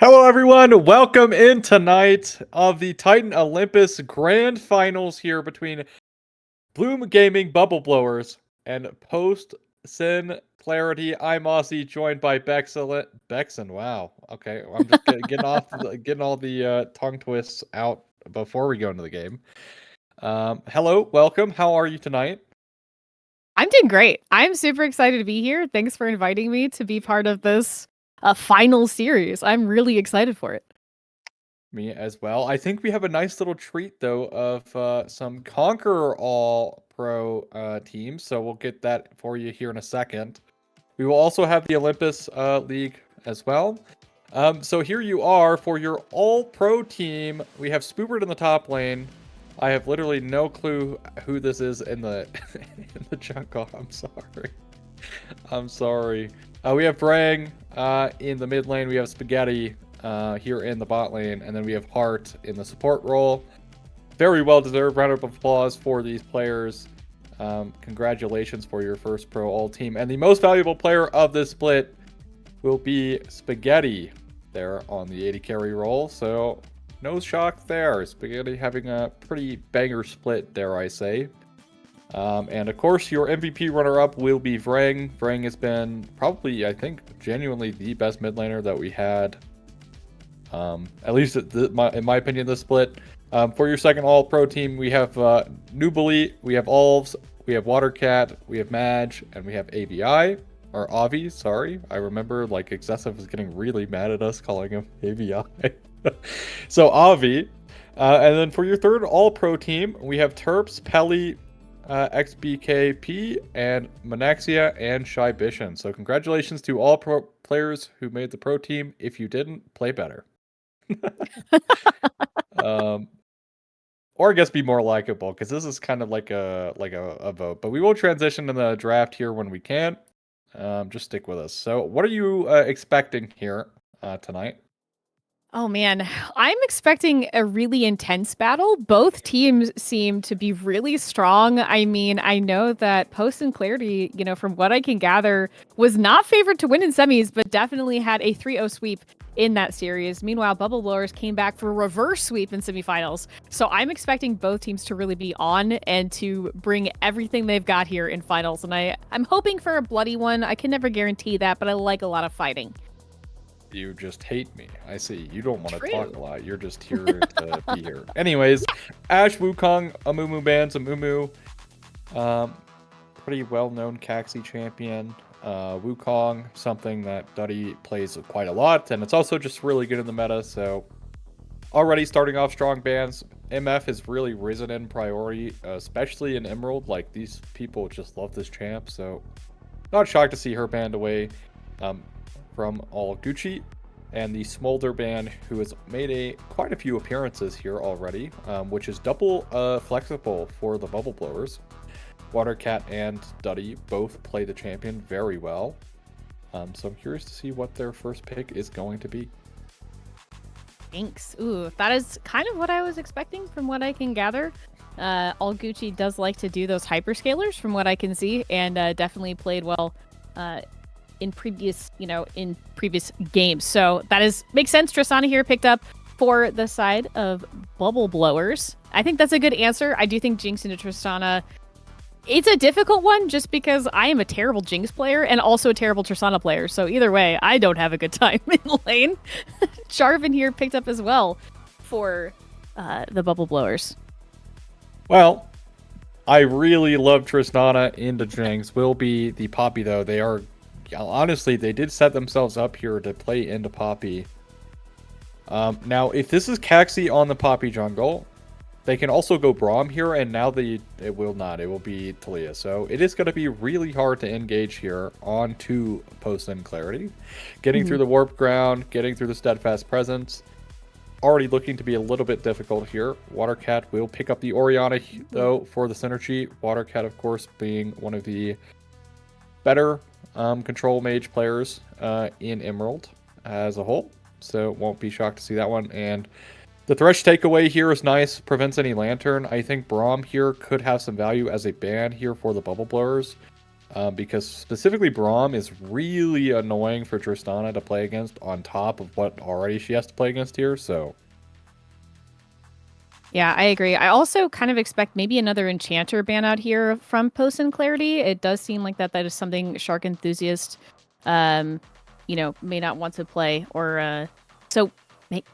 Hello, everyone. Welcome in tonight of the Titan Olympus Grand Finals here between Bloom Gaming Bubble Blowers and Post Sin Clarity. I'm Aussie, joined by Bexon. Wow. Okay, I'm just getting all the tongue twists out before we go into the game. Hello, welcome. How are you tonight? I'm doing great. I'm super excited to be here. Thanks for inviting me to be part of this final series. I'm really excited for it. Me as well. I think we have a nice little treat though of some Conqueror All Pro teams, so we'll get that for you here in a second. We will also have the Olympus League as well. So here you are for your All Pro team. We have Spoopert in the top lane. I have literally no clue who this is in the in the jungle. I'm sorry. I'm sorry. We have Brang in the mid lane. We have Spaghetti here in the bot lane, and then we have Hart in the support role. Very well deserved round of applause for these players. Congratulations for your first pro all team. And the most valuable player of this split will be Spaghetti there on the 80 carry role. So no shock there. Spaghetti having a pretty banger split, dare I say. And of course, your MVP runner-up will be Vrang. Vrang has been probably, I think, genuinely the best mid laner that we had. At least in my opinion, this split. For your second all-pro team, we have Nubali, we have Olves, we have Watercat, we have Madge, and we have AVI. Or Avi, sorry. I remember like Excessive was getting really mad at us calling him AVI. So Avi. And then for your third all-pro team, we have Terps, Pelly, XBKP, and Monaxia, and Shy Bishan. So congratulations to all pro players who made the pro team. If you didn't, play better. Or I guess be more likable, because this is kind of like a vote. But we will transition to the draft here when we can. Just stick with us. So what are you expecting here tonight? Oh man, I'm expecting a really intense battle. Both teams seem to be really strong. I mean, I know that Post and Clarity, from what I can gather, was not favored to win in semis, but definitely had a 3-0 sweep in that series. Meanwhile, Bubble Blowers came back for a reverse sweep in semifinals. So I'm expecting both teams to really be on and to bring everything they've got here in finals. And I'm hoping for a bloody one. I can never guarantee that, but I like a lot of fighting. You just hate me. I see. You don't want to True. talk a lot. You're just here to be here. Anyways, Ash, Wukong, Amumu bans, Amumu. Pretty well-known Caxi champion. Wukong, something that Duddy plays quite a lot, and it's also just really good in the meta, so already starting off strong bans. MF has really risen in priority, especially in Emerald. Like, these people just love this champ, so not shocked to see her banned away. From All Gucci, and the Smolder band, who has made quite a few appearances here already, which is double flexible for the Bubble Blowers. Watercat and Duddy both play the champion very well, so I'm curious to see what their first pick is going to be. Thanks. Ooh, that is kind of what I was expecting from what I can gather. All Gucci does like to do those hyperscalers from what I can see, and definitely played well in previous games. So that makes sense. Tristana here picked up for the side of Bubble Blowers. I think that's a good answer. I do think Jinx into Tristana, it's a difficult one just because I am a terrible Jinx player and also a terrible Tristana player. So either way, I don't have a good time in lane. Jarvan here picked up as well for the Bubble Blowers. Well, I really love Tristana into Jinx. Will be the Poppy though. They are honestly, they did set themselves up here to play into Poppy. Now, if this is Caxi on the Poppy jungle, they can also go Braum here, and now it will not. It will be Talia. So it is going to be really hard to engage here onto Post and Clarity. Getting through the Warp Ground, getting through the Steadfast Presence. Already looking to be a little bit difficult here. Watercat will pick up the Orianna, though, for the synergy. Watercat, of course, being one of the better control mage players in Emerald as a whole, so won't be shocked to see that one. And the Thresh takeaway here is nice, prevents any Lantern. I think Braum here could have some value as a ban here for the Bubble Blowers. because specifically Braum is really annoying for Tristana to play against on top of what already she has to play against here, so... Yeah, I agree. I also kind of expect maybe another Enchanter ban out here from Post and Clarity. It does seem like that is something Shark Enthusiast, may not want to play. Or so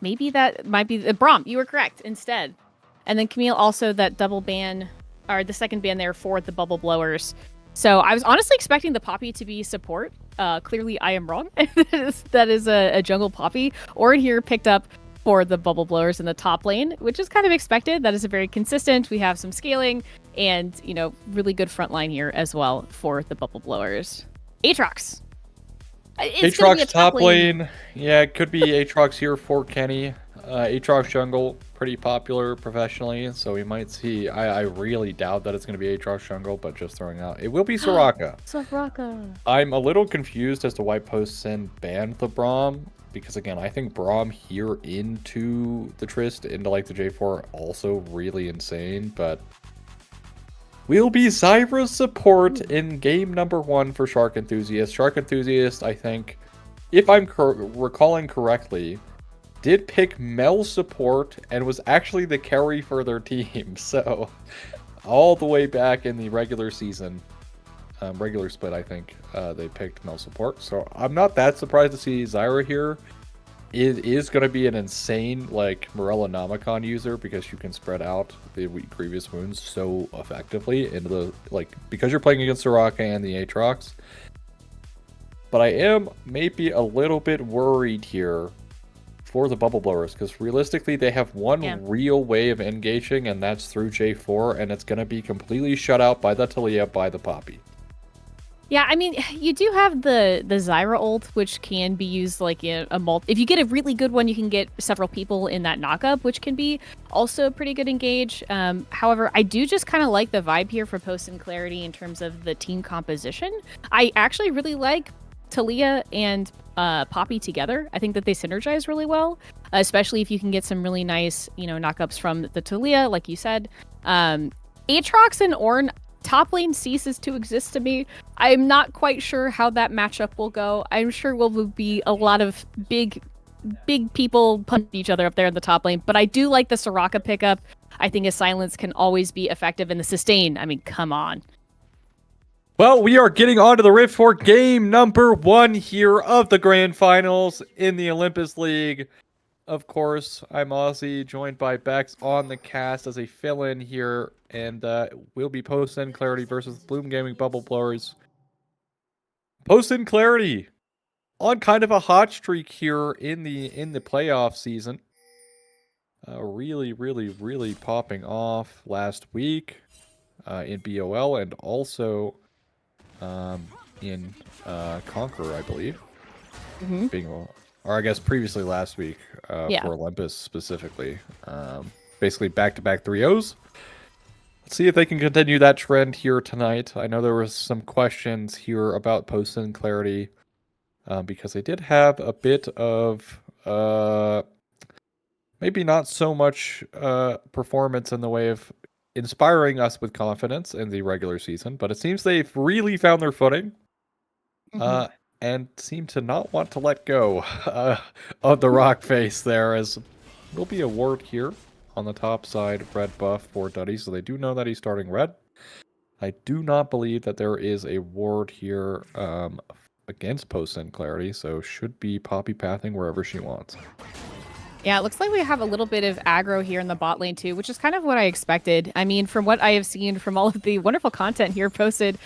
maybe that might be the Braum. You were correct instead. And then Camille also that double ban, or the second ban there for the Bubble Blowers. So I was honestly expecting the Poppy to be support. Clearly I am wrong. that is a jungle Poppy. Or here picked up for the Bubble Blowers in the top lane, which is kind of expected. That is a very consistent. We have some scaling and, really good front line here as well for the Bubble Blowers. Aatrox. Aatrox top lane. Yeah, it could be Aatrox here for Kenny. Aatrox jungle, pretty popular professionally, so we might see. I really doubt that it's going to be Aatrox jungle, but just throwing out. It will be Soraka. Soraka. I'm a little confused as to why PostSend banned the Braum. Because again, I think Braum here into the Trist, into like the J4, also really insane. But we'll be Zyra's support in game number 1 for Shark Enthusiast. Shark Enthusiast, I think, if I'm recalling correctly, did pick Mel support and was actually the carry for their team. So all the way back in the regular season. Regular split, I think they picked Mel support, so I'm not that surprised to see Zyra here. It is going to be an insane Morella Nomicon user because you can spread out the grievous wounds so effectively into the because you're playing against Soraka and the Aatrox. But I am maybe a little bit worried here for the Bubble Blowers because realistically they have one real way of engaging, and that's through J4, and it's going to be completely shut out by the Taliyah, by the Poppy. Yeah, I mean, you do have the Zyra ult, which can be used if you get a really good one, you can get several people in that knockup, which can be also a pretty good engage. However, I do just kind of like the vibe here for Post and Clarity in terms of the team composition. I actually really like Taliyah and Poppy together. I think that they synergize really well, especially if you can get some really nice, knockups from the Taliyah, like you said. Aatrox and Ornn, top lane ceases to exist to me. I'm not quite sure how that matchup will go. I'm sure will be a lot of big people punch each other up there in the top lane, but I do like the Soraka pickup. I think a silence can always be effective in the sustain. I mean, come on. Well, we are getting on to the Rift for game number 1 here of the Grand Finals in the Olympus League. Of course, I'm Ozzy, joined by Bex on the cast as a fill-in here, and we'll be Post and Clarity versus Bloom Gaming Bubble Blowers. Post and Clarity on kind of a hot streak here in the playoff season. Really popping off last week in BOL and also in Conqueror, I believe. Mm-hmm. Or I guess previously last week for Olympus specifically. Basically back-to-back 3-0s. Let's see if they can continue that trend here tonight. I know there was some questions here about Post and Clarity because they did have a bit of maybe not so much performance in the way of inspiring us with confidence in the regular season, but it seems they've really found their footing. And seem to not want to let go of the rock face there, as will be a ward here on the top side, red buff for Duddy, so they do know that he's starting red. I do not believe that there is a ward here against Post and Clarity, so should be Poppy pathing wherever she wants. Yeah, it looks like we have a little bit of aggro here in the bot lane too, which is kind of what I expected. I mean, from what I have seen from all of the wonderful content here posted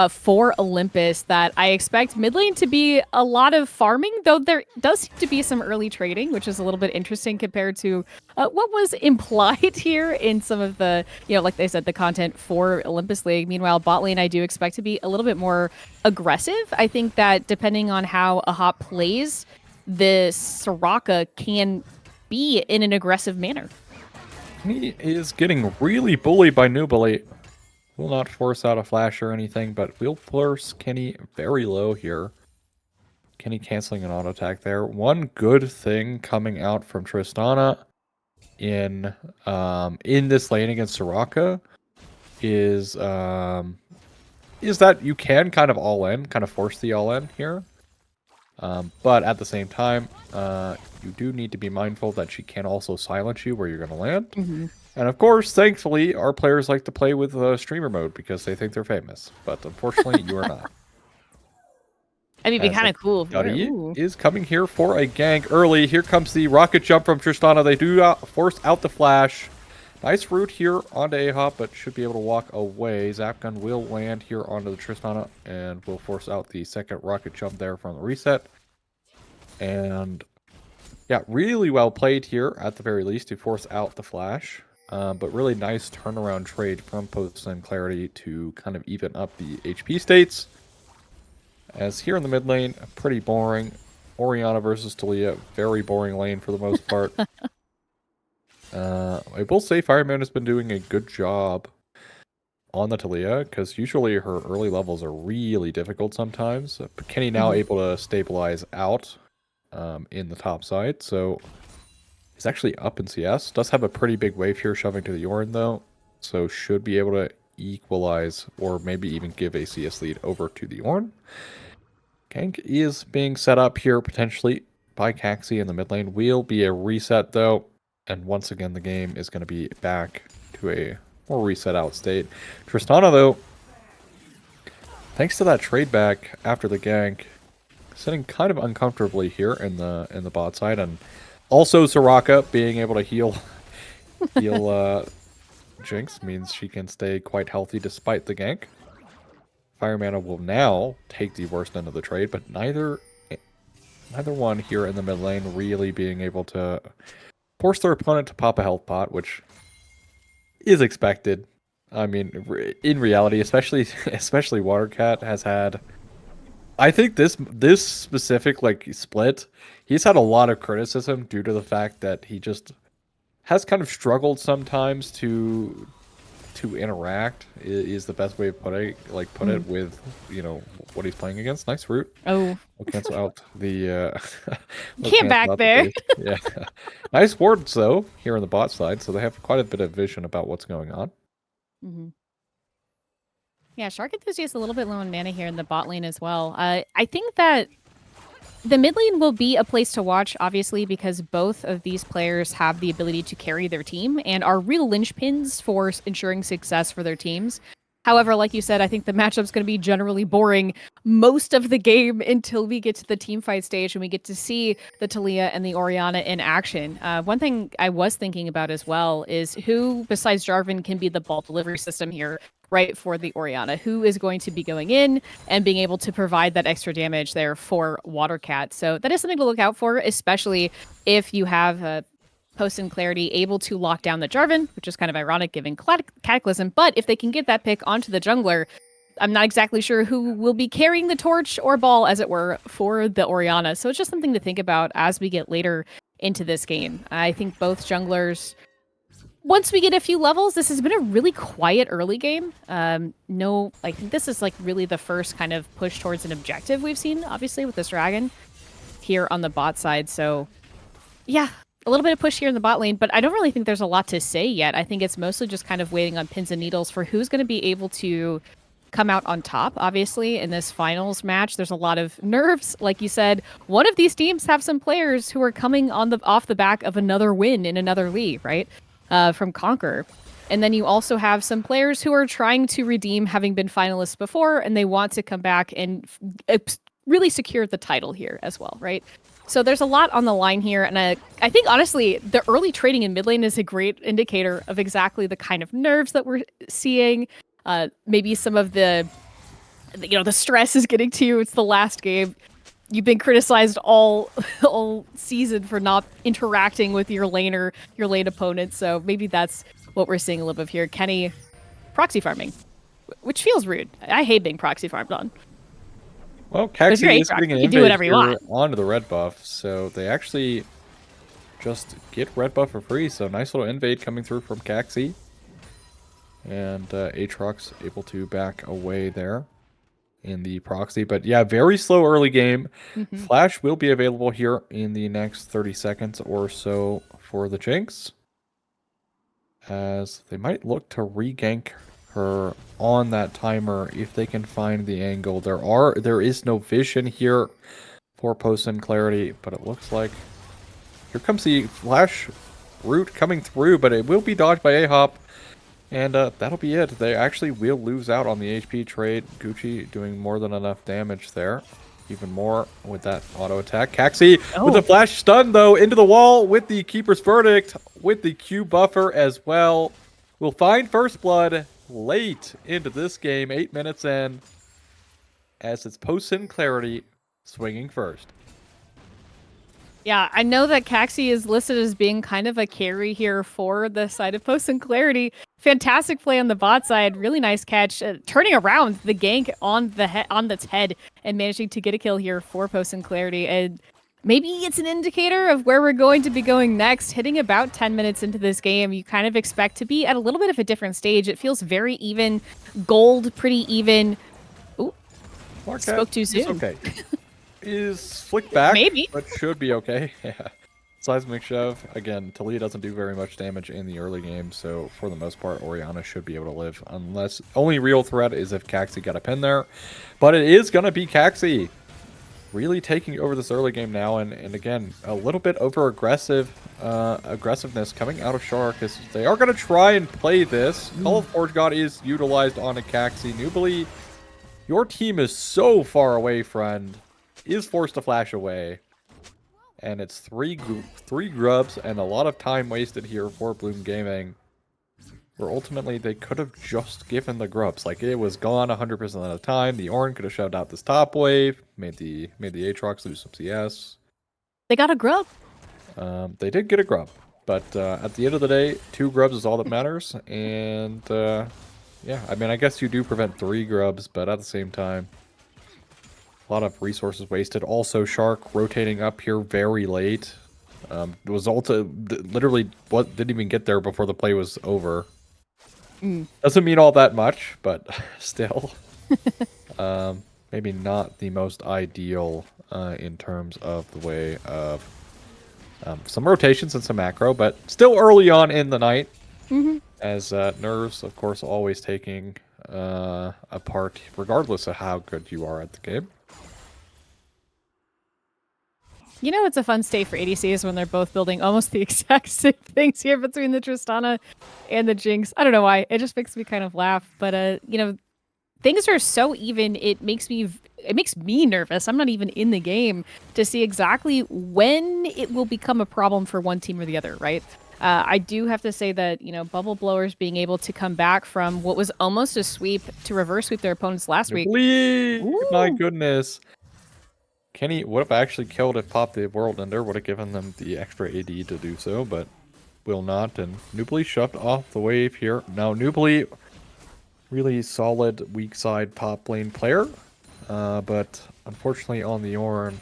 for Olympus, that I expect mid lane to be a lot of farming, though there does seem to be some early trading, which is a little bit interesting compared to what was implied here in some of the, like they said, the content for Olympus League. Meanwhile, bot lane, I do expect to be a little bit more aggressive. I think that depending on how a hop plays, this Soraka can be in an aggressive manner. He is getting really bullied by Nubali. Will not force out a flash or anything, but will force Kenny very low here. Kenny canceling an auto attack there. One good thing coming out from Tristana in this lane against Soraka is is that you can kind of all in, kind of force the all in here. But at the same time, you do need to be mindful that she can also silence you where you're going to land. Mm-hmm. And of course, thankfully, our players like to play with streamer mode because they think they're famous. But unfortunately, you are not. I mean, it'd be As kind of cool. Duddy Ooh. is coming here for a gank early. Here comes the rocket jump from Tristana. They do force out the flash. Nice route here onto A-Hop, but should be able to walk away. Zapgun will land here onto the Tristana and will force out the second rocket jump there from the reset. And yeah, really well played here at the very least to force out the flash. But really nice turnaround trade from Post and Clarity to kind of even up the HP states. As here in the mid lane, pretty boring. Orianna versus Talia, very boring lane for the most part. I will say Fireman has been doing a good job on the Talia, because usually her early levels are really difficult sometimes. But Kenny now able to stabilize out in the top side, so he's actually up in CS. Does have a pretty big wave here shoving to the Yorin though, so should be able to equalize or maybe even give a CS lead over to the Yorin. Gank is being set up here potentially by Caxi in the mid lane. Will be a reset though, and once again the game is going to be back to a more reset out state. Tristana though, thanks to that trade back after the gank, sitting kind of uncomfortably here in the bot side, and also Soraka being able to heal Jinx means she can stay quite healthy despite the gank. Firemana will now take the worst end of the trade, but neither one here in the mid lane really being able to force their opponent to pop a health pot, which is expected. I mean, in reality, especially Watercat has had. I think this specific split, he's had a lot of criticism due to the fact that he just has kind of struggled sometimes to interact is the best way of put it with what he's playing against. Nice route. Oh, We'll cancel out the can't back there. Yeah. Nice wards though here on the bot side, so they have quite a bit of vision about what's going on. Mm-hmm. Yeah, Shark Enthusiast a little bit low on mana here in the bot lane as well. I think that the mid lane will be a place to watch, obviously, because both of these players have the ability to carry their team and are real linchpins for ensuring success for their teams. However, like you said, I think the matchup's going to be generally boring most of the game until we get to the team fight stage and we get to see the Talia and the Orianna in action. One thing I was thinking about as well is who, besides Jarvan, can be the ball delivery system here, right, for the Orianna? Who is going to be going in and being able to provide that extra damage there for Watercat? So that is something to look out for, especially if you have Post and Clarity able to lock down the Jarvan, which is kind of ironic given Cataclysm. But if they can get that pick onto the jungler, I'm not exactly sure who will be carrying the torch or ball, as it were, for the Orianna. So it's just something to think about as we get later into this game. I think both junglers, once we get a few levels, this has been a really quiet early game. I think this is really the first kind of push towards an objective we've seen, obviously, with this dragon here on the bot side. So yeah, a little bit of push here in the bot lane, but I don't really think there's a lot to say yet. I think it's mostly just kind of waiting on pins and needles for who's going to be able to come out on top. Obviously, in this finals match, there's a lot of nerves. Like you said, one of these teams have some players who are coming off the back of another win in another league, right? From Conquer. And then you also have some players who are trying to redeem having been finalists before, and they want to come back and really secure the title here as well, right? So there's a lot on the line here, and I think, honestly, the early trading in mid lane is a great indicator of exactly the kind of nerves that we're seeing. Maybe some of the stress is getting to you. It's the last game. You've been criticized all season for not interacting with your laner, your lane opponent, so maybe that's what we're seeing a little bit of here. Kenny proxy farming, which feels rude. I hate being proxy farmed on. Well, Caxi is getting an you can do whatever you want onto the red buff, so they actually just get red buff for free. So nice little invade coming through from Caxi. And Aatrox able to back away there in the proxy. But yeah, very slow early game. Flash will be available here in the next 30 seconds or so for the Jinx, as they might look to re-gank her on that timer if they can find the angle. There is no vision here for post-in clarity, but it looks like here comes the flash route coming through, but it will be dodged by A-Hop. And that'll be it. They actually will lose out on the HP trade. Gucci doing more than enough damage there. Even more with that auto attack. Caxi with the flash stun, though, into the wall with the Keeper's Verdict, with the Q buffer as well. We'll find First Blood late into this game, 8 minutes in, as it's post-in clarity swinging first. Yeah, I know that Caxi is listed as being kind of a carry here for the side of Post and Clarity. Fantastic play on the bot side. Really nice catch. Turning around the gank on its head and managing to get a kill here for Post and Clarity. And maybe it's an indicator of where we're going to be going next. Hitting about 10 minutes into this game, you kind of expect to be at a little bit of a different stage. It feels very even. Gold, pretty even. Ooh, spoke too soon. Okay. Is flicked back, Maybe, but should be okay. Yeah. Seismic shove. Again, Talia doesn't do very much damage in the early game, so for the most part, Orianna should be able to live. Unless only real threat is if Caxi got a pin there, but it is gonna be Caxi really taking over this early game now, and again a little bit over aggressiveness coming out of Shark as they are gonna try and play this. Call of Forge God is utilized on a Caxi. Nubly, your team is so far away, friend. Is forced to flash away, and it's three grubs and a lot of time wasted here for Bloom Gaming, where ultimately they could have just given the grubs. Like, it was gone 100% of the time. The Ornn could have shoved out this top wave, made the Aatrox lose some CS. they got a grub. They did get a grub, but at the end of the day, 2 grubs is all that matters. And yeah, I mean, I guess you do prevent 3 grubs, but at the same time, a lot of resources wasted. Also, Shark rotating up here very late. It was literally didn't even get there before the play was over. Doesn't mean all that much, but still. Maybe not the most ideal in terms of the way of some rotations and some macro, but still early on in the night. As nerves, of course, always taking a part, regardless of how good you are at the game. You know, it's a fun state for ADCs when they're both building almost the exact same things here between the Tristana and the Jinx. I don't know why. It just makes me kind of laugh. But, you know, things are so even, it makes me nervous. I'm not even in the game to see exactly when it will become a problem for one team or the other, right? I do have to say that, you know, Bubble Blowers being able to come back from what was almost a sweep to reverse sweep their opponents last week. My goodness. Kenny would have actually killed if Pop the World Ender would have given them the extra AD to do so, but will not. And Nubly shoved off the wave here. Now, Nubly, really solid weak side top lane player, but unfortunately on the Ornn,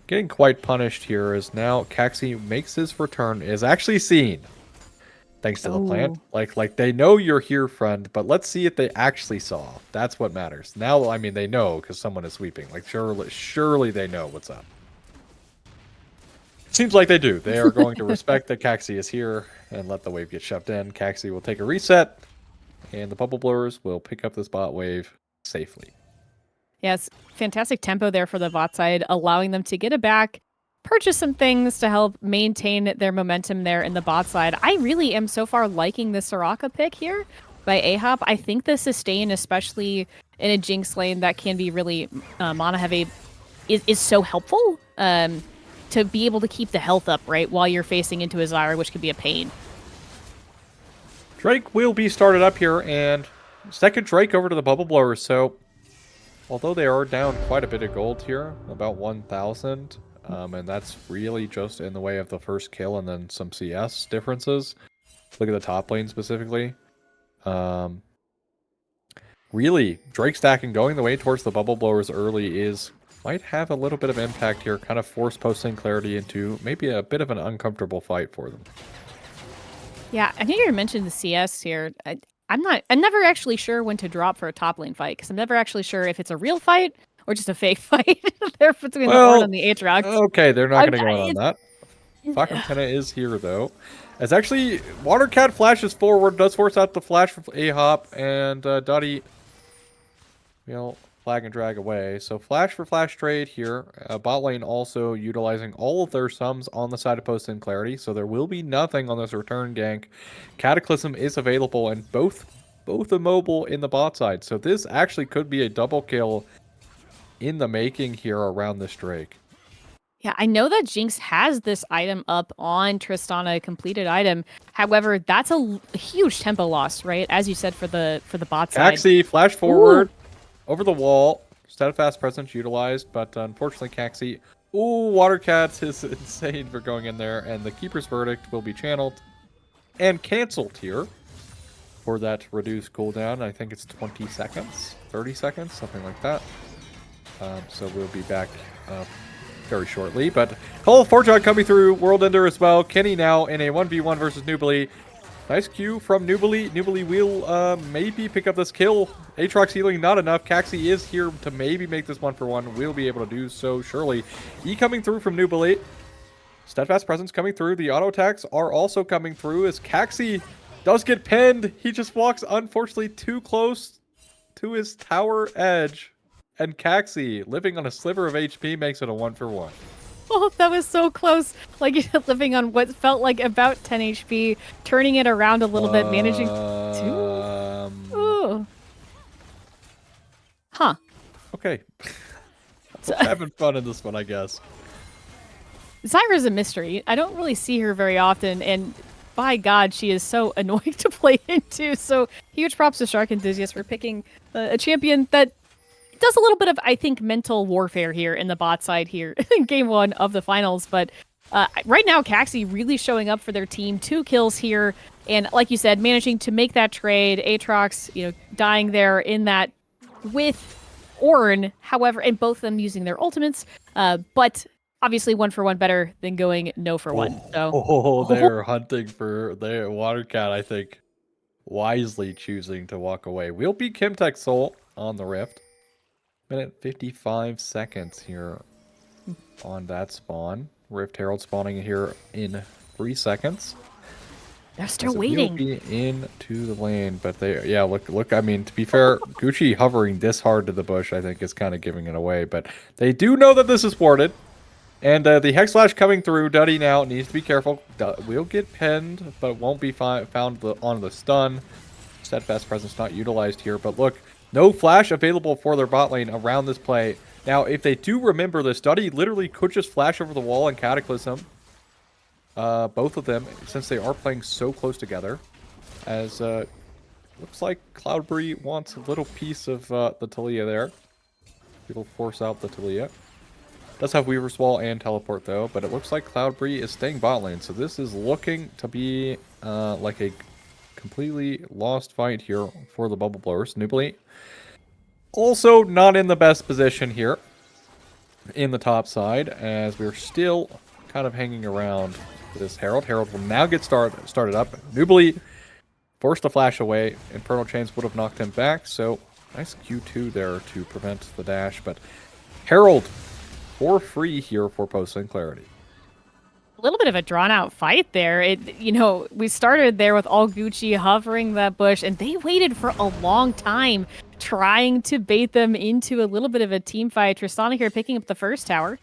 getting quite punished here as now Caxi makes his return, is actually seen. Thanks to the plant. Like they know you're here, friend, but let's see if they actually saw. That's what matters. Now, I mean, they know because someone is sweeping. Like, surely they know what's up. Seems like they do. They are going to respect that Caxi is here and let the wave get shoved in. Caxi will take a reset, and the Bubble Blowers will pick up this bot wave safely. Yes, fantastic tempo there for the bot side, allowing them to get it back, purchase some things to help maintain their momentum there in the bot side. I really am so far liking the Soraka pick here by A-Hop. I think the sustain, especially in a Jinx lane that can be really mana heavy, is so helpful to be able to keep the health up, right, while you're facing into a Zyra, which could be a pain. Drake will be started up here, and second Drake over to the Bubble Blowers. So, although they are down quite a bit of gold here, about 1,000, and that's really just in the way of the first kill and then some CS differences. Look at the top lane specifically. Really, Drake stacking going the way towards the Bubble Blowers early might have a little bit of impact here, kind of force posting clarity into maybe a bit of an uncomfortable fight for them. Yeah, I think you mentioned the CS here. I'm never actually sure when to drop for a top lane fight, because I'm never actually sure if it's a real fight or just a fake fight there between the Ornn and the Aatrox. Okay, they're not going to go on that. Falcon Tenna is here, though. As actually, Watercat flashes forward, does force out the flash from A-Hop, and Dottie will flag and drag away. So flash for flash trade here. Bot lane also utilizing all of their sums on the side of Post and Clarity, so there will be nothing on this return gank. Cataclysm is available, and both immobile in the bot side. So this actually could be a double kill in the making here around this Drake. Yeah, I know that Jinx has this item up on Tristana, a completed item. However, that's a huge tempo loss, right? As you said for the bot side. Caxi, flash forward, over the wall. Steadfast presence utilized, but unfortunately Caxi... Ooh, Watercat is insane for going in there, and the Keeper's Verdict will be channeled and canceled here for that reduced cooldown. I think it's 20 seconds, 30 seconds, something like that. So we'll be back very shortly, but Call of Fortune coming through, World Ender as well. Kenny now in a 1v1 versus Nubili. Nice Q from Nubili. Nubili will maybe pick up this kill. Aatrox healing not enough. Caxi is here to maybe make this 1-for-1. We'll be able to do so surely. E coming through from Nubili. Steadfast presence coming through. The auto attacks are also coming through as Caxi does get pinned. He just walks unfortunately too close to his tower edge. And Caxi, living on a sliver of HP, makes it a 1-for-1. Oh, that was so close. Like, living on what felt like about 10 HP, turning it around a little bit, managing to... Ooh. Huh. Okay. We're having fun in this one, I guess. Zyra's a mystery. I don't really see her very often, and by God, she is so annoying to play into. So, huge props to Shark Enthusiast for picking a champion that does a little bit of, I think, mental warfare here in the bot side here in game 1 of the finals. But right now, Caxi really showing up for their team. 2 kills here. And like you said, managing to make that trade. Aatrox, dying there in that with Ornn. However, and both of them using their ultimates. But obviously 1-for-1 better than going no for 1. So They're hunting for their Watercat, I think, wisely choosing to walk away. We'll beat Kimtech Soul on the Rift. Minute 55 seconds here on that spawn. Rift Herald spawning here in 3 seconds. They're still waiting. Be into the lane, but they, yeah, look. I mean, to be fair, Gucci hovering this hard to the bush, I think, is kind of giving it away. But they do know that this is warded, and the Hex Slash coming through. Duddy now needs to be careful. Will get pinned, but won't be found on the stun. Steadfast presence not utilized here, but look. No flash available for their bot lane around this play. Now, if they do remember this, Duddy literally could just flash over the wall and Cataclysm. Both of them, since they are playing so close together. As looks like Cloudberry wants a little piece of the Taliyah there. He'll force out the Taliyah. Does have Weaver's Wall and Teleport though, but it looks like Cloudberry is staying bot lane. So this is looking to be like a completely lost fight here for the Bubble Blowers. Nubili also not in the best position here in the top side, as we're still kind of hanging around this Herald. Herald will now get started up. Nubili forced to flash away. Infernal Chains would have knocked him back, so nice Q2 there to prevent the dash, but Herald for free here for Post and Clarity. A little bit of a drawn-out fight there. We started there with all Gucci hovering that bush, and they waited for a long time trying to bait them into a little bit of a team fight. Tristana here picking up the first tower,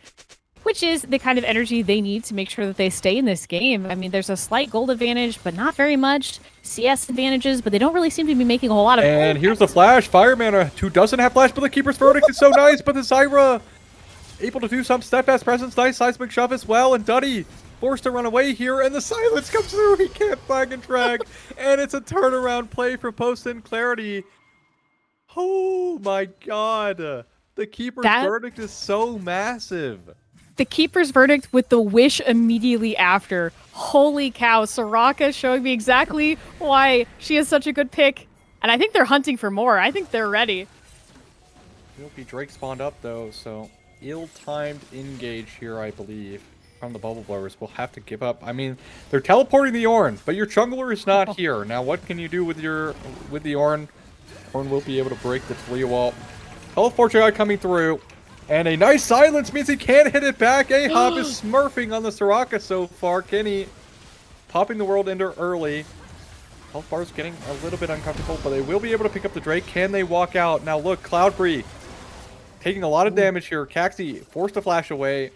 which is the kind of energy they need to make sure that they stay in this game. I mean, there's a slight gold advantage, but not very much. CS advantages, but they don't really seem to be making a whole lot of... And here's the flash. Fireman, who doesn't have flash, but the Keeper's Verdict is so nice, but the Zyra able to do some Steadfast presence. Nice seismic shove as well, and Duddy forced to run away here, and the silence comes through. He can't flag and drag, and it's a turnaround play for Post and Clarity. Oh my God. The Keeper's Verdict is so massive. The Keeper's Verdict with the wish immediately after. Holy cow. Soraka showing me exactly why she is such a good pick. And I think they're hunting for more. I think they're ready. Will be Drake spawned up though, so ill-timed engage here, I believe, from the Bubble Blowers. Will have to give up. I mean, they're teleporting the Ornn, but your jungler is not here. Now, what can you do with the Ornn? Ornn will be able to break the Taliyah wall. Teleporter coming through, and a nice silence means he can't hit it back. A-Hop is smurfing on the Soraka so far. Kenny popping the World Ender early. Health bar's getting a little bit uncomfortable, but they will be able to pick up the Drake. Can they walk out? Now look, Cloudberry taking a lot of damage here. Caxi forced to flash away,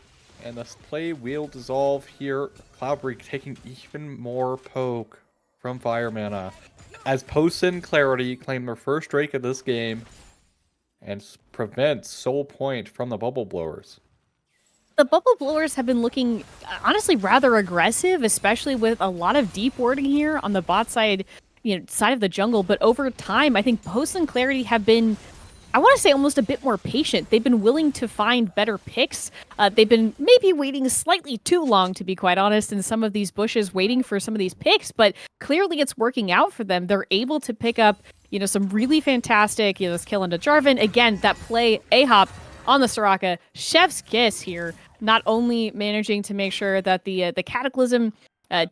and the play will dissolve here. Cloudberry taking even more poke from Fire Mana, as Posen Clarity claim their first Drake of this game and prevent Soul Point from the Bubble Blowers. The Bubble Blowers have been looking, honestly, rather aggressive, especially with a lot of deep warding here on the bot side, side of the jungle. But over time, I think Post and Clarity have been, I want to say, almost a bit more patient. They've been willing to find better picks. They've been maybe waiting slightly too long, to be quite honest, in some of these bushes, waiting for some of these picks. But clearly, it's working out for them. They're able to pick up, some really fantastic, this kill into Jarvan. Again, that play, A-Hop on the Soraka, chef's kiss here. Not only managing to make sure that the Cataclysm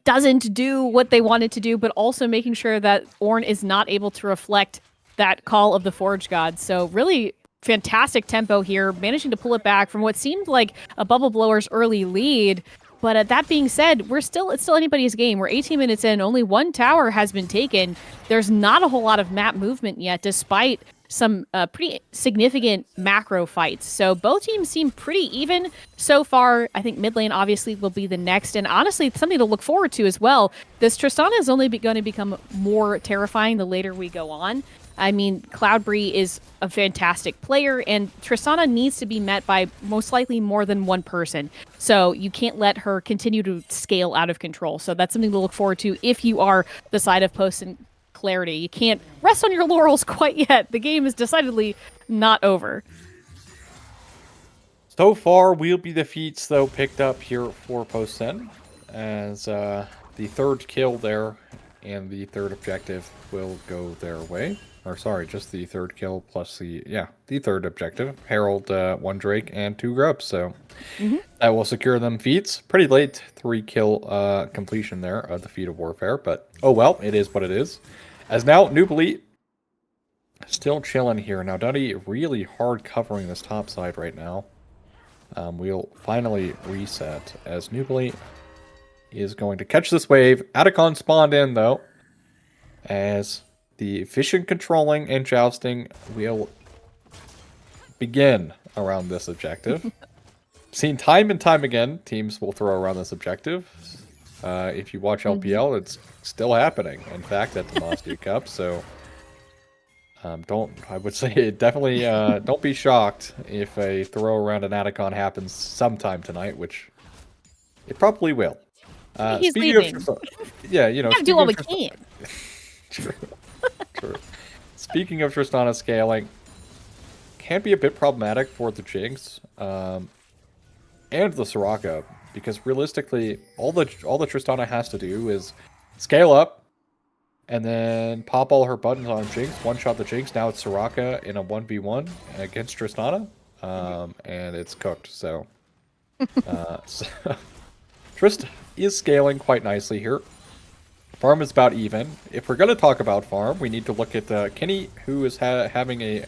doesn't do what they wanted to do, but also making sure that Ornn is not able to reflect that call of the Forge God. So really fantastic tempo here, managing to pull it back from what seemed like a Bubble Blower's early lead. But that being said, it's still anybody's game. We're 18 minutes in, only one tower has been taken. There's not a whole lot of map movement yet, despite some pretty significant macro fights. So both teams seem pretty even so far. I think mid lane obviously will be the next, and honestly, something to look forward to as well. This Tristana is only going to become more terrifying the later we go on. I mean, Cloudberry is a fantastic player, and Tristana needs to be met by most likely more than one person. So you can't let her continue to scale out of control. So that's something to look forward to if you are the side of Post and Clarity. You can't rest on your laurels quite yet. The game is decidedly not over. So far, Wielby defeats, though, picked up here for Posen, as the third kill there and the third objective will go their way. Or sorry, just the third kill plus the third objective. Herald, 1 Drake, and 2 Grubs. So that will secure them feats. Pretty late 3-kill completion there of the Feat of Warfare, but oh well, it is what it is. As now, Nubly still chilling here. Now, Duddy really hard covering this top side right now. We'll finally reset as Nubly is going to catch this wave. Atacon spawned in, though, as the efficient controlling and jousting will begin around this objective. Seen time and time again, teams will throw around this objective. If you watch LPL, it's still happening. In fact, at the Demacia Cup, so I would say definitely don't be shocked if a throw around an Atacon happens sometime tonight, which it probably will. He's leaving. Yeah, We have to do what we can. True. True. Speaking of Tristana scaling, can be a bit problematic for the Jinx and the Soraka, because realistically, all the Tristana has to do is scale up and then pop all her buttons on Jinx, one-shot the Jinx. Now it's Soraka in a 1v1 against Tristana, and it's cooked. So, Trist is scaling quite nicely here. Farm is about even. If we're going to talk about farm, we need to look at Kenny, who is having a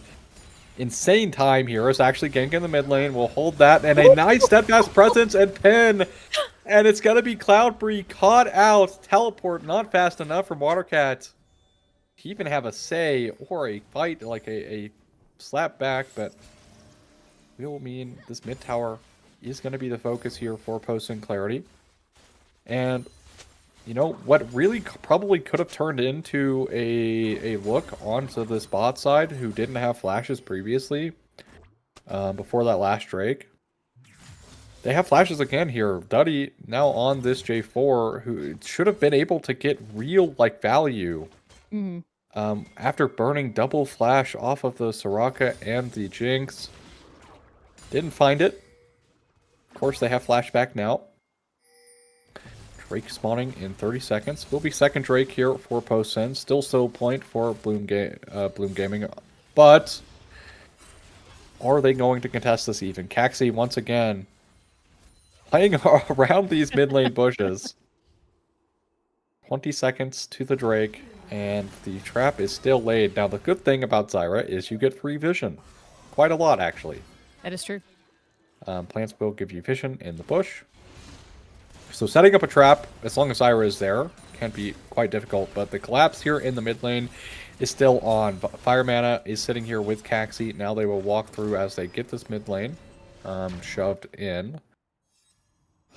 insane time here. Is actually ganking the mid lane. We'll hold that, and a nice steadfast presence and pin. And it's going to be Cloudberry caught out. Teleport not fast enough from Watercat to even have a say or a fight, like a slap back, but will mean this mid tower is going to be the focus here for Post and Clarity. And you know, what really probably could have turned into a look onto this bot side, who didn't have flashes previously, before that last Drake. They have flashes again here. Duddy now on this J4, who should have been able to get real, value. After burning double flash off of the Soraka and the Jinx. Didn't find it. Of course, they have flashback now. Drake spawning in 30 seconds. Will be second Drake here for post-send. Still Soul Point for Bloom Gaming. But are they going to contest this even? Caxi once again playing around these mid lane bushes. 20 seconds to the Drake, and the trap is still laid. Now, the good thing about Zyra is you get free vision. Quite a lot, actually. That is true. Plants will give you vision in the bush. So setting up a trap, as long as Zyra is there, can be quite difficult. But the collapse here in the mid lane is still on. Fire Mana is sitting here with Caxi. Now they will walk through as they get this mid lane shoved in.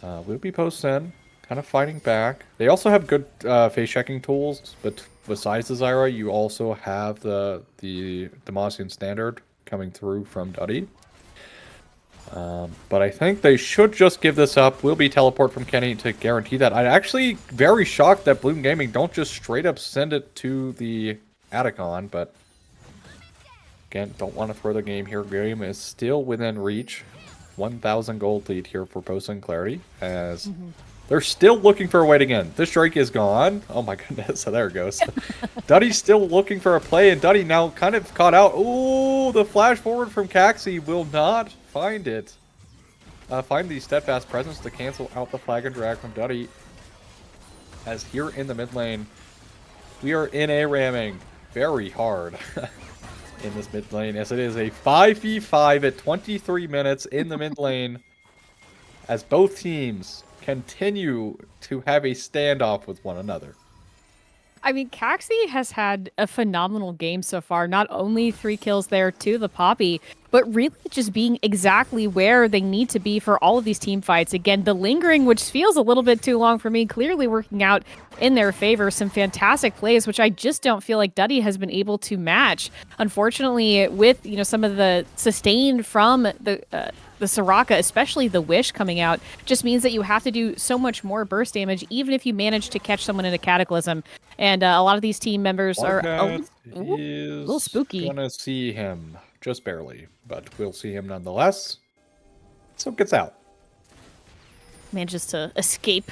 We'll be post in, kind of fighting back. They also have good face checking tools, but besides the Zyra, you also have the Demacian Standard coming through from Duddy. But I think they should just give this up. Will be teleport from Kenny to guarantee that. I'm actually very shocked that Bloom Gaming don't just straight up send it to the Atacon, but again, don't want to throw the game here. Game is still within reach. 1,000 gold lead here for Post and Clarity, as they're still looking for a way to get in. This Drake is gone. Oh my goodness, so there it goes. Duddy's still looking for a play, and Duddy now kind of caught out. Ooh, the flash forward from Caxi will not find it. Find the Steadfast Presence to cancel out the Flag and Drag from Duddy. As here in the mid lane, we are in a ramming very hard in this mid lane, as it is a 5v5 at 23 minutes in the mid lane, as both teams continue to have a standoff with one another. I mean, Caxi has had a phenomenal game so far. Not only 3 kills there to the Poppy, but really just being exactly where they need to be for all of these team fights. Again, the lingering, which feels a little bit too long for me, clearly working out in their favor. Some fantastic plays, which I just don't feel like Duddy has been able to match. Unfortunately, with some of the sustained from the Soraka, especially the Wish coming out, just means that you have to do so much more burst damage, even if you manage to catch someone in a Cataclysm. And a lot of these team members are a little spooky. Gonna see him, just barely, but we'll see him nonetheless. So gets out. Manages to escape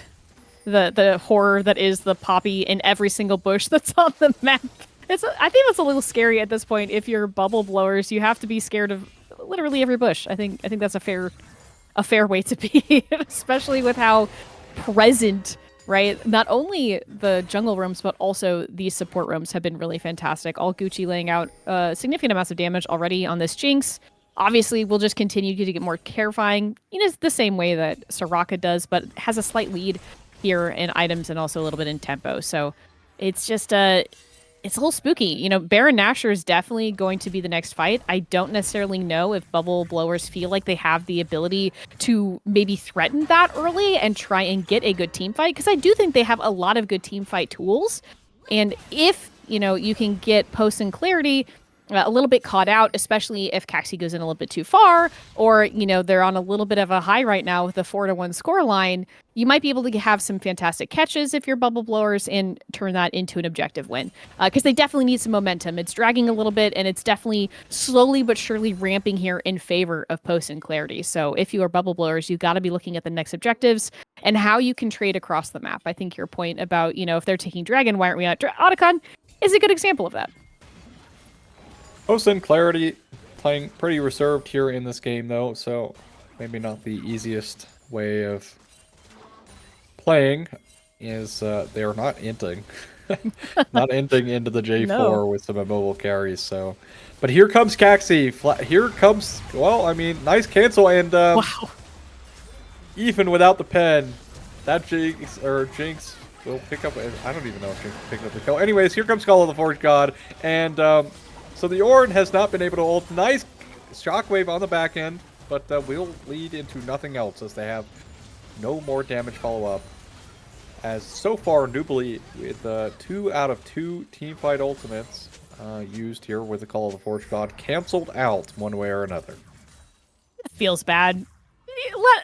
the horror that is the Poppy in every single bush that's on the map. I think that's a little scary at this point. If you're bubble blowers, you have to be scared of literally every bush. I think that's a fair way to be, especially with how present, right? Not only the jungle roams, but also these support roams have been really fantastic. All Gucci laying out significant amounts of damage already on this Jinx. Obviously, we'll just continue to get more terrifying, the same way that Soraka does, but has a slight lead here in items and also a little bit in tempo. So it's just it's a little spooky. Baron Nashor is definitely going to be the next fight. I don't necessarily know if bubble blowers feel like they have the ability to maybe threaten that early and try and get a good team fight, because I do think they have a lot of good team fight tools. And if, you can get Post and Clarity a little bit caught out, especially if Caxi goes in a little bit too far, or, they're on a little bit of a high right now with a 4-1 score line, you might be able to have some fantastic catches if you're bubble blowers and turn that into an objective win. Because they definitely need some momentum. It's dragging a little bit, and it's definitely slowly but surely ramping here in favor of Post and Clarity. So if you are bubble blowers, you've got to be looking at the next objectives and how you can trade across the map. I think your point about, if they're taking Dragon, why aren't we at Otacon, is a good example of that. Post and Clarity playing pretty reserved here in this game, though, so maybe not the easiest way of playing is they're not inting. Not inting into the J4 with some immobile carries, so. But here comes Caxi. Here comes, nice cancel, and wow. Even without the pen, that Jinx will pick up. I don't even know if Jinx will pick up the kill. Anyways, here comes Call of the Forge God, and so the Ornn has not been able to ult. Nice shockwave on the back end, but will lead into nothing else, as they have no more damage follow-up. As so far, Nubly, with 2 out of 2 teamfight ultimates used here with the Call of the Forge God, canceled out one way or another. It feels bad.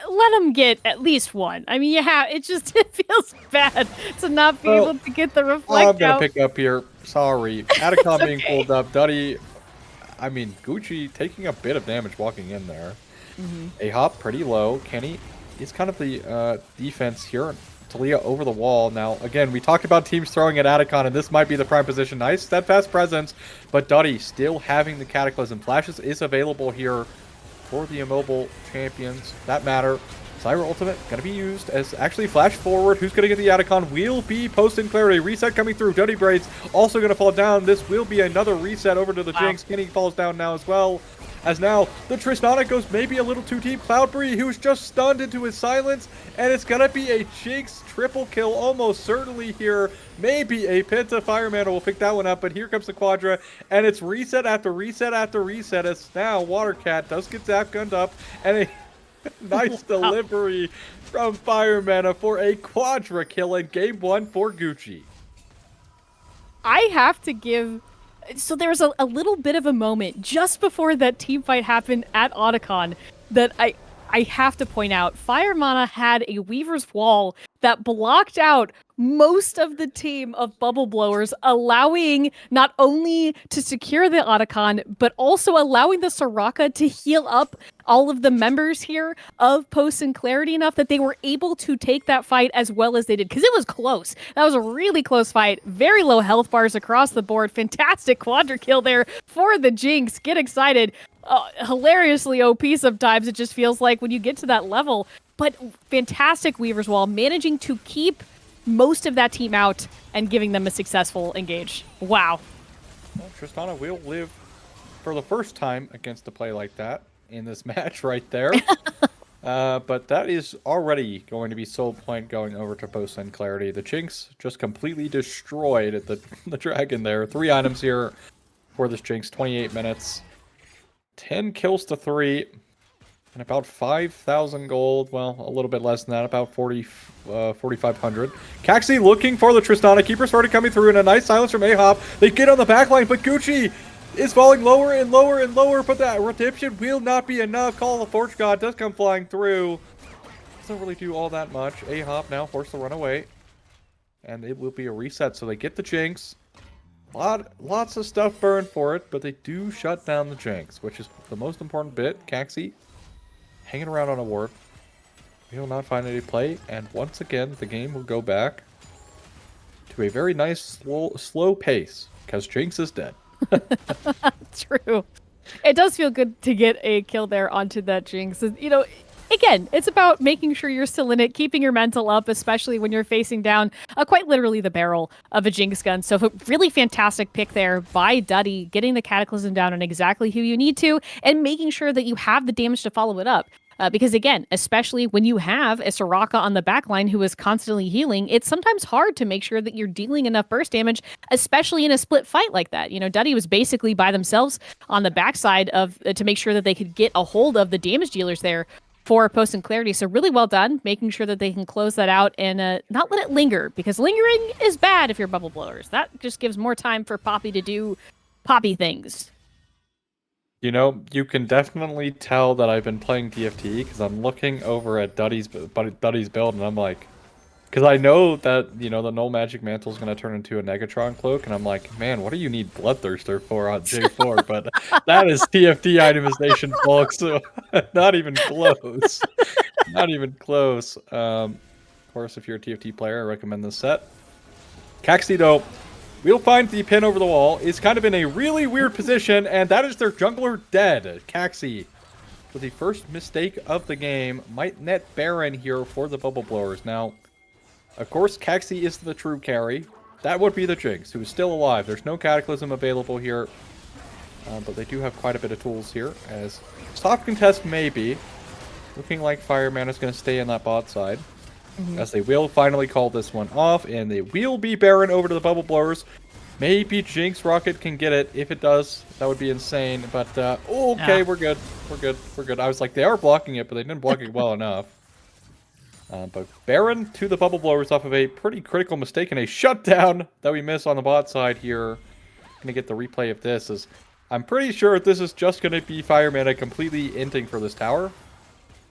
Let them get at least one. I mean, it feels bad to not be able to get the reflect I'm going to pick up here. Sorry. Atacon being pulled up. Duddy, Gucci taking a bit of damage walking in there. A hop pretty low. Kenny is kind of the defense here. Talia over the wall. Now, again, we talked about teams throwing at Atacon, and this might be the prime position. Nice steadfast presence, but Duddy still having the Cataclysm. Flashes is available here for the immobile champions that matter. Zyra ultimate going to be used as actually flash forward. Who's going to get the Atacon? Will be Post and Clarity. Reset coming through. Duddy Braids also going to fall down. This will be another reset over to the Jinx. Kenny falls down now as well. As now, the Tristana goes maybe a little too deep. Cloudberry, who's just stunned into his silence, and it's gonna be a Jinx triple kill almost certainly here. Maybe a Penta Fireman will pick that one up, but here comes the Quadra, and it's reset after reset after reset, as now Watercat does get Zap gunned up, and a nice delivery from Firemana for a Quadra kill in game 1 for Gucci. I have to give... So there was a little bit of a moment just before that team fight happened at Otacon that I have to point out. Firemana had a Weaver's Wall that blocked out most of the team of Bubble Blowers, allowing not only to secure the Otacon, but also allowing the Soraka to heal up all of the members here of Post and Clarity enough that they were able to take that fight as well as they did, because it was close. That was a really close fight. Very low health bars across the board. Fantastic quadra kill there for the Jinx. Get excited. Hilariously OP sometimes, it just feels like when you get to that level. But fantastic Weaver's Wall, managing to keep most of that team out and giving them a successful engage. Wow. Well, Tristana will live for the first time against a play like that in this match right there. But that is already going to be soul point going over to Post and Clarity. The Jinx just completely destroyed the dragon there. 3 items here for this Jinx, 28 minutes. 10 kills to 3. And about 5,000 gold. Well, a little bit less than that. About 4,500. Caxi looking for the Tristana. Keeper started coming through, and a nice silence from A-Hop. They get on the back line, but Gucci is falling lower and lower and lower. But that redemption will not be enough. Call of the Forge God does come flying through. Doesn't really do all that much. A-Hop now forced to run away. And it will be a reset. So they get the Jinx. Lots of stuff burned for it, but they do shut down the Jinx, which is the most important bit. Caxi hanging around on a ward. We will not find any play, and once again, the game will go back to a very nice, slow pace, because Jinx is dead. True. It does feel good to get a kill there onto that Jinx. You know, again, it's about making sure you're still in it, keeping your mental up, especially when you're facing down quite literally the barrel of a Jinx gun. So a really fantastic pick there by Duddy, getting the Cataclysm down on exactly who you need to, and making sure that you have the damage to follow it up. Because again, especially when you have a Soraka on the backline who is constantly healing, it's sometimes hard to make sure that you're dealing enough burst damage, especially in a split fight like that. You know, Duddy was basically by themselves on the backside of to make sure that they could get a hold of the damage dealers there for Post and Clarity. So really well done, making sure that they can close that out and not let it linger, because lingering is bad if you're Bubble Blowers. That just gives more time for Poppy to do Poppy things. You know, you can definitely tell that I've been playing TFT because I'm looking over at Duddy's build, and I'm like, because I know that, you know, the Null Magic Mantle is going to turn into a Negatron Cloak, and I'm like, man, what do you need Bloodthirster for on J4? But that is TFT itemization, folks, so not even close. Not even close. Of course, if you're a TFT player, I recommend this set. Caxi, though, we'll find the pin over the wall is kind of in a really weird position, and that is their jungler dead. Caxi, for the first mistake of the game, might net Baron here for the Bubble Blowers. Now, of course, Caxi is the true carry. That would be the Jinx, who is still alive. There's no Cataclysm available here, but they do have quite a bit of tools here, as soft contest maybe. Looking like Fireman is going to stay in that bot side. As they will finally call this one off, and they will be Baron over to the Bubble Blowers. Maybe Jinx Rocket can get it. If it does, that would be insane. But, okay, we're good. We're good. We're good. I was like, they are blocking it, but they didn't block it well enough. But Baron to the Bubble Blowers off of a pretty critical mistake and a shutdown that we miss on the bot side here. Gonna get the replay of this. As I'm pretty sure this is just gonna be Fireman completely inting for this tower.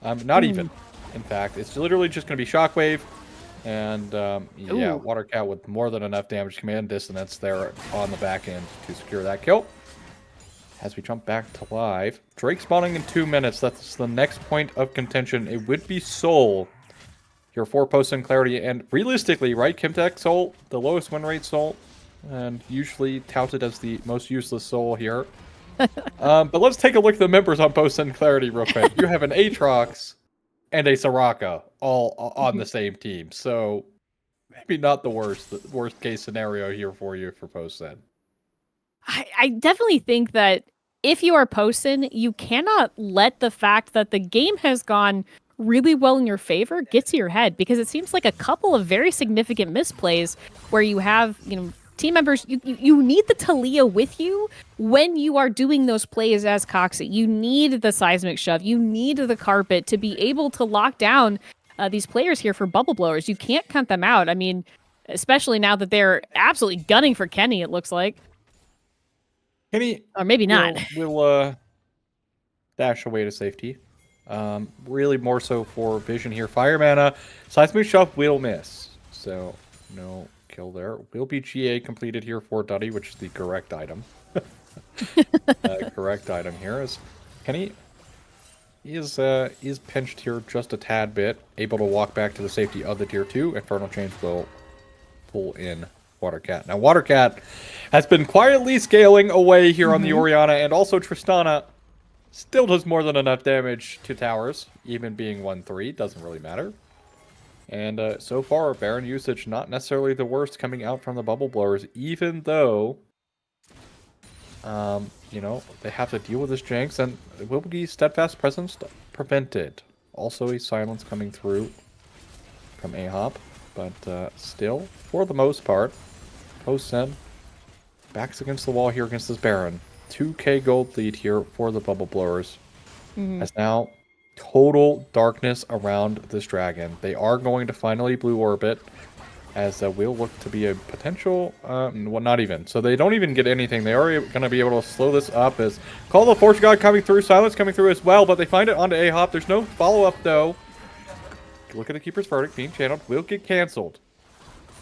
Not even. In fact, it's literally just going to be Shockwave, and yeah, Watercat with more than enough damage command dissonance there on the back end to secure that kill. As we jump back to live, Drake spawning in 2 minutes. That's the next point of contention. It would be Soul here for Post and Clarity, and realistically, right, Kimtech Soul, the lowest win rate Soul, and usually touted as the most useless Soul here. But let's take a look at the members on Post and Clarity real quick. You have an Aatrox and a Soraka all on the same team. So maybe not the worst case scenario here for you for Post then. I definitely think that if you are Posen, you cannot let the fact that the game has gone really well in your favor get to your head, because it seems like a couple of very significant misplays where you have, team members, you need the Talia with you when you are doing those plays as Coxie. You need the seismic shove. You need the carpet to be able to lock down these players here for bubble blowers. You can't count them out. I mean, especially now that they're absolutely gunning for Kenny, it looks like. Kenny, or maybe not. We'll dash away to safety. Really more so for vision here. Fire mana, seismic shove will miss. So no kill there. Will be GA completed here for Duddy, which is the correct item. Correct item here is Kenny. He is pinched here just a tad bit, able to walk back to the safety of the tier 2. Infernal Change will pull in Watercat. Now Watercat has been quietly scaling away here on the Orianna, and also Tristana still does more than enough damage to towers, even being 1-3, doesn't really matter. And so far, Baron usage not necessarily the worst coming out from the bubble blowers, even though, they have to deal with this Jinx, and will be Steadfast Presence prevented. Also a silence coming through from Ahop, but still, for the most part, Posen backs against the wall here against this Baron. 2k gold lead here for the bubble blowers. As now total darkness around this dragon. They are going to finally blue orbit, as will look to be a potential, well, not even. So they don't even get anything. They are going to be able to slow this up as Call of the Forge God coming through, Silence coming through as well, but they find it onto Ahop. There's no follow-up though. Look at the Keeper's Verdict being channeled, will get cancelled.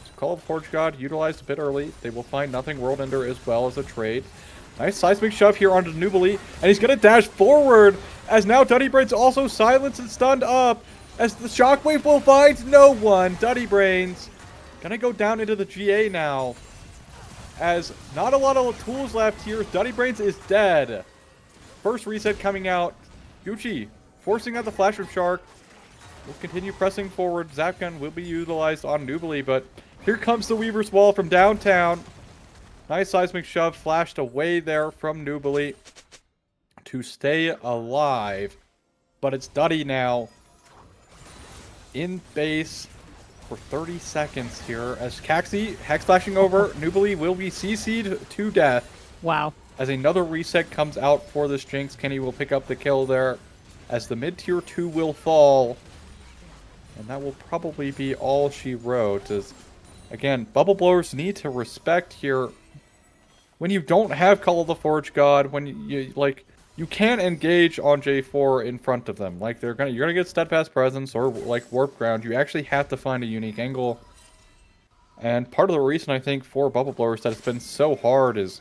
So Call of the Forge God utilized a bit early. They will find nothing World Ender as well as a trade. Nice seismic shove here onto Nubali, and he's going to dash forward, as now Duddy Brains also silenced and stunned up, as the Shockwave will find no one. Duddy Brains gonna go down into the GA now, as not a lot of tools left here. Duddy Brains is dead. First reset coming out. Gucci forcing out the Flash of Shark. Will continue pressing forward. Zap Gun will be utilized on Nubali, but here comes the Weaver's Wall from downtown. Nice seismic shove flashed away there from Nubali to stay alive. But it's Duddy now in base for 30 seconds here as Caxi hex flashing over. Nubali will be CC'd to death. Wow. As another reset comes out for this Jinx, Kenny will pick up the kill there as the mid tier 2 will fall. And that will probably be all she wrote. As again, bubble blowers need to respect here. When you don't have Call of the Forge God, when you can't engage on J4 in front of them. Like you're gonna get Steadfast Presence or like Warp Ground. You actually have to find a unique angle. And part of the reason I think for bubble blowers that it's been so hard is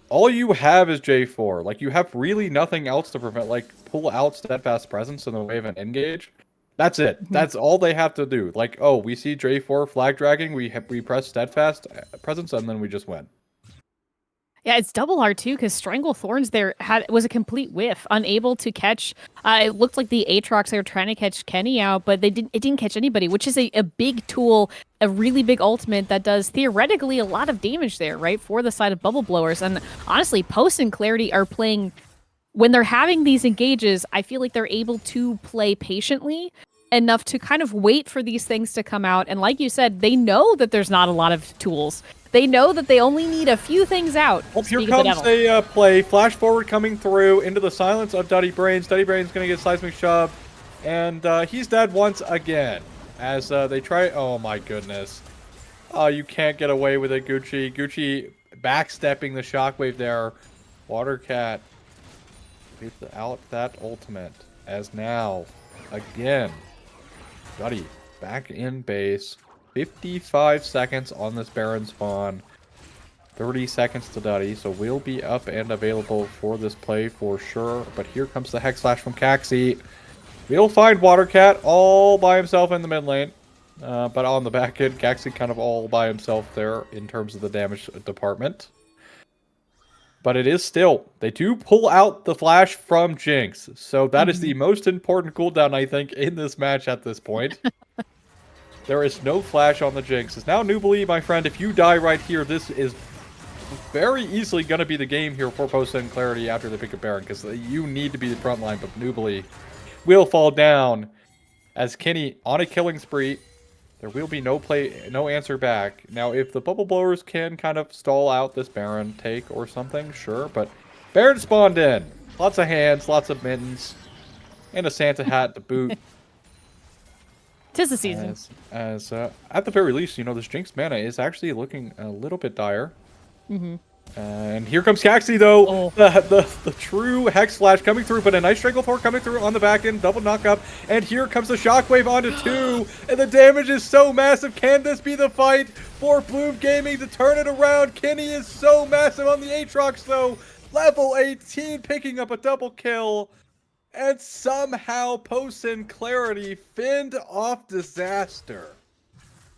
all you have is J4. Like you have really nothing else to prevent, like pull out Steadfast Presence in the way of an engage. That's it. That's all they have to do. Like, oh, we see J4 flag dragging, we press Steadfast Presence, and then we just win. Yeah, it's double hard too, because Strangle Thorns there was a complete whiff, unable to catch. It looked like the Aatrox, they were trying to catch Kenny out, but it didn't catch anybody, which is a big tool, a really big ultimate that does theoretically a lot of damage there, right, for the side of bubble blowers. And honestly, Post and Clarity are playing, when they're having these engages, I feel like they're able to play patiently enough to kind of wait for these things to come out. And like you said, they know that there's not a lot of tools. They know that they only need a few things out. Well, here comes a play. Flash forward coming through into the silence of Duddy Brains. Duddy Brains going to get seismic shove. And he's dead once again. As they try... Oh, my goodness. Oh, you can't get away with it, Gucci. Gucci backstepping the shockwave there. Watercat beats out that ultimate. As now, again, Duddy back in base. 55 seconds on this Baron spawn. 30 seconds to Duddy, so we'll be up and available for this play for sure. But here comes the Hex Slash from Caxi. We'll find Watercat all by himself in the mid lane. But on the back end, Caxi kind of all by himself there in terms of the damage department. But it is still, they do pull out the flash from Jinx. So that is the most important cooldown, I think, in this match at this point. There is no flash on the Jinx. It's now Nubali, my friend. If you die right here, this is very easily going to be the game here for Post and Clarity after they pick a Baron, because you need to be the front line, but Nubly will fall down as Kenny on a killing spree. There will be no answer back. Now, if the Bubble Blowers can kind of stall out this Baron take or something, sure, but Baron spawned in. Lots of hands, lots of mittens, and a Santa hat to boot. 'Tis the season. As at the very least, this Jinx mana is actually looking a little bit dire. Mm-hmm. And here comes Caxi, though. The true Hex Flash coming through, but a nice Stranglethorn coming through on the back end. Double knock up. And here comes the Shockwave onto 2. And the damage is so massive. Can this be the fight for Bloom Gaming to turn it around? Kenny is so massive on the Aatrox, though. Level 18 picking up a double kill. And somehow Post and Clarity fend off disaster.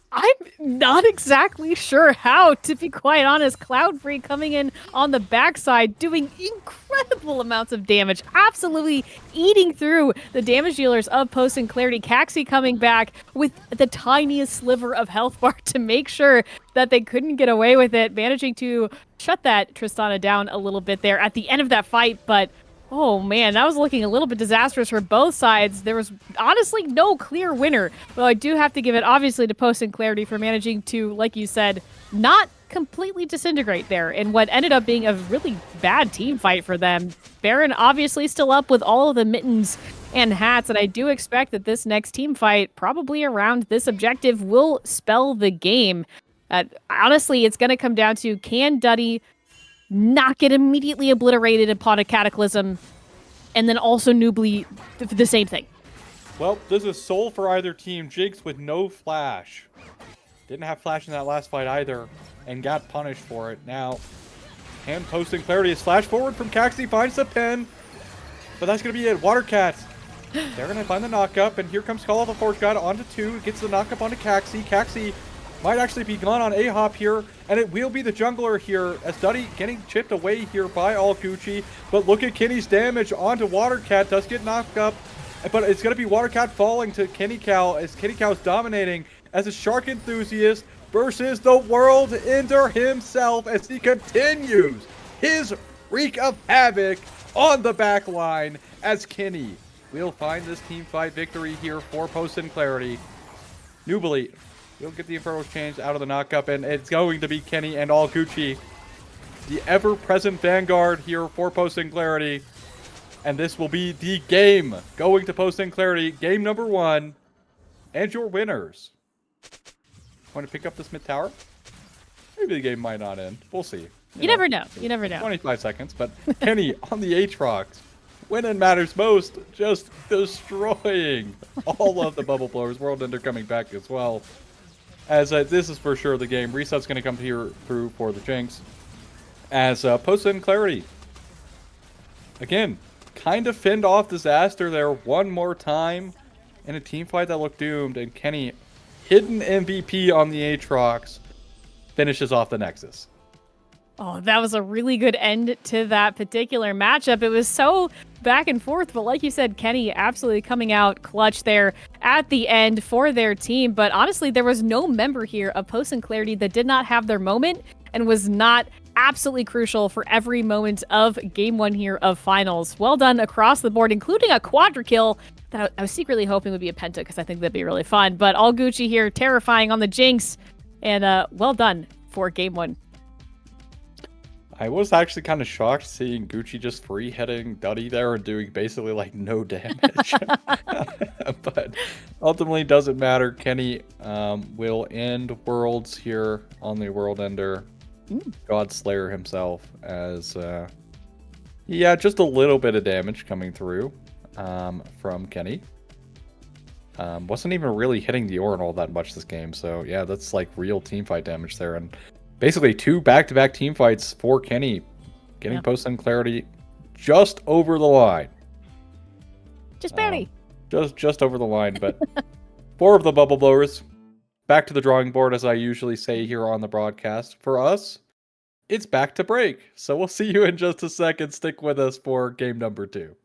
I'm not exactly sure how, to be quite honest. Cloudfree coming in on the backside, doing incredible amounts of damage, absolutely eating through the damage dealers of Post and Clarity. Caxi coming back with the tiniest sliver of health bar to make sure that they couldn't get away with it, managing to shut that Tristana down a little bit there at the end of that fight, but oh man, that was looking a little bit disastrous for both sides. There was honestly no clear winner. Well, I do have to give it obviously to Post and Clarity for managing to, like you said, not completely disintegrate there in what ended up being a really bad team fight for them. Baron obviously still up with all of the mittens and hats, and I do expect that this next team fight, probably around this objective, will spell the game. Honestly, it's going to come down to, can Duddy not get immediately obliterated upon a Cataclysm, and then also Nubly the same thing. Well, this is soul for either team. Jinx with no flash. Didn't have flash in that last fight either, and got punished for it. Now, hand Post and Clarity is flash forward from Caxi, finds the pin, but that's going to be it. Watercat, they're going to find the knockup, and here comes Call of the Forge God onto 2, gets the knockup onto Caxi. Caxi might actually be gone on A-Hop here, and it will be the jungler here, as Duddy getting chipped away here by All Gucci. But look at Kenny's damage onto Watercat, does get knocked up, but it's going to be Watercat falling to Kenny Cow, as Kenny Cow's dominating as a shark enthusiast versus the World Ender himself, as he continues his wreak of havoc on the back line, as Kenny will find this team fight victory here for Post and Clarity. Nubly we'll get the Infernal Exchange out of the knockup, and it's going to be Kenny and All Gucci, the ever-present vanguard here for Post and Clarity. And this will be the game going to Post and Clarity, game number 1. And your winners. Want to pick up this mid tower? Maybe the game might not end. We'll see. You never know. You never know. 25 seconds, but Kenny on the Aatrox. When it matters most, just destroying all of the Bubble Blowers. World Ender coming back as well. As this is for sure the game. Reset's going to come through for the Jinx. As Post and Clarity, again, kind of fend off disaster there one more time in a team fight that looked doomed. And Kenny, hidden MVP on the Aatrox, finishes off the Nexus. Oh, that was a really good end to that particular matchup. It was so back and forth, but like you said, Kenny absolutely coming out clutch there at the end for their team. But honestly, there was no member here of Post and Clarity that did not have their moment and was not absolutely crucial for every moment of Game 1 here of Finals. Well done across the board, including a quadra kill that I was secretly hoping would be a penta, because I think that'd be really fun. But All Gucci here, terrifying on the Jinx, and well done for Game 1. I was actually kind of shocked seeing Gucci just free hitting Duddy there and doing basically like no damage. But ultimately doesn't matter. Kenny will end Worlds here on the World Ender. God Slayer himself, as yeah, just a little bit of damage coming through from Kenny. Wasn't even really hitting the Orin all that much this game, so yeah, that's like real teamfight damage there. And basically 2 back-to-back team fights for Kenny, getting Post and Clarity just over the line. Just barely. Just over the line, but 4 of the Bubble Blowers back to the drawing board, as I usually say here on the broadcast. For us, it's back to break. So we'll see you in just a second. Stick with us for game number 2.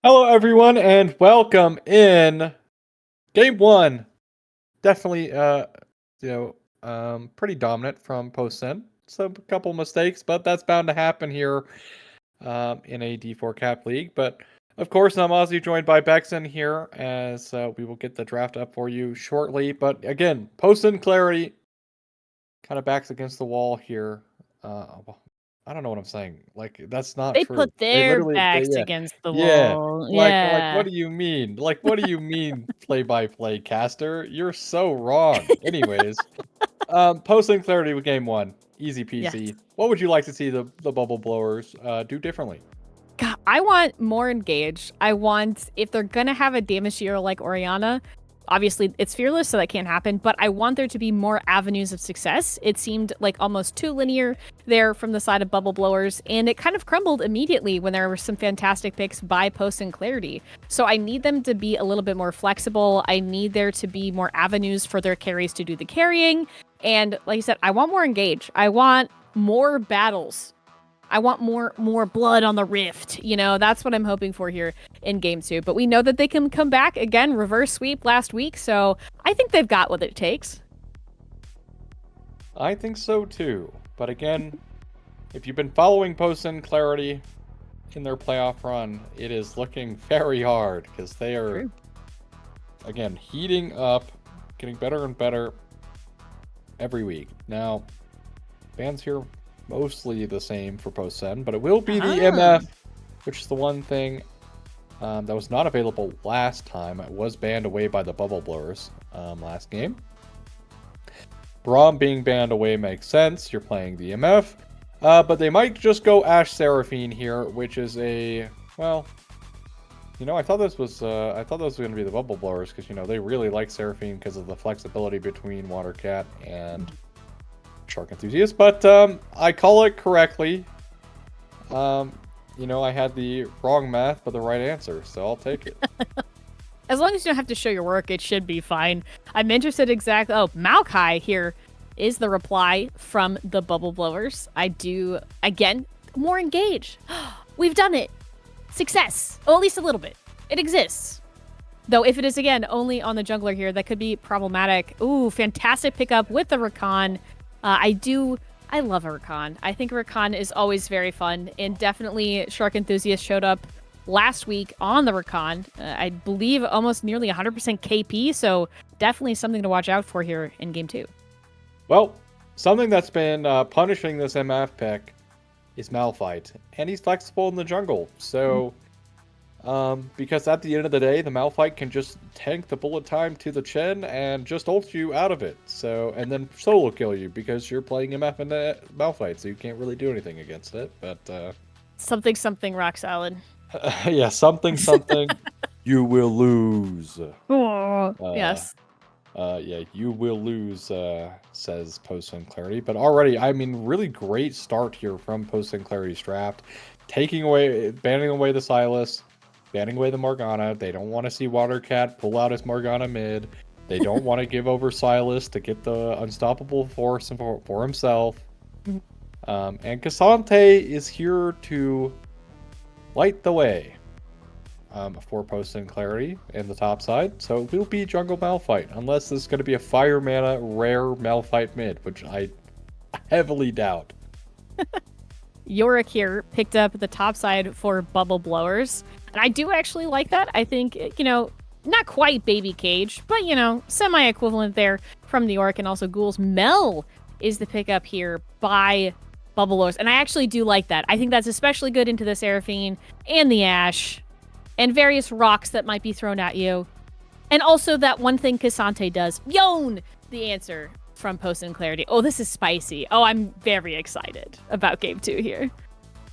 Hello, everyone, and welcome in game one. Definitely, pretty dominant from post-send. So a couple mistakes, but that's bound to happen here in a D4 Cap League. But of course, I'm Ozzy, joined by Bexon here, as we will get the draft up for you shortly. But again, post-send clarity kind of backs against the wall here. I don't know what I'm saying. Like, that's not They true. put their backs Yeah, against the yeah. wall. Like, Yeah. what do you mean? Like, what do you mean, play-by-play caster? You're so wrong. Anyways, posting clarity with game one, easy Yes. peasy. What would you like to see the bubble blowers do differently? God, I want more engaged. I want, if they're gonna have a damage dealer like Oriana, obviously it's fearless, so that can't happen, but I want there to be more avenues of success. It seemed like almost too linear there from the side of bubble blowers, and it kind of crumbled immediately when there were some fantastic picks by Post and Clarity. So I need them to be a little bit more flexible. I need there to be more avenues for their carries to do the carrying. And like I said, I want more engage. I want more battles. I want more blood on the rift. You know, that's what I'm hoping for here in game two. But we know that they can come back again, reverse sweep last week. So I think they've got what it takes. I think so too. But again, if you've been following Post and Clarity in their playoff run, it is looking very hard because they are, again, heating up, getting better and better every week. Now, bans here mostly the same for post-send, but it will be the MF, which is the one thing that was not available last time. It was banned away by the bubble blowers last game. Braum being banned away makes sense. You're playing the MF, but they might just go Ash Seraphine here, which is a, well, you know, I thought this was going to be the bubble blowers because, you know, they really like Seraphine because of the flexibility between Watercat and Shark Enthusiast, but I call it correctly. You know, I had the wrong math, but the right answer, so I'll take it. As long as you don't have to show your work, it should be fine. I'm interested exactly. Oh, Maokai here is the reply from the bubble blowers. I do, again, more engage. We've done it. Success. Oh, at least a little bit. It exists. Though if it is, again, only on the jungler here, that could be problematic. Ooh, fantastic pickup with the Rakan. I love Rakan. I think Rakan is always very fun, and definitely Shark Enthusiast showed up last week on the Rakan. I believe almost nearly 100% KP, so definitely something to watch out for here in game two. Well, something that's been punishing this MF pick is Malphite, and he's flexible in the jungle, so Because at the end of the day, the Malphite can just tank the bullet time to the chin and just ult you out of it. So, and then solo kill you because you're playing MF in the Malphite, so you can't really do anything against it. But Something rock solid. yeah, something, you will lose. Oh, yes. Yeah, you will lose, says Post Clarity. But already, I mean, really great start here from Post Clarity's draft. Banning away the Silas, banning away the Morgana. They don't want to see Watercat pull out his Morgana mid. They don't want to give over Silas to get the unstoppable force for himself. And Cassante is here to light the way. For Post and Clarity in the top side. So it will be Jungle Malphite, unless this is going to be a Fire Mana rare Malphite mid, which I heavily doubt. Yorick here picked up the top side for Bubble Blowers. And I do actually like that. I think, not quite Baby Cage, but, semi-equivalent there from the Yorick and also Ghouls. Mel is the pickup here by Bubble Blowers. And I actually do like that. I think that's especially good into the Seraphine and the Ashe. And various rocks that might be thrown at you. And also that one thing Cassante does. Yon! The answer from Post and Clarity. Oh, this is spicy. Oh, I'm very excited about Game 2 here.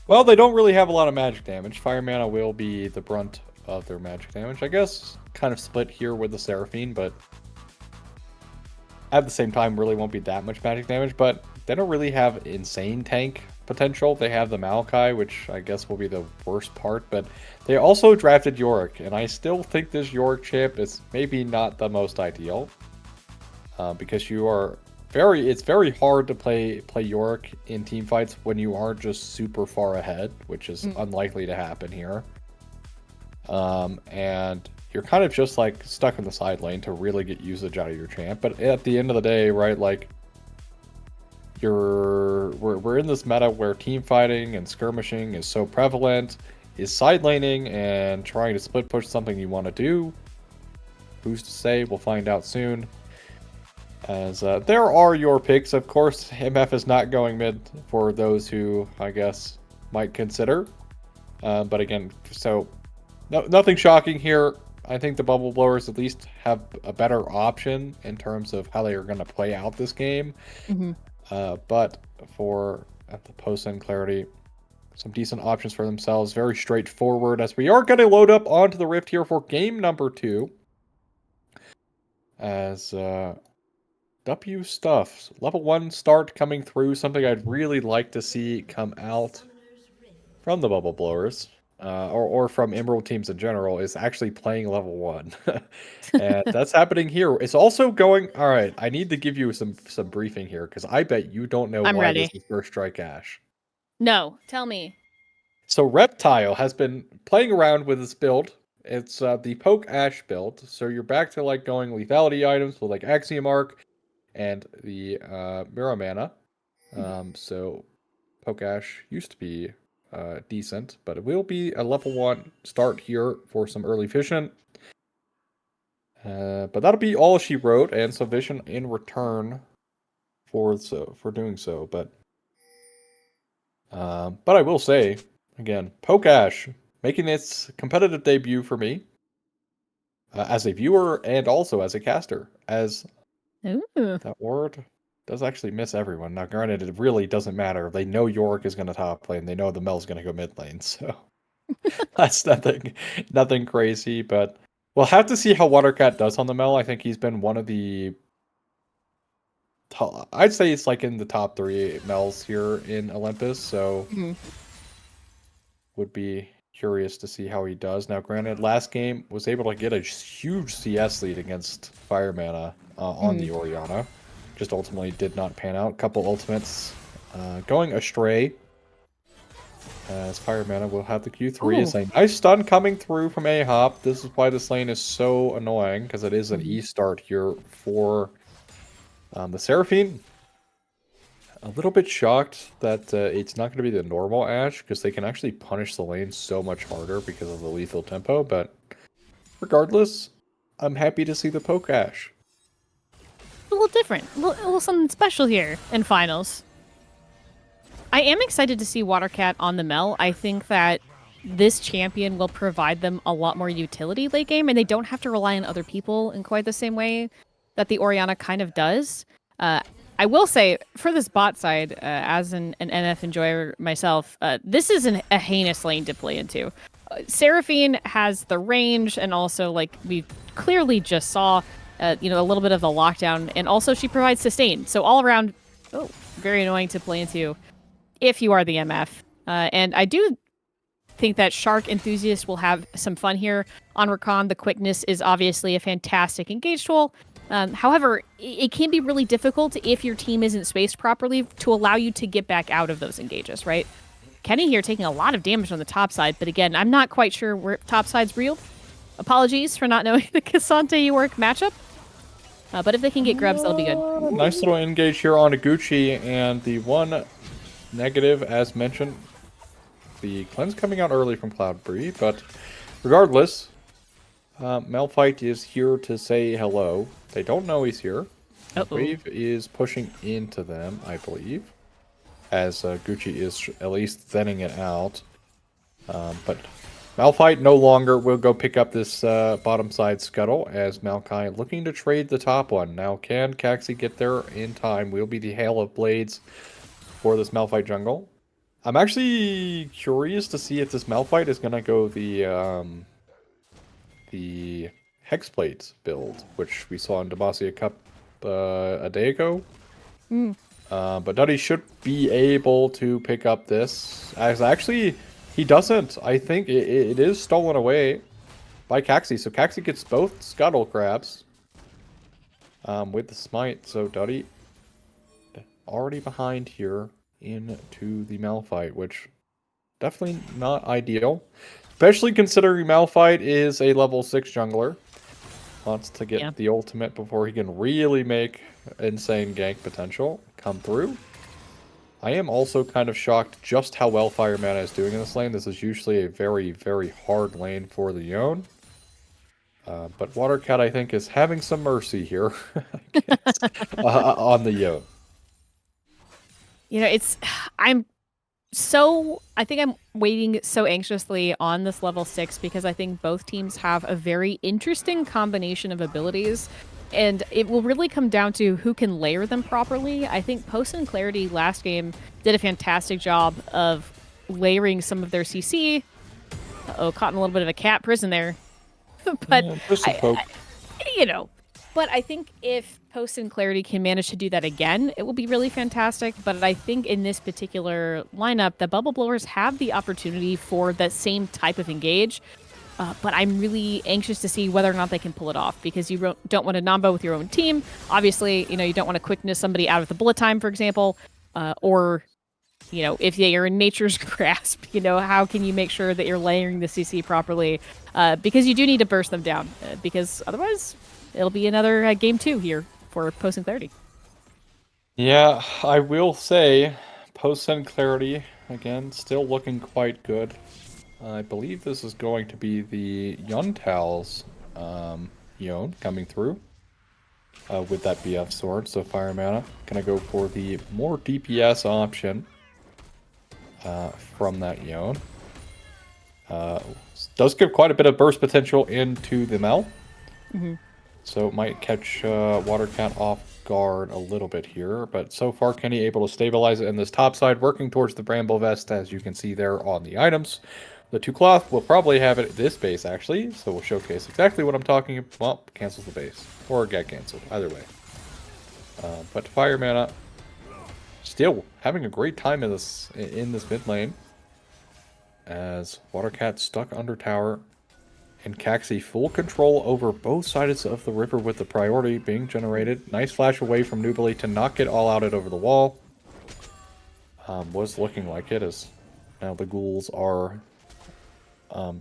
Well, they don't really have a lot of magic damage. Fire Mana will be the brunt of their magic damage. I guess kind of split here with the Seraphine, but at the same time really won't be that much magic damage. But they don't really have insane tank potential. They have the Maokai, which I guess will be the worst part, but they also drafted Yorick, and I still think this Yorick champ is maybe not the most ideal, because it's very hard to play Yorick in team fights when you aren't just super far ahead, which is unlikely to happen here. And you're kind of just like stuck in the side lane to really get usage out of your champ. But at the end of the day, right, like we're in this meta where team fighting and skirmishing is so prevalent. Is side laning and trying to split push something you want to do? Who's to say? We'll find out soon. As there are your picks, of course. MF is not going mid for those who, I guess, might consider. But again, so nothing shocking here. I think the Bubble Blowers at least have a better option in terms of how they are going to play out this game. But for the Post and Clarity, some decent options for themselves. Very straightforward, as we are going to load up onto the Rift here for game number 2. As W stuff. Level 1 start coming through. Something I'd really like to see come out from the Bubble Blowers. Or from Emerald teams in general, is actually playing level 1. And that's happening here. It's also going... Alright, I need to give you some briefing here, because I bet you don't know why this is First Strike Ashe. No, tell me. So Reptile has been playing around with this build. It's the Poke Ashe build. So you're back to like going lethality items with like Axiom Arc and the Mirror Mana. So Poke Ashe used to be decent, but it will be a level 1 start here for some early Vision. But that'll be all she wrote, and some Vision in return for doing so. But I will say, again, Poke Ashe making its competitive debut for me as a viewer and also as a caster. As that ward does actually miss everyone. Now, granted, it really doesn't matter. They know Yorick is going to top lane. They know the Mel's going to go mid lane. So that's nothing crazy. But we'll have to see how Watercat does on the Mel. I think he's been one of the... I'd say it's like in the top 3 Mels here in Olympus. So would be curious to see how he does. Now, granted, last game was able to get a huge CS lead against Fire Mana on the Orianna. Just ultimately did not pan out. Couple ultimates going astray. As Fire Mana will have the Q3. It's a nice stun coming through from A-Hop. This is why this lane is so annoying, because it is an E start here for the Seraphine. A little bit shocked that it's not going to be the normal Ashe, because they can actually punish the lane so much harder because of the lethal tempo. But regardless, I'm happy to see the Poke Ashe. A little different. A little something special here in finals. I am excited to see Watercat on the Mel. I think that this champion will provide them a lot more utility late game, and they don't have to rely on other people in quite the same way that the Orianna kind of does. I will say, for this bot side, as an NF enjoyer myself, this is a heinous lane to play into. Seraphine has the range, and also, like we clearly just saw, a little bit of the lockdown, and also she provides sustain. So all around, very annoying to play into if you are the MF. And I do think that Shark Enthusiast will have some fun here. On Rakan, the quickness is obviously a fantastic engage tool. However, it can be really difficult if your team isn't spaced properly to allow you to get back out of those engages, right? Kenny here taking a lot of damage on the top side, but again, I'm not quite sure where top side's real. Apologies for not knowing the Cassante work matchup. But if they can get grubs, that'll be good. Nice little engage here on Gucci, and the one negative, as mentioned, the cleanse coming out early from Cloudberry, but regardless, Malphite is here to say hello. They don't know he's here. Wave is pushing into them, I believe, as Gucci is at least thinning it out. But Malphite no longer will go pick up this bottom side scuttle, as Maokai looking to trade the top one. Now, can Caxi get there in time? Will be the Hail of Blades for this Malphite jungle. I'm actually curious to see if this Malphite is going to go the Hexblades build, which we saw in Demacia Cup a day ago. But Duddy should be able to pick up this. As actually, he doesn't. I think it is stolen away by Caxi. So Caxi gets both Scuttle Crabs with the Smite. So Duddy already behind here into the Malphite, which definitely not ideal. Especially considering Malphite is a level 6 jungler. Wants to get the ultimate before he can really make insane gank potential come through. I am also kind of shocked just how well Fire Mana is doing in this lane. This is usually a very, very hard lane for the Yone. But Watercat, I think, is having some mercy here on the Yone. I think I'm waiting so anxiously on this level 6 because I think both teams have a very interesting combination of abilities, and it will really come down to who can layer them properly. I think Post and Clarity last game did a fantastic job of layering some of their CC. Caught in a little bit of a cat prison there. But but I think if Post and Clarity can manage to do that again, it will be really fantastic. But I think in this particular lineup, the Bubble Blowers have the opportunity for that same type of engage. But I'm really anxious to see whether or not they can pull it off, because you don't want to nombo with your own team. Obviously, you don't want to quickness somebody out of the bullet time, for example, or if they are in nature's grasp, how can you make sure that you're layering the CC properly? Because you do need to burst them down, because otherwise it'll be another game 2 here for Post and Clarity. Yeah, I will say Post and Clarity, again, still looking quite good. I believe this is going to be the Yuntal's Yone coming through with that BF sword. So Fire Mana gonna go for the more DPS option from that Yone. Does give quite a bit of burst potential into the Mel. So it might catch Watercat off guard a little bit here. But so far, Kenny able to stabilize it in this top side, working towards the Bramble Vest, as you can see there on the items. The 2 cloth will probably have it at this base, actually. So we'll showcase exactly what I'm talking about. Well, cancels the base. Or get canceled, either way. But Fire Mana still having a great time in this mid lane. As Watercat stuck under tower. And Caxi full control over both sides of the river with the priority being generated. Nice flash away from Nubili to not get all outed over the wall. Was looking like it, as now the ghouls are, kind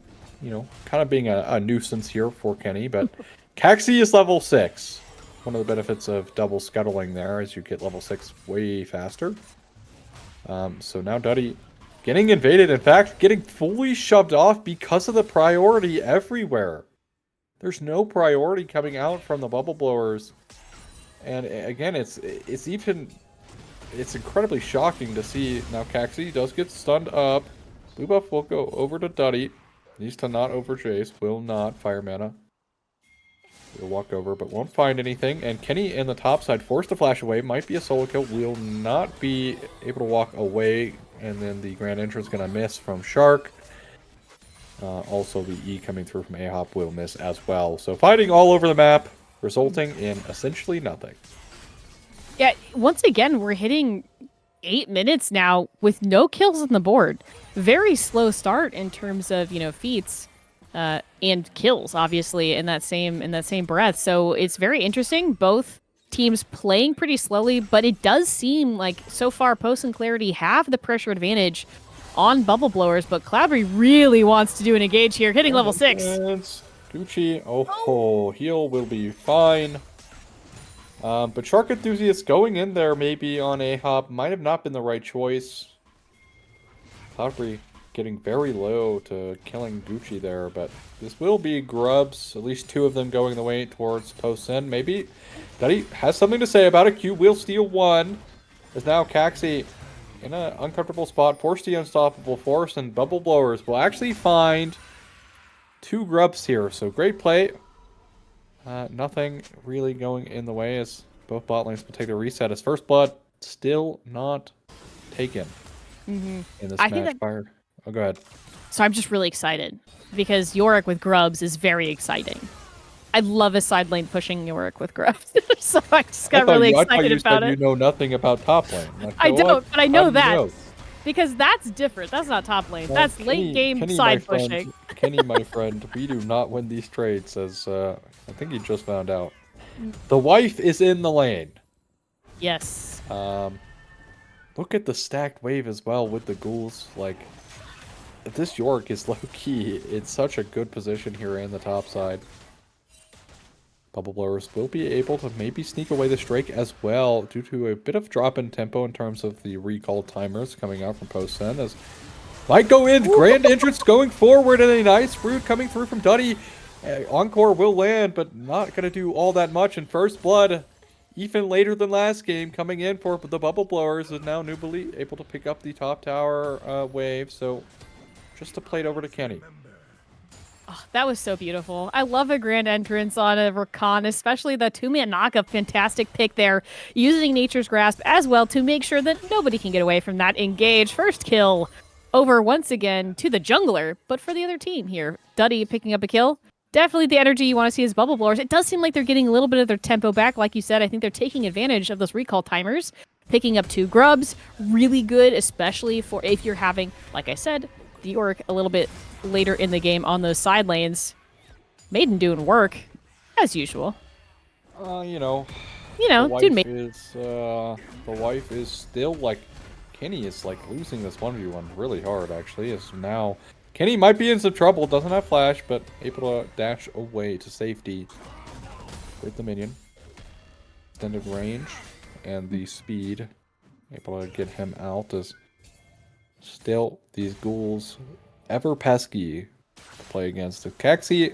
of being a nuisance here for Kenny. But Caxi is level 6. One of the benefits of double scuttling there is you get level 6 way faster. So now Duddy getting invaded, in fact, getting fully shoved off because of the priority everywhere. There's no priority coming out from the Bubble Blowers. And again, it's incredibly shocking to see. Now Caxi does get stunned up. Blue buff will go over to Duddy. Needs to not over Jace. Will not. Fire mana. Will walk over, but won't find anything. And Kenny in the top side, forced to flash away. Might be a solo kill. Will not be able to walk away. And then the Grand Entrance going to miss from Shark. Also, the E coming through from A-Hop will miss as well. So fighting all over the map, resulting in essentially nothing. Yeah, once again, we're hitting 8 minutes now with no kills on the board. Very slow start in terms of, feats and kills, obviously, in that same breath. So it's very interesting. Both teams playing pretty slowly, but it does seem like so far Post and Clarity have the pressure advantage on Bubble Blowers, but Cloudberry really wants to do an engage here, hitting level 6. Gucci, heal will be fine. But Shark Enthusiast going in there maybe on A-Hop might have not been the right choice. Cloudberry getting very low to killing Gucci there, but this will be Grubs. At least 2 of them going the way towards Post-Sin. Maybe Duddy has something to say about it. Q will steal 1. As now Caxi in an uncomfortable spot, forced the unstoppable force, and Bubble Blowers will actually find 2 Grubs here. So great play. Nothing really going in the way as both bot lanes will take the reset. As First Blood still not taken in this match. Fire. Oh, go ahead. So I'm just really excited because Yorick with Grubs is very exciting. I love a side lane pushing Yorick with Grubs. So I just got really excited about it. You know nothing about top lane. I don't, but I know that. Because that's different. That's not top lane. Well, that's late game side pushing. Kenny, my friend, we do not win these trades, as I think he just found out. The wife is in the lane. Yes. Look at the stacked wave as well with the ghouls. Like, this York is low-key in such a good position here in the top side. Bubble Blowers will be able to maybe sneak away the Strike as well due to a bit of drop in tempo in terms of the recall timers coming out from Post-Sen. As might go in, Grand Entrance going forward and a nice root coming through from Duddy. Encore will land, but not going to do all that much. And First Blood, even later than last game, coming in for the Bubble Blowers is now Nubily able to pick up the top tower wave. So just to play it over to Kenny. Oh, that was so beautiful. I love a Grand Entrance on a Rakan, especially the 2-man knockup. Fantastic pick there, using Nature's Grasp as well to make sure that nobody can get away from that engage. First kill over once again to the jungler, but for the other team here. Duddy picking up a kill. Definitely the energy you want to see as Bubble Blowers. It does seem like they're getting a little bit of their tempo back. Like you said, I think they're taking advantage of those recall timers. Picking up 2 Grubs, really good, especially for if you're having, like I said, the Yorick a little bit later in the game on those side lanes. Maiden doing work, as usual. The wife is still, like, Kenny is, like, losing this 1v1 really hard, actually. As now, Kenny might be in some trouble, doesn't have flash, but able to dash away to safety with the minion. Extended range and the speed, able to get him out as still these ghouls ever pesky to play against. The Caxi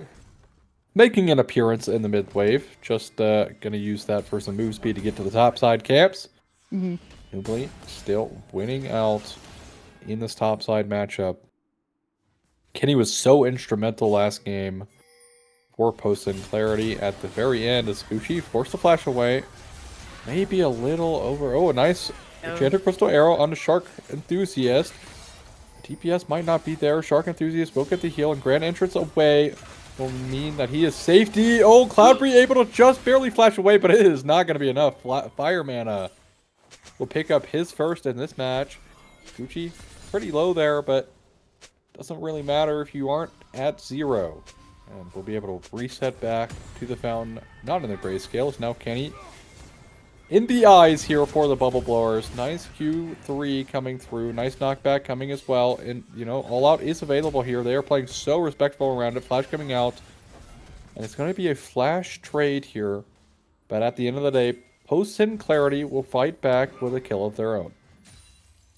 making an appearance in the mid wave. Just gonna use that for some move speed to get to the top side camps. Nubly still winning out in this top side matchup. Kenny was so instrumental last game for Post and Clarity at the very end as Gucci forced the flash away. Maybe a little over. Oh, a nice Enchanted Crystal Arrow on the Shark Enthusiast. TPS might not be there. Shark Enthusiast will get the heal, and Grand Entrance away will mean that he is safety. Oh, Cloudberry able to just barely flash away, but it is not going to be enough. Fire mana will pick up his first in this match. Gucci pretty low there, but doesn't really matter if you aren't at 0. And we'll be able to reset back to the fountain. Not in the grayscale. It's now Kenny in the eyes here for the Bubble Blowers. Nice Q3 coming through. Nice knockback coming as well. And, All Out is available here. They are playing so respectful around it. Flash coming out. And it's going to be a flash trade here. But at the end of the day, Post and Clarity will fight back with a kill of their own.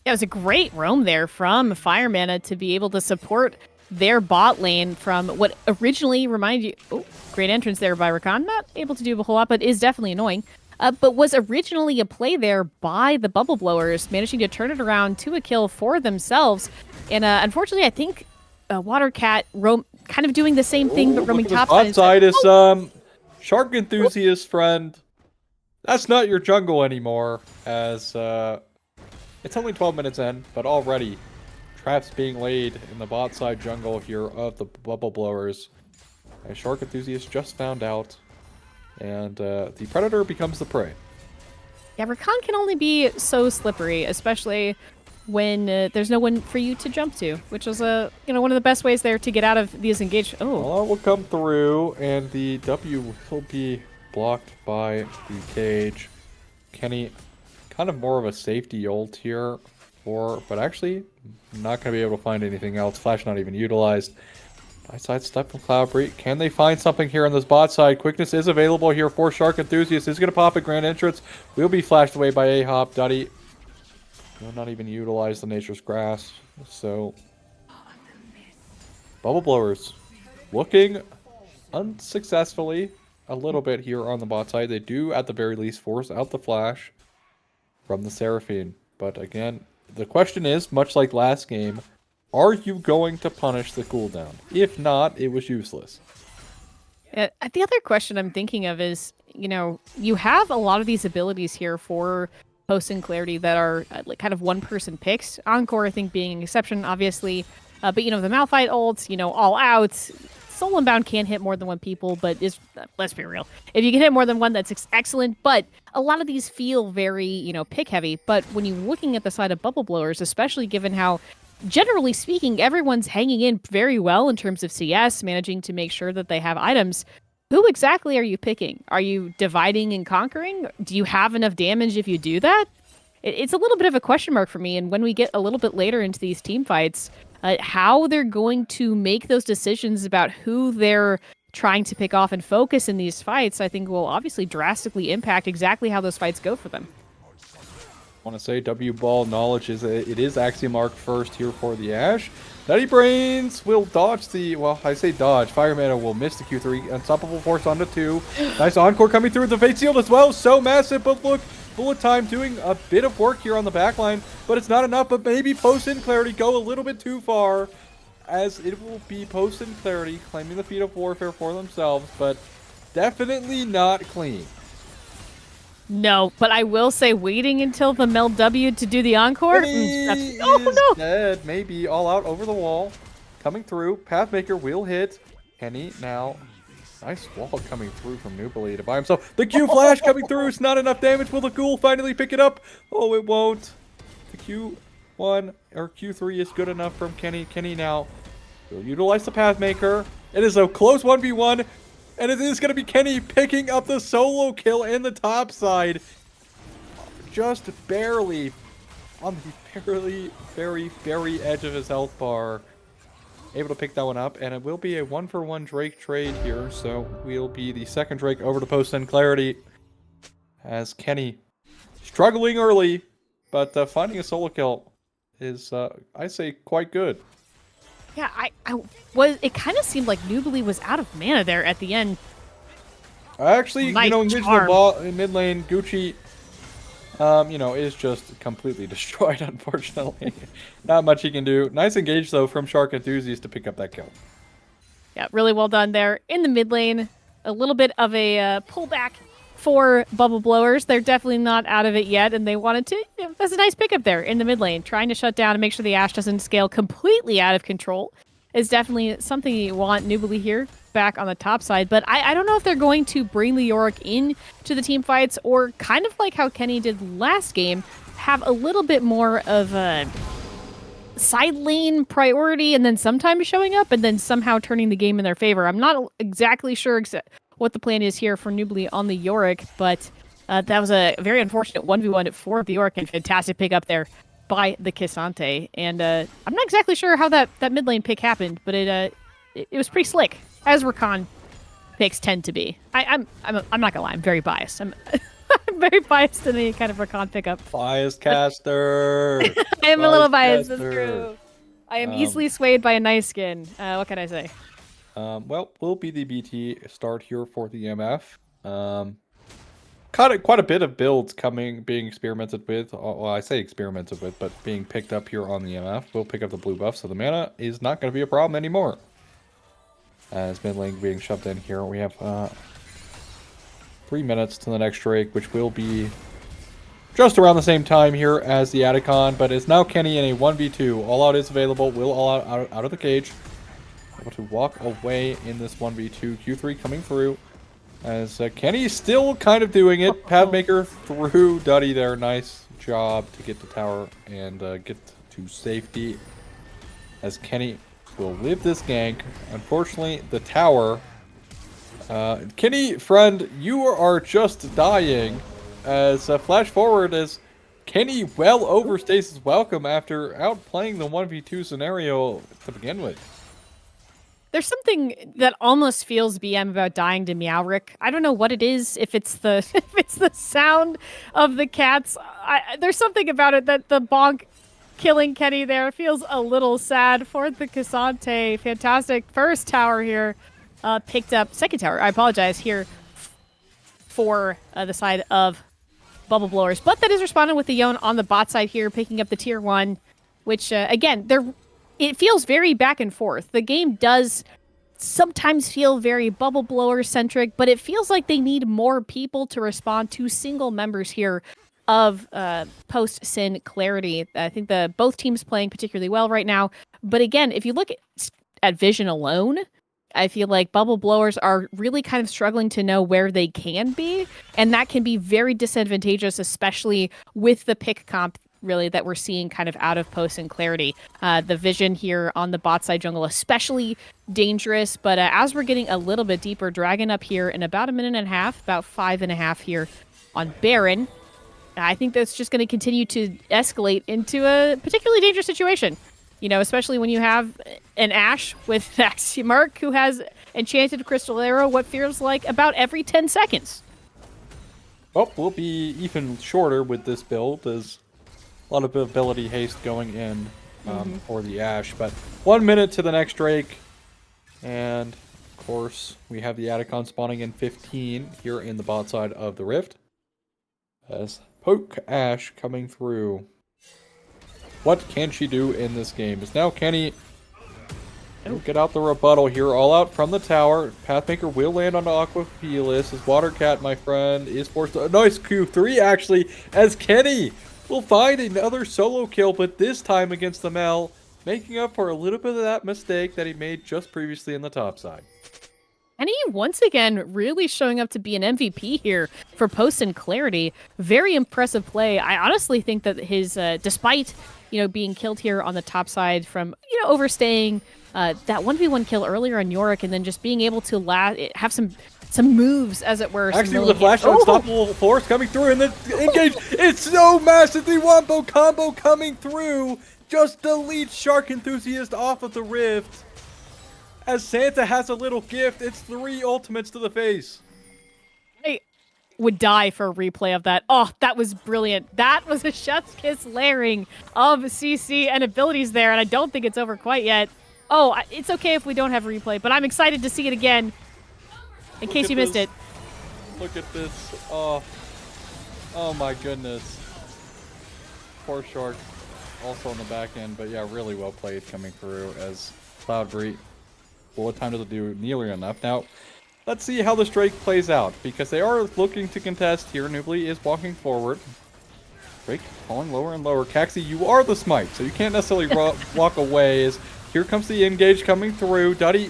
Yeah, it was a great roam there from Fire Mana to be able to support their bot lane from what originally reminded you... Oh, great entrance there by Rakan. Not able to do a whole lot, but is definitely annoying. but was originally a play there by the Bubble Blowers, managing to turn it around to a kill for themselves. And unfortunately, I think Water Cat kind of doing the same thing, but roaming top Top side is Oh! Shark Enthusiast friend. That's not your jungle anymore, as it's only 12 minutes in, but already traps being laid in the bot side jungle here of the Bubble Blowers. As Shark Enthusiast just found out, and the Predator becomes the prey. Yeah, Rakan can only be so slippery, especially when there's no one for you to jump to, which is one of the best ways there to get out of these engaged. Oh, Well, will come through, and the W will be blocked by the cage. Kenny, kind of more of a safety ult here, but actually not going to be able to find anything else. Flash not even utilized. Nice sidestep from Cloudbreak. Can they find something here on this bot side? Quickness is available here for Shark Enthusiast. Is going to pop a Grand Entrance. Will be flashed away by A-Hop. Duddy will not even utilize the Nature's Grass. So, Bubble Blowers looking unsuccessfully a little bit here on the bot side. They do, at the very least, force out the flash from the Seraphine. But again, the question is, much like last game, are you going to punish the cooldown? If not, it was useless. the other question I'm thinking of is, you have a lot of these abilities here for Post and Clarity that are kind of one-person picks. Encore, I think, being an exception, obviously. But, the Malphite ults, all out. Soul Unbound can hit more than one people, but let's be real. If you can hit more than one, that's excellent. But a lot of these feel very, pick heavy. But when you're looking at the side of Bubble Blowers, especially given how, generally speaking, everyone's hanging in very well in terms of CS, managing to make sure that they have items. Who exactly are you picking? Are you dividing and conquering? Do you have enough damage if you do that? It's a little bit of a question mark for me. And when we get a little bit later into these team fights, how they're going to make those decisions about who they're trying to pick off and focus in these fights, I think will obviously drastically impact exactly how those fights go for them. I want to say W Ball knowledge is it is Axiomark first here for the Ashe. Nutty Brains will dodge the, well, I say dodge. Fire Mana will miss the Q3. Unstoppable Force onto 2. Nice Encore coming through the Fate Shield as well. So massive, but look, Bullet Time doing a bit of work here on the backline, but it's not enough. But maybe Post and Clarity go a little bit too far, as it will be Post and Clarity claiming the feat of warfare for themselves, but definitely not clean. No, but I will say waiting until the Mel W to do the encore. No! Dead. Maybe all out over the wall. Coming through. Pathmaker will hit. Kenny now. Nice wall coming through from Nubali to buy himself. The Q flash coming through. It's not enough damage. Will the Ghoul finally pick it up? Oh, it won't. The Q1 or Q3 is good enough from Kenny. Kenny now will utilize the Pathmaker. It is a close 1v1. And it is going to be Kenny picking up the solo kill in the top side. Just barely on the very edge of his health bar. Able to pick that one up. And it will be a 1-for-1 Drake trade here. So we'll be the second Drake over to Post and Clarity. As Kenny struggling early. But finding a solo kill is, I say, quite good. Yeah, it kind of seemed like Nubali was out of mana there at the end. Actually, Nice in mid lane, Gucci, is just completely destroyed, unfortunately. Not much he can do. Nice engage, though, from Shark Enthusiast to pick up that kill. Yeah, really well done there. In the mid lane, a little bit of a pullback for Bubble Blowers. They're definitely not out of it yet, and they wanted to. That's a nice pickup there in the mid lane. Trying to shut down and make sure the Ashe doesn't scale completely out of control is definitely something you want Nubali here back on the top side. But I don't know if they're going to bring the Yorick in to the team fights, or kind of like how Kenny did last game, have a little bit more of a side lane priority and then sometimes showing up and then somehow turning the game in their favor. I'm not exactly sure what the plan is here for Nubali on the Yorick, but that was a very unfortunate 1v1 for the Yorick, and fantastic pick up there by the K'Sante. And I'm not exactly sure how that mid lane pick happened, but it was pretty slick, as Rakan picks tend to be. I'm not gonna lie, I'm very biased. I'm very biased in any kind of Rakan pickup. Biased caster. I am a little biased, that's true. I am easily swayed by a nice skin. What can I say? Well, will be the BT start here for the MF. quite a bit of builds being experimented with. Well, I say experimented with, but being picked up here on the MF. We'll pick up the blue buff, so the mana is not going to be a problem anymore. As mid lane being shoved in here, we have 3 minutes to the next Drake, which will be just around the same time here as the Atacon, but it's now Kenny in a 1v2. All out is available. Will all out of the cage. Able to walk away in this 1v2. Q3 coming through. As Kenny's still kind of doing it. Pathmaker through Duddy there. Nice job to get the tower and get to safety. As Kenny will live this gank. Unfortunately, the tower... Kenny, friend, you are just dying. As flash forward as Kenny well overstays his welcome after outplaying the 1v2 scenario to begin with. There's something that almost feels BM about dying to Meowric. I don't know what it is. If it's the sound of the cats, there's something about it that the bonk killing Kenny there feels a little sad for the Cassante. Fantastic first tower here, picked up second tower. I apologize here for the side of Bubble Blowers, but that is responding with the Yone on the bot side here, picking up the tier 1, which again it feels very back and forth. The game does sometimes feel very Bubble Blower centric, but it feels like they need more people to respond to single members here of post Sin Clarity. I think both teams playing particularly well right now. But again, if you look at Vision alone, I feel like Bubble Blowers are really kind of struggling to know where they can be, and that can be very disadvantageous, especially with the pick comp really that we're seeing kind of out of Post and Clarity. The Vision here on the bot side jungle especially dangerous, but as we're getting a little bit deeper, Dragon up here in about 1.5 minutes, about 5.5 here on Baron. I think that's just going to continue to escalate into a particularly dangerous situation. You know, especially when you have an Ashe with Aximark who has Enchanted Crystal Arrow what feels like about every 10 seconds. Well, we'll be even shorter with this build. There's a lot of ability haste going in for the Ashe. But 1 minute to the next Drake. And, of course, we have the Atacon spawning in 15 here in the bot side of the Rift. As Poke Ashe coming through. What can she do in this game? Is now Kenny get out the rebuttal here. All out from the tower. Pathmaker will land on Aqua Felis. His Water Cat, my friend, is forced to... Nice Q3, actually, as Kenny will find another solo kill, but this time against the Mel, making up for a little bit of that mistake that he made just previously in the top side. And he, once again, really showing up to be an MVP here for Post and Clarity. Very impressive play. I honestly think that his, despite... being killed here on the top side from, overstaying that 1v1 kill earlier on Yorick and then just being able to have some moves, as it were. Actually, with the flash unstoppable force coming through and then engage. It's so massive. The wombo combo coming through. Just delete Shark Enthusiast off of the Rift. As Santa has a little gift, it's 3 ultimates to the face. Would die for a replay of that. Oh, that was brilliant. That was a chef's kiss layering of CC and abilities there, and I don't think it's over quite yet. Oh, it's okay if we don't have a replay, but I'm excited to see it again in case you missed it. Look at this. Oh my goodness. Poor Shark. Also on the back end, but yeah, really well played coming through as Cloudbreed. Bullet time doesn't do nearly enough. Now, let's see how this Drake plays out, because they are looking to contest here. Nubly is walking forward. Drake falling lower and lower. Caxi, you are the smite, so you can't necessarily walk away. As here comes the engage coming through. Duddy,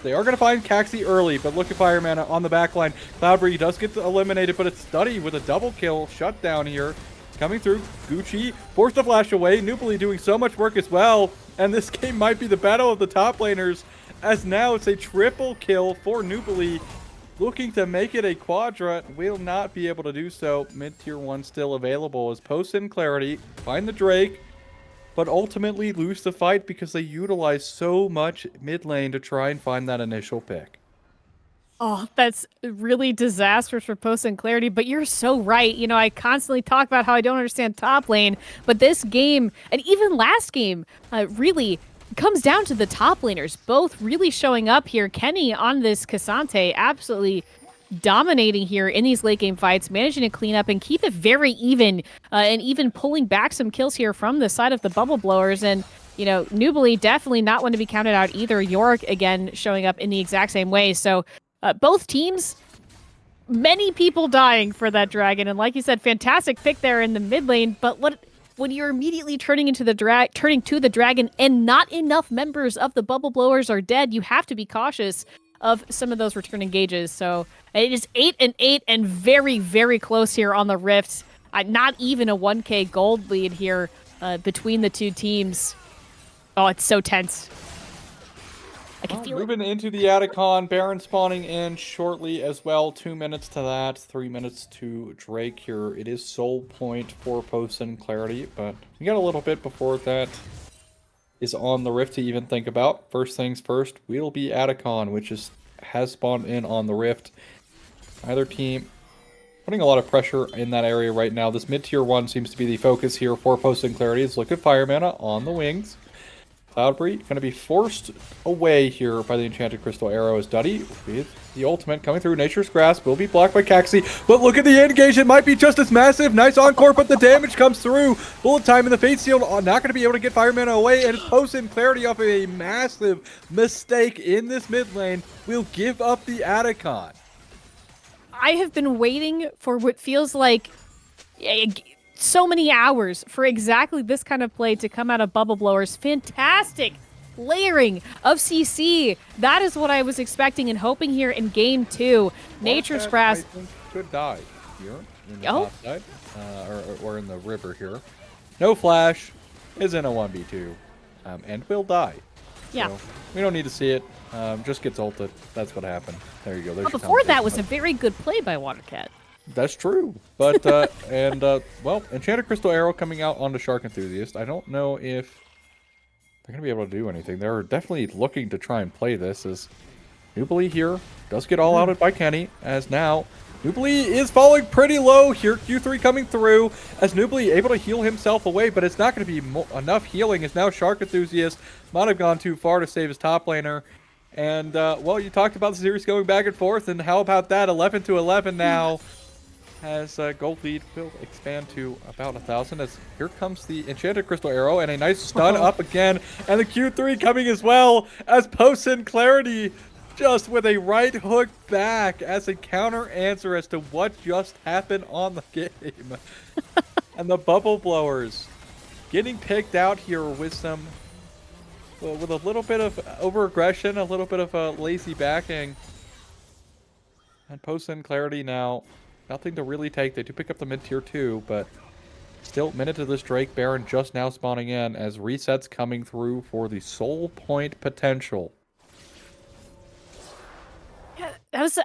they are gonna find Caxi early, but look at Fire Mana on the back line. Cloudbreed does get eliminated, but it's Duddy with a double kill shut down here. Coming through, Gucci forced to flash away. Nubly doing so much work as well, and this game might be the battle of the top laners. As now it's a triple kill for Nubly, looking to make it a quadra. Will not be able to do so. Mid-tier 1 still available as Post and Clarity find the Drake, but ultimately lose the fight because they utilize so much mid lane to try and find that initial pick. Oh, that's really disastrous for Post and Clarity, but you're so right. I constantly talk about how I don't understand top lane, but this game, and even last game, really comes down to the top laners, both really showing up here. Kenny on this Cassante absolutely dominating here in these late game fights, managing to clean up and keep it very even, and even pulling back some kills here from the side of the bubble blowers. And you know, Nubly definitely not one to be counted out either. Yorick again showing up in the exact same way. So both teams, many people dying for that dragon, and like you said, fantastic pick there in the mid lane. But when you're immediately turning to the dragon and not enough members of the bubble blowers are dead, you have to be cautious of some of those return engages. So it is 8-8 and very, very close here on the Rift. Not even a 1k gold lead here between the two teams. Oh, it's so tense. I can feel moving into the Atacon, Baron spawning in shortly as well. 2 minutes to that, 3 minutes to Drake here. It is soul point for Post and Clarity, but we got a little bit before that is on the Rift to even think about. First things first, we'll be Atacon, which has spawned in on the Rift. Either team putting a lot of pressure in that area right now. This mid-tier 1 seems to be the focus here for Post and Clarity. Let's look at Fire Mana on the wings. Cloudberry going to be forced away here by the Enchanted Crystal Arrow as Duddy with the ultimate coming through. Nature's Grasp will be blocked by Caxi, but look at the engage. It might be just as massive. Nice encore, but the damage comes through. Bullet time in the Fate Seal. Not going to be able to get Fire Mana away, and it's Post and Clarity off of a massive mistake in this mid lane. Will give up the Atacon. I have been waiting for what feels like so many hours for exactly this kind of play to come out of Bubble Blowers. Fantastic layering of CC. That is what I was expecting and hoping here in game 2. Nature's Grasp could die here in the top side, or in the river here. No flash, is in a 1v2, and will die. Yeah. So we don't need to see it. Just gets ulted. That's what happened. There you go. Well, before that was a very good play by Watercat. That's true. But, well, Enchanted Crystal Arrow coming out onto Shark Enthusiast. I don't know if they're going to be able to do anything. They're definitely looking to try and play this as Nubly here does get all outed by Kenny, as now Nubly is falling pretty low here. Q3 coming through as Nubly able to heal himself away, but it's not going to be enough healing as now Shark Enthusiast might have gone too far to save his top laner. And, well, you talked about the series going back and forth, and how about that? 11-11 now. As gold lead will expand to about 1,000 as here comes the Enchanted Crystal Arrow and a nice stun up again, and the Q3 coming as well as Post and Clarity just with a right hook back as a counter answer as to what just happened on the game. And the Bubble Blowers getting picked out here with some, well, with a little bit of over-aggression, a little bit of lazy backing. And Post and Clarity now nothing to really take. They do pick up the mid-tier 2, but still minute to this Drake Baron just now spawning in as resets coming through for the soul point potential. Yeah,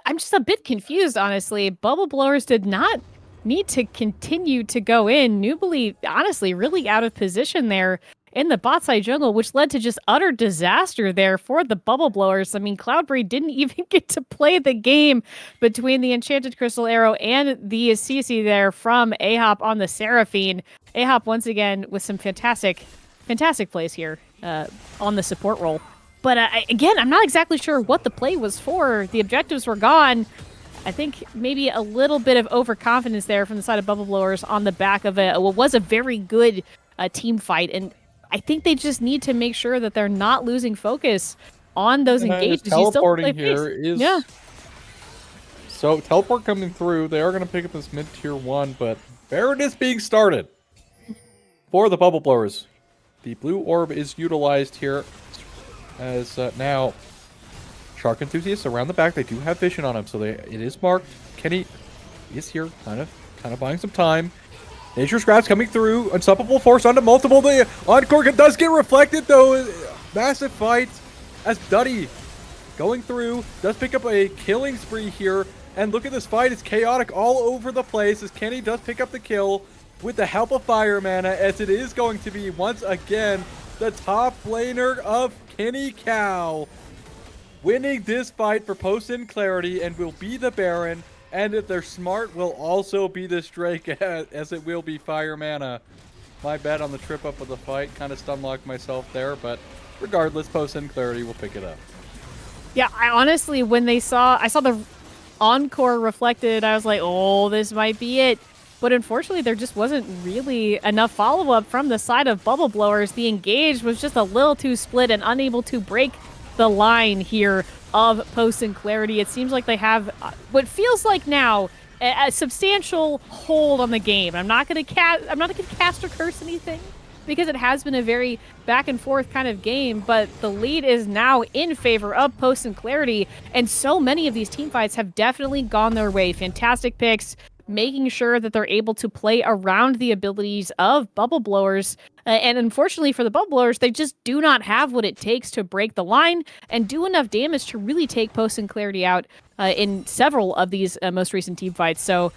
I'm just a bit confused, honestly. Bubble Blowers did not need to continue to go in. Nubly, honestly, really out of position there in the bot side jungle, which led to just utter disaster there for the Bubble Blowers. I mean, Cloudberry didn't even get to play the game between the Enchanted Crystal Arrow and the CC there from Ahop on the Seraphine. Ahop, once again, with some fantastic plays here on the support role. But again, I'm not exactly sure what the play was for. The objectives were gone. I think maybe a little bit of overconfidence there from the side of Bubble Blowers on the back of what was a very good team fight. And I think they just need to make sure that they're not losing focus on those engagements. Teleporting here is... Yeah. So, teleport coming through. They are going to pick up this mid-tier 1, but Baron is being started for the Bubble Blowers. The blue orb is utilized here as now Shark Enthusiasts around the back. They do have vision on him, so it is marked. Kenny is here, kind of buying some time. Nature's Grasp coming through. Unstoppable Force onto multiple. The Encore does get reflected, though. Massive fight as Duddy going through. Does pick up a killing spree here. And look at this fight. It's chaotic all over the place as Kenny does pick up the kill with the help of Fire Mana, as it is going to be, once again, the top laner of Kenny Cow winning this fight for Post and Clarity, and will be the Baron. And if they're smart, will also be this Drake, as it will be Fire Mana. My bet on the trip up of the fight, kind of stunlocked myself there, but regardless, Post and Clarity will pick it up. Yeah, I honestly, when I saw the Encore reflected. I was like, oh, this might be it. But unfortunately, there just wasn't really enough follow-up from the side of Bubble Blowers. The engage was just a little too split and unable to break the line here of Post and Clarity. It seems like they have what feels like now a substantial hold on the game. I'm not gonna cast or curse anything because it has been a very back and forth kind of game, but the lead is now in favor of Post and Clarity, and so many of these team fights have definitely gone their way. Fantastic picks, making sure that they're able to play around the abilities of Bubble Blowers. And unfortunately for the Bubble Blowers, they just do not have what it takes to break the line and do enough damage to really take Post and Clarity out in several of these most recent team fights. So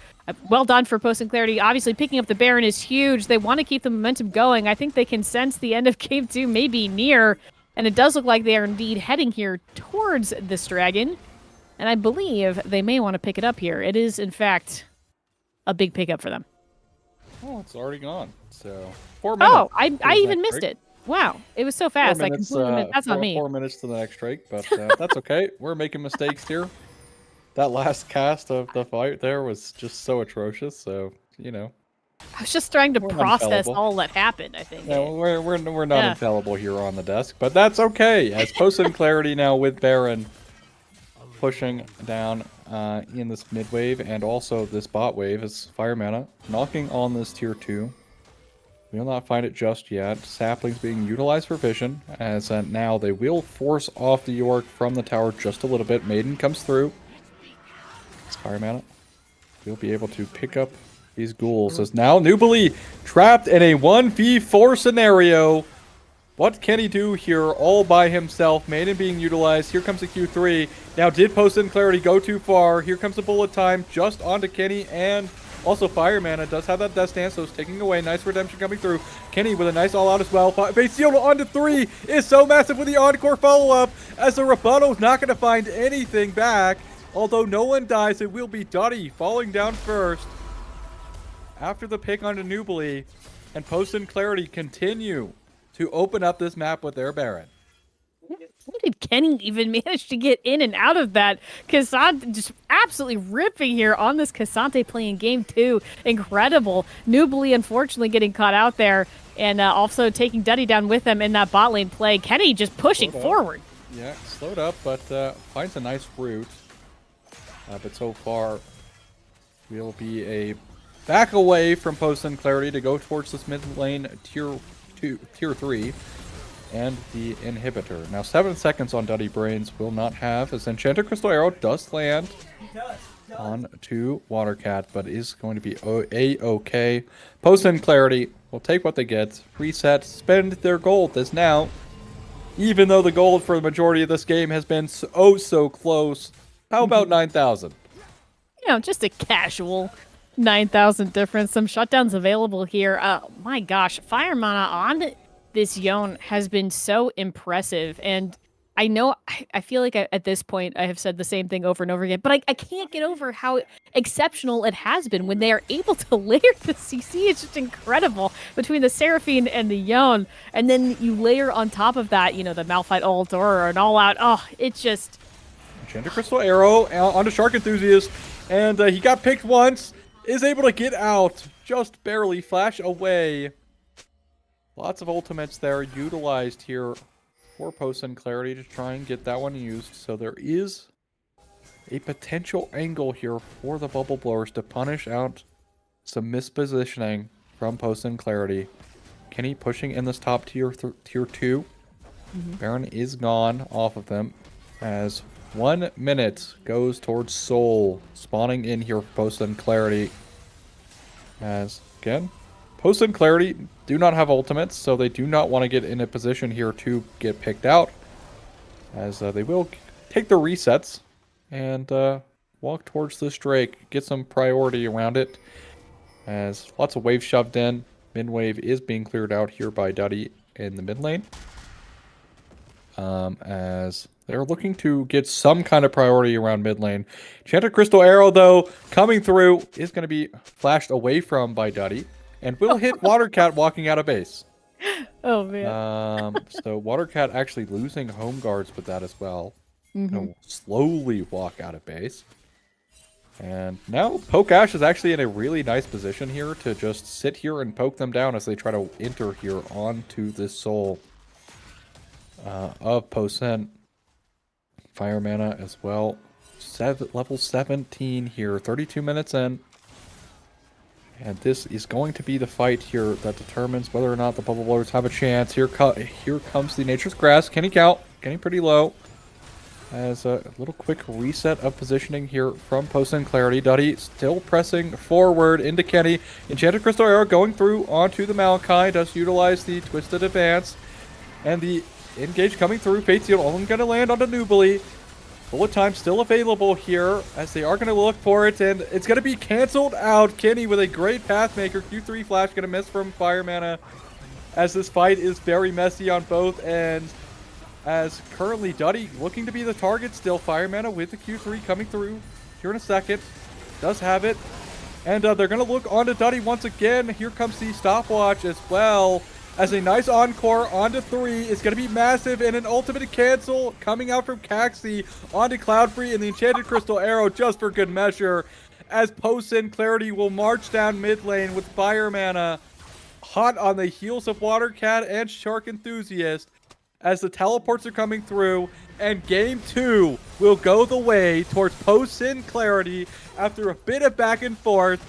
well done for Post and Clarity. Obviously, picking up the Baron is huge. They want to keep the momentum going. I think they can sense the end of Game 2 may be near, and it does look like they are indeed heading here towards this dragon. And I believe they may want to pick it up here. It is, in fact, a big pickup for them. Oh, it's already gone. So 4 minutes. Oh, I even missed it. Wow, it was so fast. 4 minutes, I completely missed. That's on me. 4 minutes to the next strike, but that's okay. We're making mistakes here. That last cast of the fight there was just so atrocious. So you know, I was just trying to process all that happened. I think. Yeah, we're not infallible here on the desk, but that's okay. As Post and Clarity now with Baron pushing down in this mid wave and also this bot wave is Fire Mana knocking on this tier 2. We will not find it just yet. Saplings being utilized for vision, as now they will force off the York from the tower just a little bit. Maiden comes through. It's Fire Mana. We'll be able to pick up these ghouls. As now Nubili trapped in a 1v4 scenario. What can he do here all by himself? Maiden being utilized. Here comes the Q3. Now did Post and Clarity go too far? Here comes the bullet time just onto Kenny, and also Fire Mana does have that Death Stance, so it's taking away. Nice redemption coming through. Kenny with a nice all-out as well. Base Shield onto 3 is so massive with the Encore follow-up, as the rebuttal is not going to find anything back. Although no one dies, it will be Duddy falling down first after the pick onto Nubili, and Post and Clarity continue to open up this map with their Baron. How did Kenny even manage to get in and out of that? Cassante just absolutely ripping here on this Cassante playing game 2. Incredible. Nubili unfortunately getting caught out there, and also taking Duddy down with them in that bot lane play. Kenny just pushing forward. Yeah, slowed up, but finds a nice route. But so far, will be a back away from Post and Clarity to go towards this mid lane tier 3 and the inhibitor. Now 7 seconds on Duddy Brains will not have, as Enchanted Crystal Arrow does land on to Watercat, but is going to be a-okay. Post and Clarity will take what they get, reset, spend their gold, as now, even though the gold for the majority of this game has been so close, how about 9,000? You know, just a casual 9,000 difference. Some shutdowns available here. My gosh, Fire Mana on this Yone has been so impressive. And I know, I feel like at this point I have said the same thing over and over again, but I can't get over how exceptional it has been when they are able to layer the CC. It's just incredible between the Seraphine and the Yone. And then you layer on top of that, you know, the Malphite ult or an all-out. Oh, it's just... Enchanted Crystal Arrow onto Shark Enthusiast, and he got picked once, is able to get out, just barely flash away. Lots of ultimates there utilized here for Post and Clarity to try and get that one used. So there is a potential angle here for the Bubble Blowers to punish out some mispositioning from Post and Clarity. Kenny pushing in this top tier 2. Baron is gone off of them, as 1 minute goes towards Soul, spawning in here for Post and Clarity. As, again, Post and Clarity do not have ultimates, so they do not want to get in a position here to get picked out. As they will take the resets and walk towards this Drake, get some priority around it. As lots of waves shoved in. Mid wave is being cleared out here by Duddy in the mid lane. As they're looking to get some kind of priority around mid lane. Enchanted Crystal Arrow, though, coming through, is going to be flashed away from by Duddy, and will hit Watercat walking out of base. Oh, man. So Watercat actually losing home guards with that as well. He'll slowly walk out of base. And now Pokeash is actually in a really nice position here to just sit here and poke them down as they try to enter here onto this soul of Posen. Fire mana as well. Level 17 here, 32 minutes in. And this is going to be the fight here that determines whether or not the Bubble Blowers have a chance. Here comes the Nature's Grass. Can he count? Getting pretty low. As a little quick reset of positioning here from Post Clarity. Duddy still pressing forward into Kenny. Enchanted Crystal Arrow going through onto the Maokai. Does utilize the Twisted Advance. And the engage coming through. Fate Seal only going to land on the Nubili. Bullet time still available here as they are going to look for it. And it's going to be canceled out. Kenny with a great Pathmaker. Q3 Flash going to miss from Fire Mana. As this fight is very messy on both ends. As currently Duddy looking to be the target still. Fire Mana with the Q3 coming through here in a second. Does have it. And they're going to look onto Duddy once again. Here comes the stopwatch as well. As a nice encore onto 3. It's going to be massive. And an ultimate cancel coming out from Caxi onto Cloudfree. And the Enchanted Crystal Arrow just for good measure. As Posen Clarity will march down mid lane with Fire Mana. Hot on the heels of Watercat and Shark Enthusiast. As the teleports are coming through, and game 2 will go the way towards Post-Sin Clarity after a bit of back and forth,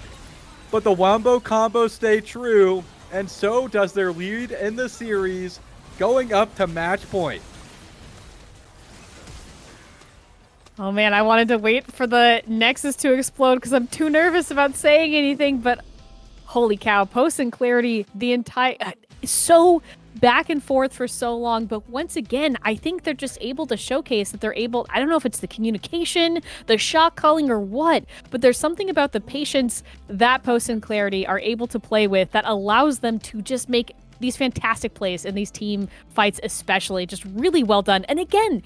but the Wombo combos stay true, and so does their lead in the series, going up to match point. Oh man, I wanted to wait for the Nexus to explode because I'm too nervous about saying anything, but holy cow, Post and Clarity, the entire... so back and forth for so long, but once again, I think they're just able to showcase that they're able, I don't know if it's the communication, the shot calling, or what, but there's something about the patience that Post and Clarity are able to play with that allows them to just make these fantastic plays in these team fights, especially just really well done. And again,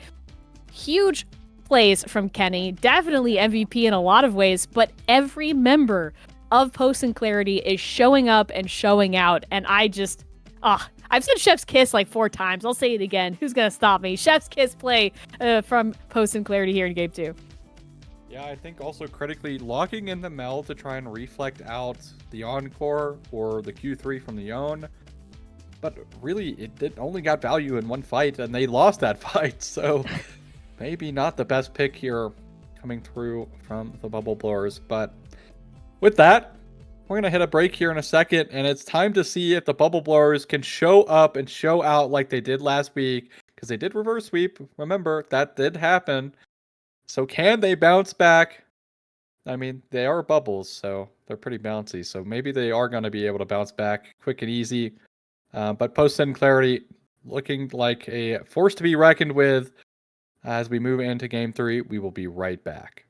huge plays from Kenny, definitely MVP in a lot of ways, but every member of Post and Clarity is showing up and showing out, and I just, I've said Chef's Kiss like 4 times. I'll say it again. Who's going to stop me? Chef's Kiss play from Post and Clarity here in Game 2. Yeah, I think also critically locking in the Mel to try and reflect out the Encore or the Q3 from the Own. But really, it only got value in one fight, and they lost that fight. So maybe not the best pick here coming through from the Bubble Blowers. But with that, we're going to hit a break here in a second, and it's time to see if the Bubble Blowers can show up and show out like they did last week, because they did reverse sweep. Remember, that did happen. So can they bounce back? I mean, they are bubbles, so they're pretty bouncy. So maybe they are going to be able to bounce back quick and easy. But Post and Clarity looking like a force to be reckoned with. As we move into Game 3, we will be right back.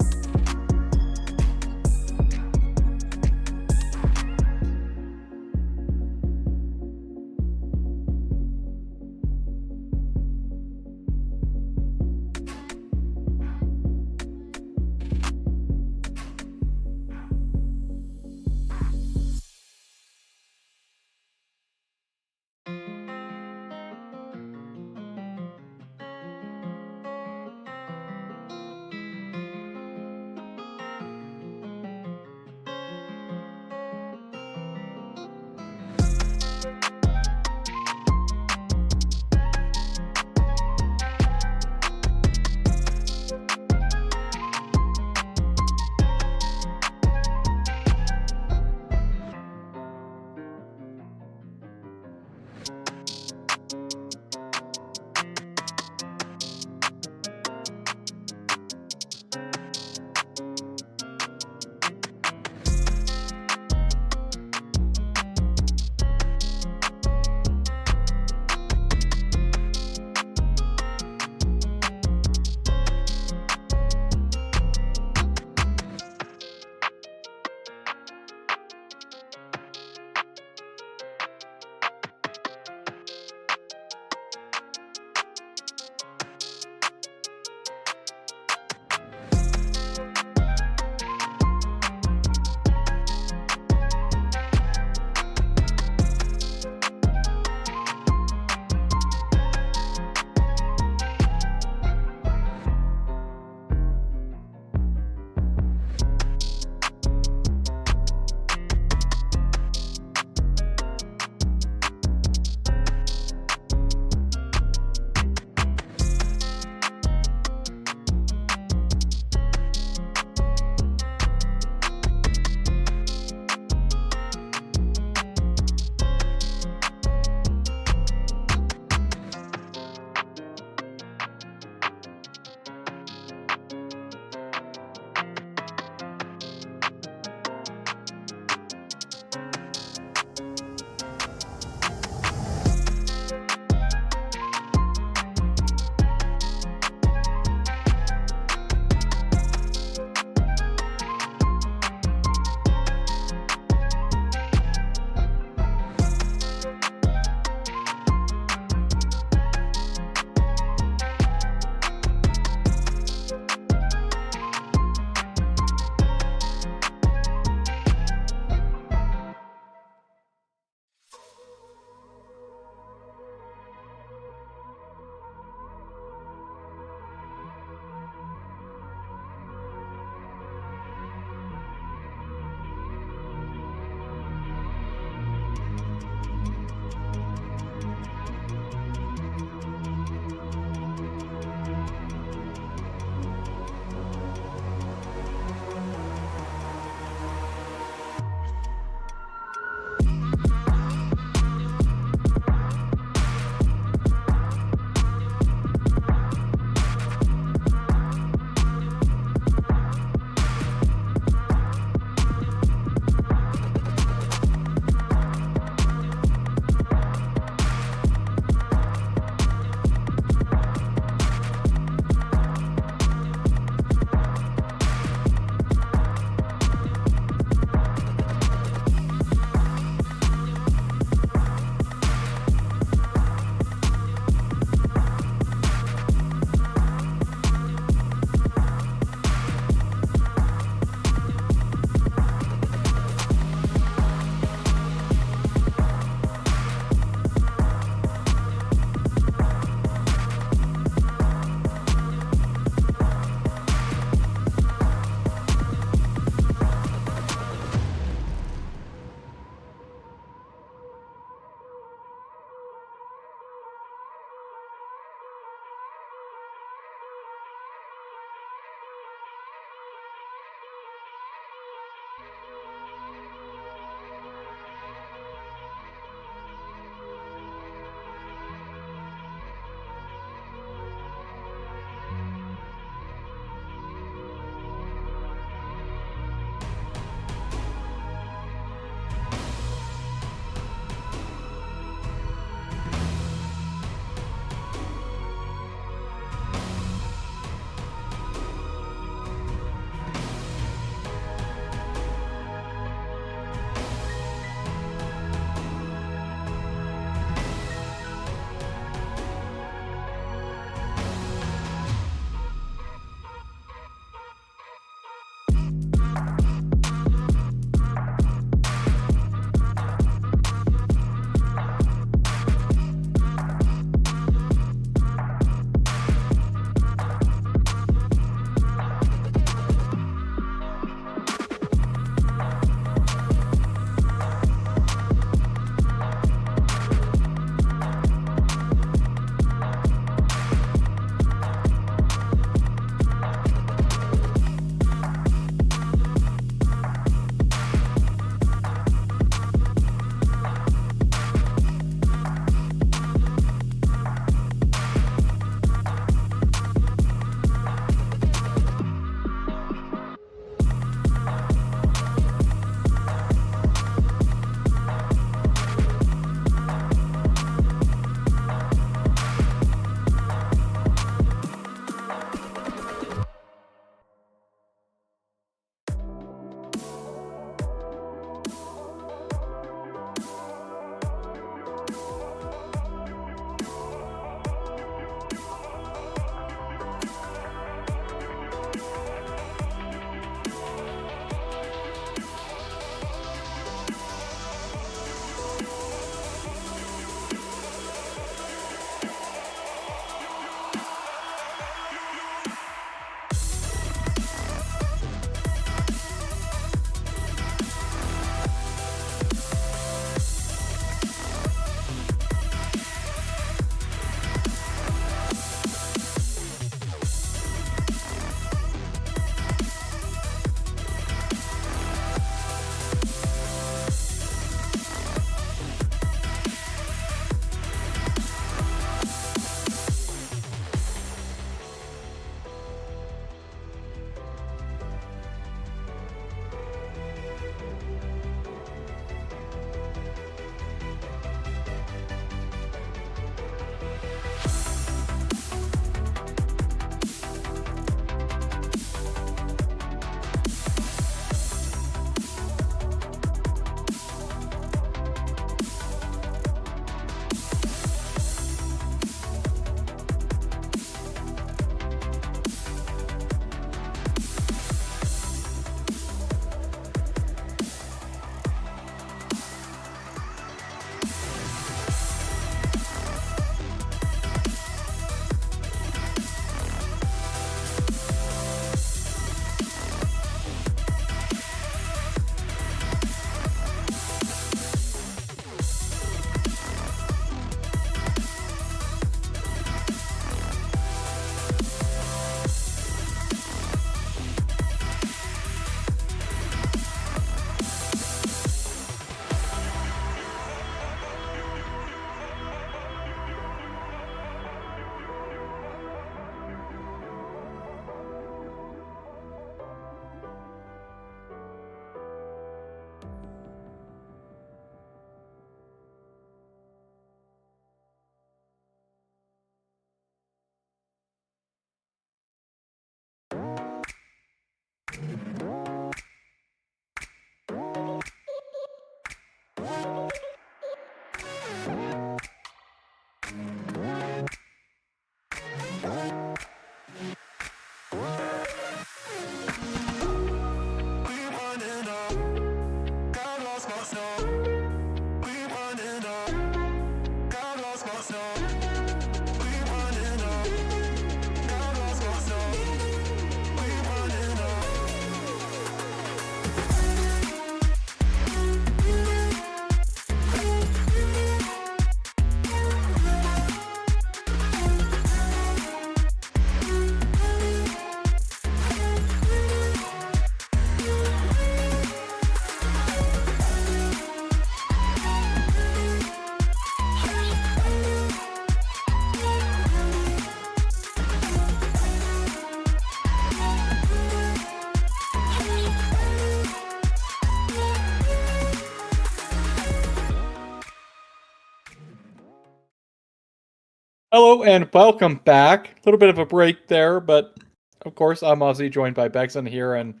Hello and welcome back. A little bit of a break there, but of course I'm Ozzy, joined by Begson here, and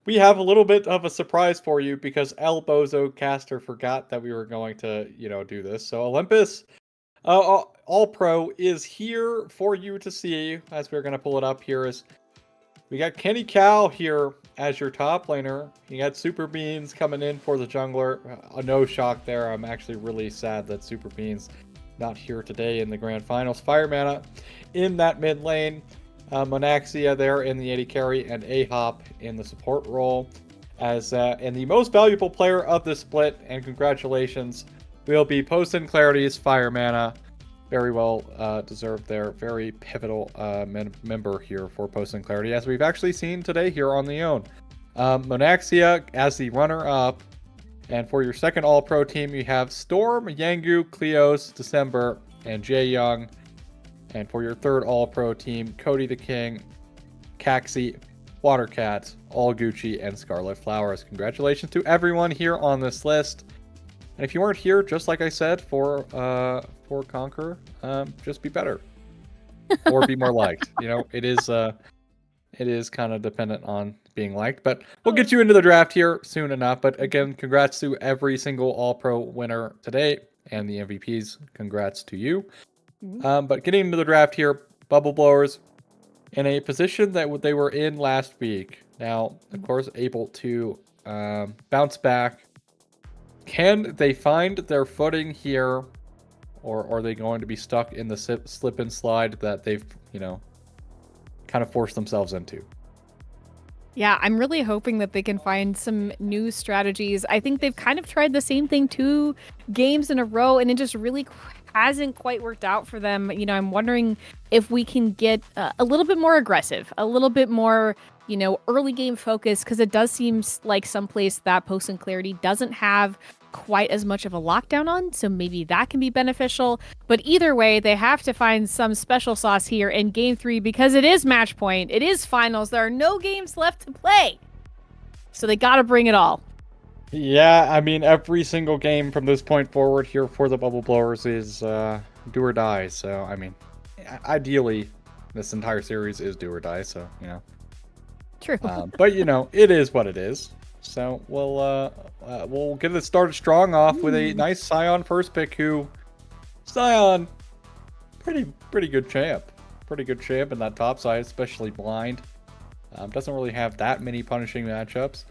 we have a little bit of a surprise for you because El Bozo Caster forgot that we were going to, do this. So Olympus All Pro is here for you to see. As we're going to pull it up here, is we got Kenny Cow here as your top laner. You got Super Beans coming in for the jungler. No shock there. I'm actually really sad that Super Beans not here today in the grand finals. Fire Mana in that mid lane. Monaxia there in the AD carry, and A-Hop in the support role. And the most valuable player of the split, and congratulations, will be Post and Clarity's Fire Mana. Very well deserved there. Very pivotal member here for Post and Clarity, as we've actually seen today here on the own. Monaxia as the runner-up. And for your second All-Pro team, you have Storm, Yangu, Cleos, December, and Jae Young. And for your third All-Pro team, Cody the King, Caxi, Watercat, All Gucci, and Scarlet Flowers. Congratulations to everyone here on this list. And if you weren't here, just like I said, for Conquer, just be better. Or be more liked. It is kind of dependent on being liked, but we'll get you into the draft here soon enough. But again, congrats to every single All-Pro winner today, and the MVPs, congrats to you. But getting into the draft here, Bubble Blowers in a position that they were in last week. Now, of course, able to bounce back. Can they find their footing here, or are they going to be stuck in the slip and slide that they've, kind of forced themselves into? Yeah, I'm really hoping that they can find some new strategies. I think they've kind of tried the same thing 2 games in a row, and it just really hasn't quite worked out for them. I'm wondering if we can get a little bit more aggressive, a little bit more, early game focus, because it does seem like someplace that Post and Clarity doesn't have quite as much of a lockdown on, so maybe that can be beneficial. But either way, they have to find some special sauce here in game 3, because it is match point, it is finals, there are no games left to play, so they gotta bring it all. Yeah, I mean, every single game from this point forward here for the Bubble Blowers is do or die. So I mean, ideally this entire series is do or die, so True. but it is what it is. So we'll get it started strong off with a nice Scion first pick. Scion, pretty good champ. Pretty good champ in that top side, especially blind. Doesn't really have that many punishing matchups.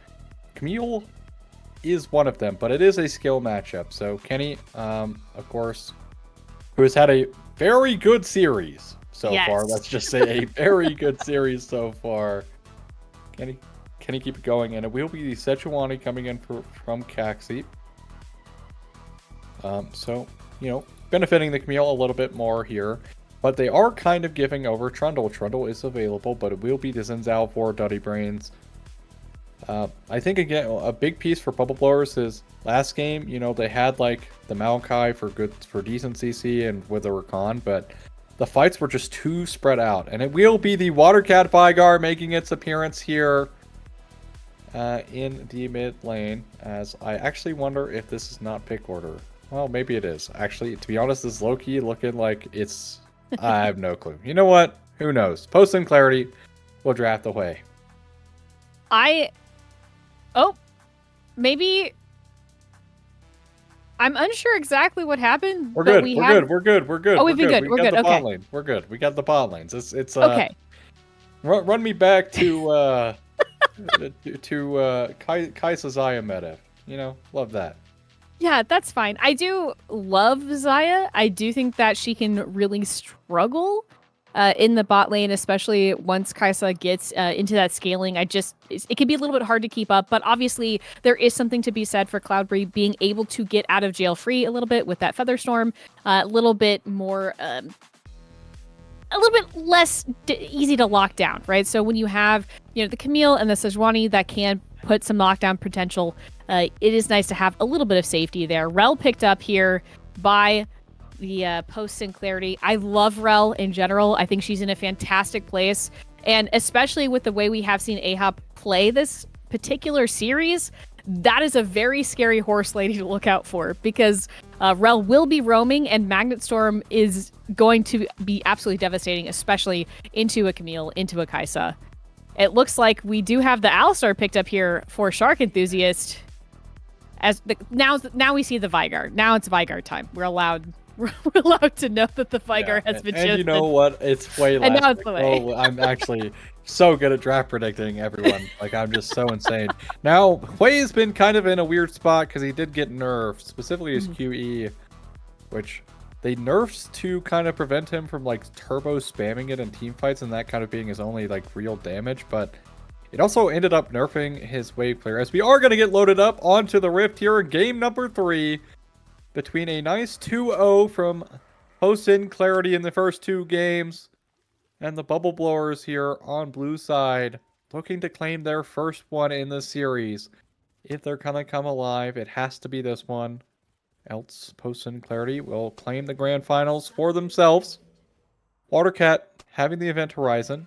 Camille is one of them, but it is a skill matchup. So Kenny, of course, who has had a very good series so far. Let's just say a very good series so far. Can he keep it going? And it will be the Sejuani coming in from Caxi. So, benefiting the Camille a little bit more here. But they are kind of giving over Trundle. Trundle is available, but it will be the Zinzao for Duddy Brains. I think, again, a big piece for Bubble Blowers is last game, they had like the Maokai for decent CC and with the Rakan, but the fights were just too spread out. And it will be the Watercat Vigar making its appearance here in the mid lane, as I actually wonder if this is not pick order. Well, maybe it is. Actually, to be honest, this is low-key looking like it's... I have no clue. You know what? Who knows? Post and Clarity will draft away. Maybe... I'm unsure exactly what happened, We're but good. we We're had. good. We're good. We're good. Oh, We're we've been good. good. We We're got good. the bot Okay. lane. We're good. We got the bot lanes. It's Okay. run me back to Kai'Sa Zaya meta. You know, love that. Yeah, that's fine. I do love Zaya. I do think that she can really struggle in the bot lane, especially once Kaisa gets into that scaling. It can be a little bit hard to keep up, but obviously there is something to be said for Cloudberry being able to get out of jail free a little bit with that Featherstorm, a little bit more. A little bit less easy to lock down, right? So when you have, the Camille and the Sejuani that can put some knockdown potential, it is nice to have a little bit of safety there. Rel picked up here by the post and clarity. I love Rel in general. I think she's in a fantastic place, and especially with the way we have seen Ahab play this particular series, that is a very scary horse lady to look out for, because Rel will be roaming, and Magnet Storm is going to be absolutely devastating, especially into a Camille, into a Kaisa. It looks like we do have the Alistar picked up here for Shark Enthusiast. Now we see the Veigar. Now it's Veigar time. We're allowed to know that the Veigar has been chosen. And you know what? It's way last. And now it's the way. Oh, I'm actually so good at draft predicting everyone. Like, I'm just so insane. Now, Hui has been kind of in a weird spot because he did get nerfed, specifically his QE, which they nerfed to kind of prevent him from like turbo spamming it in team fights and that kind of being his only like real damage. But it also ended up nerfing his wave clear, as we are going to get loaded up onto the Rift here in game number 3 between a nice 2-0 from Hosin Clarity in the first 2 games and the Bubble Blowers here on blue side, looking to claim their first one in the series. If they're going to come alive, it has to be this one. Else, Hosin Clarity will claim the grand finals for themselves. Watercat having the event horizon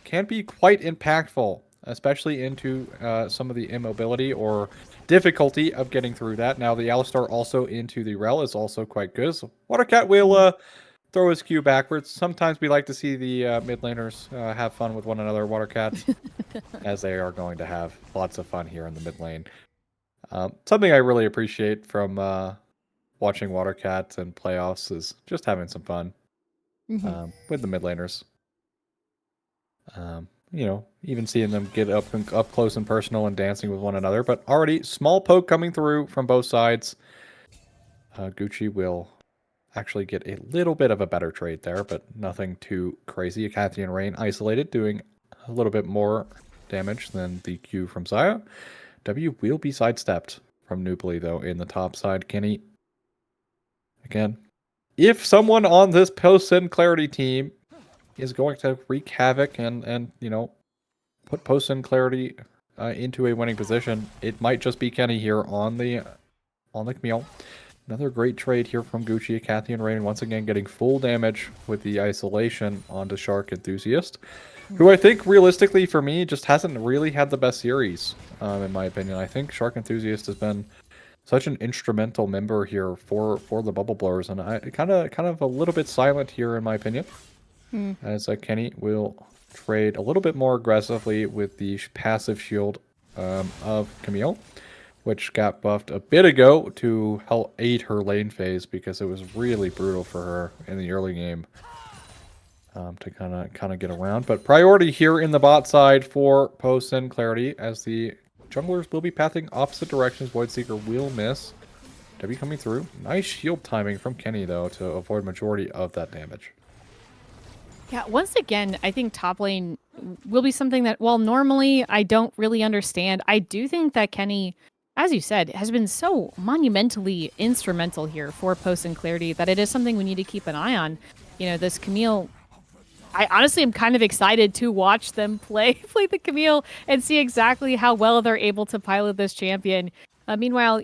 can be quite impactful, especially into some of the immobility or difficulty of getting through that. Now, the Alistar also into the Rel is also quite good. So Watercat will throw his Q backwards. Sometimes we like to see the mid laners have fun with one another, Watercat, as they are going to have lots of fun here in the mid lane. Something I really appreciate from watching Watercat and playoffs is just having some fun with the mid laners. Even seeing them get up close and personal and dancing with one another. But already, small poke coming through from both sides. Gucci will actually get a little bit of a better trade there, but nothing too crazy. Cathian Rain isolated, doing a little bit more damage than the Q from Zaya. W will be sidestepped from Nubly, though, in the top side. Kenny, again, if someone on this post-send clarity team is going to wreak havoc and put post-send clarity into a winning position, it might just be Kenny here on the Camille. Another great trade here from Gucci. Cathian Rain once again getting full damage with the isolation onto Shark Enthusiast, who I think realistically for me just hasn't really had the best series, in my opinion. I think Shark Enthusiast has been such an instrumental member here for the Bubble Blowers, and I kind of a little bit silent here in my opinion. As Kenny will trade a little bit more aggressively with the passive shield of Camille, which got buffed a bit ago to help aid her lane phase because it was really brutal for her in the early game to kind of get around. But priority here in the bot side for Post and Clarity, as the junglers will be pathing opposite directions. Voidseeker will miss. W coming through. Nice shield timing from Kenny, though, to avoid majority of that damage. Yeah, once again, I think top lane will be something that, while normally I don't really understand, I do think that Kenny, as you said, has been so monumentally instrumental here for Post and Clarity that it is something we need to keep an eye on. This Camille, I honestly am kind of excited to watch them play the Camille and see exactly how well they're able to pilot this champion. Meanwhile,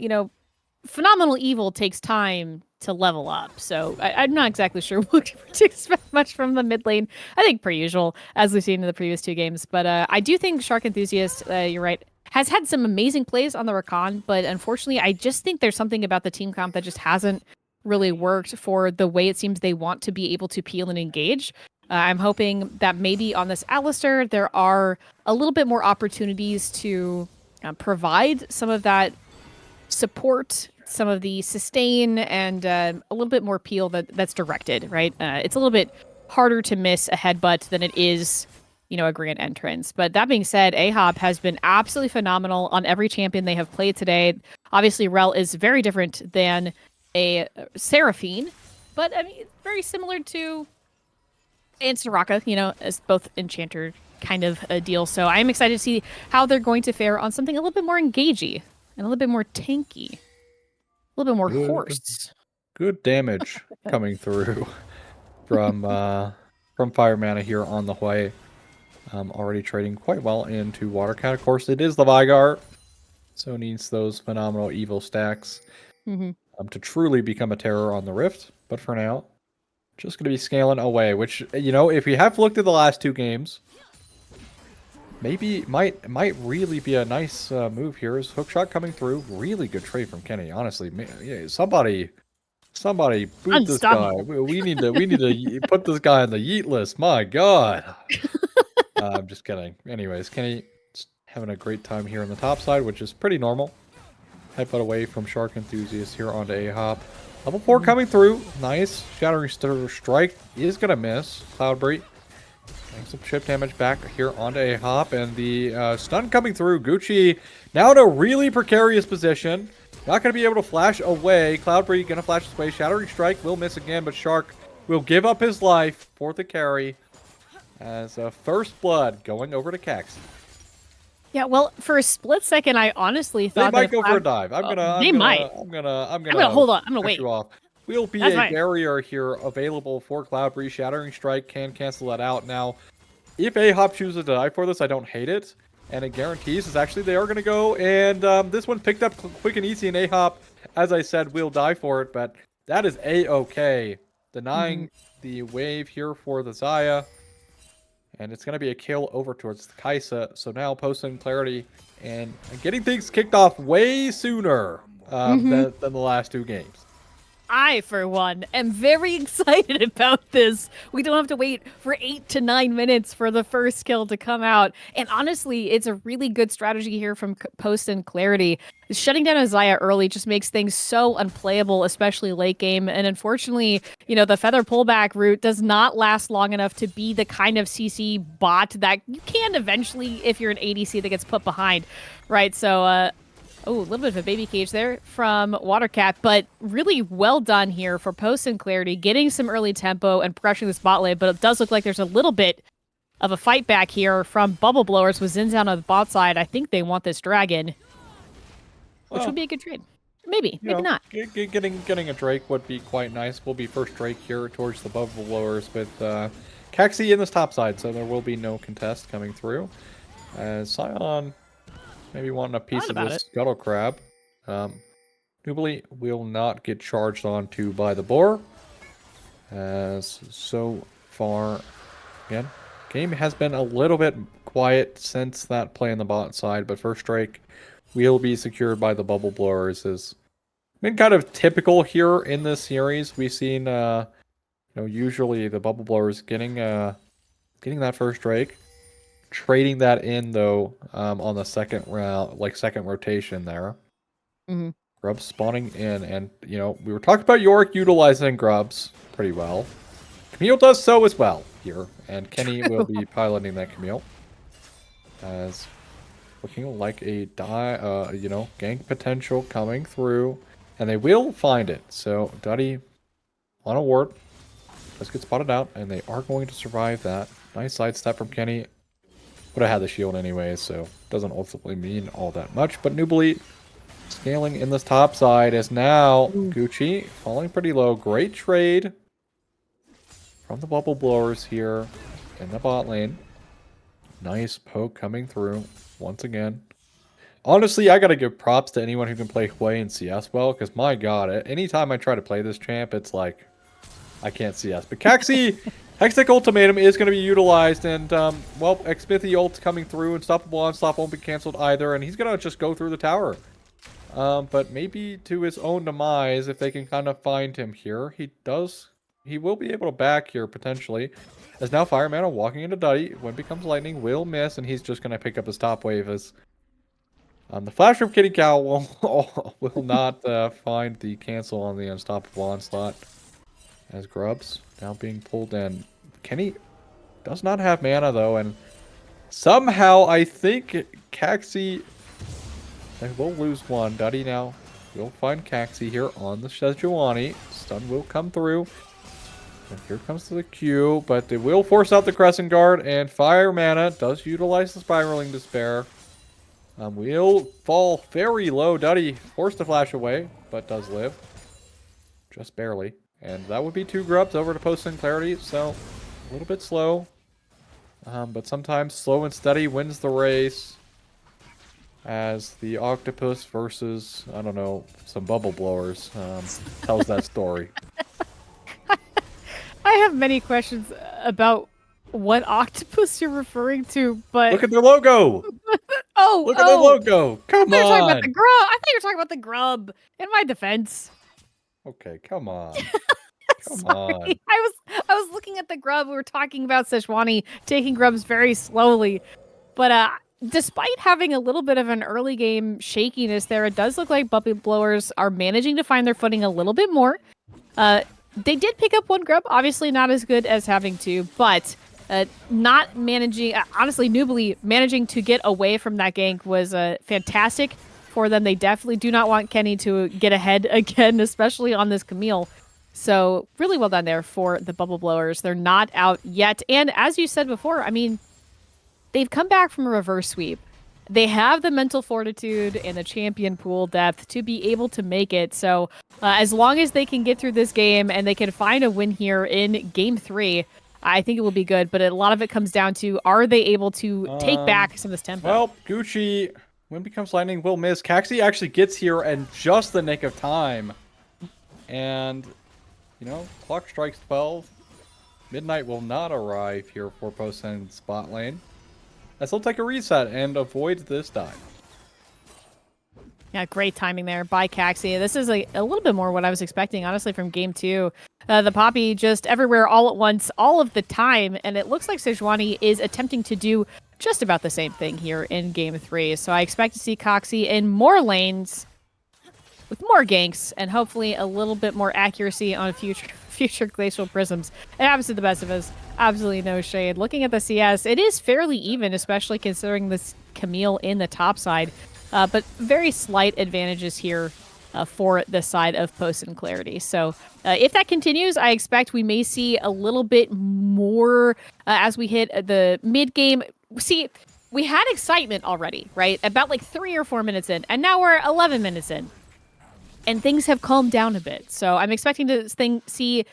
Phenomenal Evil takes time to level up, so I'm not exactly sure what to expect much from the mid lane. I think per usual, as we've seen in the previous 2 games. But I do think Shark Enthusiast, you're right, has had some amazing plays on the Rakan, but unfortunately, I just think there's something about the team comp that just hasn't really worked for the way it seems they want to be able to peel and engage. I'm hoping that maybe on this Alistar, there are a little bit more opportunities to provide some of that support some of the sustain and a little bit more peel that's directed, right? It's a little bit harder to miss a headbutt than it is, a grand entrance. But that being said, AHOP has been absolutely phenomenal on every champion they have played today. Obviously, Rel is very different than a Seraphine, but I mean, very similar to and Soraka, as both enchanter kind of a deal. So I'm excited to see how they're going to fare on something a little bit more engagey and a little bit more tanky, a little bit more horse. Good damage coming through from Fire Mana here on the way. Already trading quite well into Water Cat. Of course, it is the Vygar, so needs those phenomenal evil stacks to truly become a terror on the Rift. But for now, just going to be scaling away, which, if you have looked at the last 2 games, maybe might really be a nice move here. Is Hookshot coming through? Really good trade from Kenny, honestly. Somebody boot this guy. We need to put this guy on the yeet list. My God. I'm just kidding. Anyways, Kenny having a great time here on the top side, which is pretty normal. Headbutt away from Shark Enthusiast here onto A-Hop. Level 4 coming through. Nice. Shattering Strike is going to miss. Cloudbreak getting some chip damage back here onto A-Hop. And the stun coming through. Gucci now in a really precarious position. Not going to be able to flash away. Cloudbreak going to flash his way. Shattering Strike will miss again, but Shark will give up his life for the carry. As first blood going over to Cax. Yeah, well, for a split second, I honestly thought they might go for a dive. I'm gonna hold on. I'm gonna wait. You off. Will be a barrier here available for Cloudbreeze. Shattering Strike can cancel that out. Now, if A-Hop chooses to dive for this, I don't hate it, and it guarantees is actually they are gonna go. And this one picked up quick and easy, and A-Hop, as I said, will die for it. But that is A-okay, denying the wave here for the Xayah. And it's going to be a kill over towards the Kaisa. So now posting clarity and getting things kicked off way sooner than the last 2 games. I, for one, am very excited about this. We don't have to wait for 8 to 9 minutes for the first kill to come out. And honestly, it's a really good strategy here from Post and Clarity. Shutting down a Xayah early just makes things so unplayable, especially late game. And unfortunately, the feather pullback route does not last long enough to be the kind of CC bot that you can eventually, if you're an ADC that gets put behind, right? So, a little bit of a baby cage there from Watercat, but really well done here for Post and Clarity, getting some early tempo and pressuring the spot lane, but it does look like there's a little bit of a fight back here from Bubble Blowers with Zin's down on the bot side. I think they want this dragon, which would be a good trade. Maybe not. Getting a Drake would be quite nice. Will be first Drake here towards the Bubble Blowers with Caxi in this top side, so there will be no contest coming through. Sion maybe wanting a piece of this Scuttle Crab. Nubly will not get charged onto by the boar. As so far, again, game has been a little bit quiet since that play on the bot side, but first strike will be secured by the Bubble Blowers. Has been kind of typical here in this series. We've seen, usually the Bubble Blowers getting that first strike. Trading that in though on the second round, second rotation there. Grubs spawning in, and we were talking about Yorick utilizing Grubs pretty well. Camille does so as well here, and Kenny will be piloting that Camille as looking like a gank potential coming through, and they will find it. So Duddy on a ward, let's get spotted out, and they are going to survive that. Nice sidestep from Kenny. Would have had the shield anyway, so doesn't ultimately mean all that much. But Nubly scaling in this top side is now Gucci falling pretty low. Great trade from the Bubble Blowers here in the bot lane. Nice poke coming through once again. Honestly, I gotta give props to anyone who can play Hui and CS well, because my god, anytime I try to play this champ, it's like I can't CS. But Caxi Hextech Ultimatum is going to be utilized, and, Xmithy ult coming through. Unstoppable Onslaught won't be cancelled either, and he's going to just go through the tower. But maybe to his own demise, if they can kind of find him here. He will be able to back here, potentially. As now Fire Mana walking into Duddy. When becomes Lightning, will miss, and he's just going to pick up his top wave as The Flash Room Kitty Cow will not find the cancel on the Unstoppable Onslaught. As Grubs now being pulled in. Kenny does not have mana though, and somehow I think Caxi, they will lose one. Duddy now will find Caxi here on the Sejuani. Stun will come through. And here comes the Q, but they will force out the Crescent Guard, and Fire Mana does utilize the Spiraling Despair. Will fall very low. Duddy forced to flash away, but does live. Just barely. And that would be 2 Grubs over to Post and Clarity, so a little bit slow. But sometimes slow and steady wins the race. As the Octopus versus, I don't know, some Bubble Blowers tells that story. I have many questions about what octopus you're referring to, but... Look at their logo! Look at their logo! Come on! Talking about the grub. I thought you were talking about the grub. In my defense. Okay, come on. Come Sorry. on. I was looking at the grub. We were talking about Sejuani taking grubs very slowly. But despite having a little bit of an early game shakiness there, it does look like Bubble Blowers are managing to find their footing a little bit more. They did pick up 1 grub, obviously not as good as having 2, but not managing, honestly, Noobly managing to get away from that gank was fantastic for them. They definitely do not want Kenny to get ahead again, especially on this Camille. So really well done there for the Bubble Blowers. They're not out yet. And as you said before, I mean, they've come back from a reverse sweep. They have the mental fortitude and the champion pool depth to be able to make it. So as long as they can get through this game and they can find a win here in game 3, I think it will be good. But a lot of it comes down to, are they able to take back some of this tempo? Well, Gucci, when becomes lightning, will miss. Caxi actually gets here in just the nick of time. And, you know, clock strikes 12. Midnight will not arrive here for Post and Spot Lane. As he'll take a reset and avoid this dive. Yeah, great timing there by Caxi. This is a little bit more what I was expecting, honestly, from game 2. The Poppy just everywhere all at once, all of the time, and it looks like Sejuani is attempting to do just about the same thing here in game 3. So I expect to see Coxie in more lanes with more ganks and hopefully a little bit more accuracy on future Glacial Prisms. It happens to the best of us. Absolutely no shade. Looking at the CS, it is fairly even, especially considering this Camille in the top side. But very slight advantages here for the side of Post and Clarity. So if that continues, I expect we may see a little bit more as we hit the mid-game. See, we had excitement already, right? About like 3 or 4 minutes in, and now we're 11 minutes in. And things have calmed down a bit. So I'm expecting to see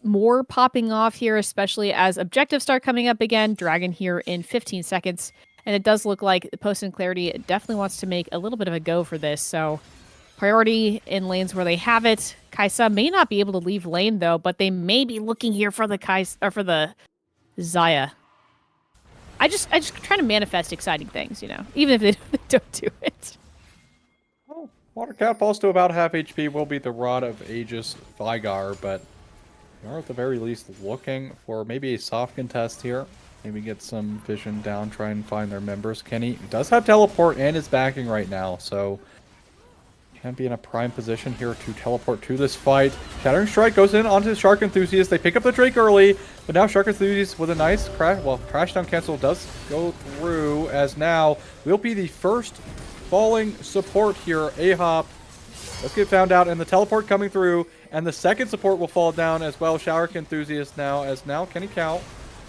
more popping off here, especially as objectives start coming up again. Dragon here in 15 seconds. And it does look like Post and Clarity definitely wants to make a little bit of a go for this. So priority in lanes where they have it. Kaisa may not be able to leave lane though, but they may be looking here for the Zaya. I just try to manifest exciting things, you know, even if they don't do it. Oh, Watercat falls to about half HP. Will be the Rod of Aegis Vigar, but we are at the very least looking for maybe a soft contest here. Maybe get some vision down, try and find their members. Kenny does have teleport and is backing right now, so can be in a prime position here to teleport to this fight. Shattering Strike goes in onto Shark Enthusiast. They pick up the Drake early, but now Shark Enthusiast with a nice crash. Well, Crash Down Cancel does go through, as now will be the first falling support here. A-Hop. Let's get found out, and the teleport coming through, and the second support will fall down as well. Shark Enthusiast now, as now Kenny Cow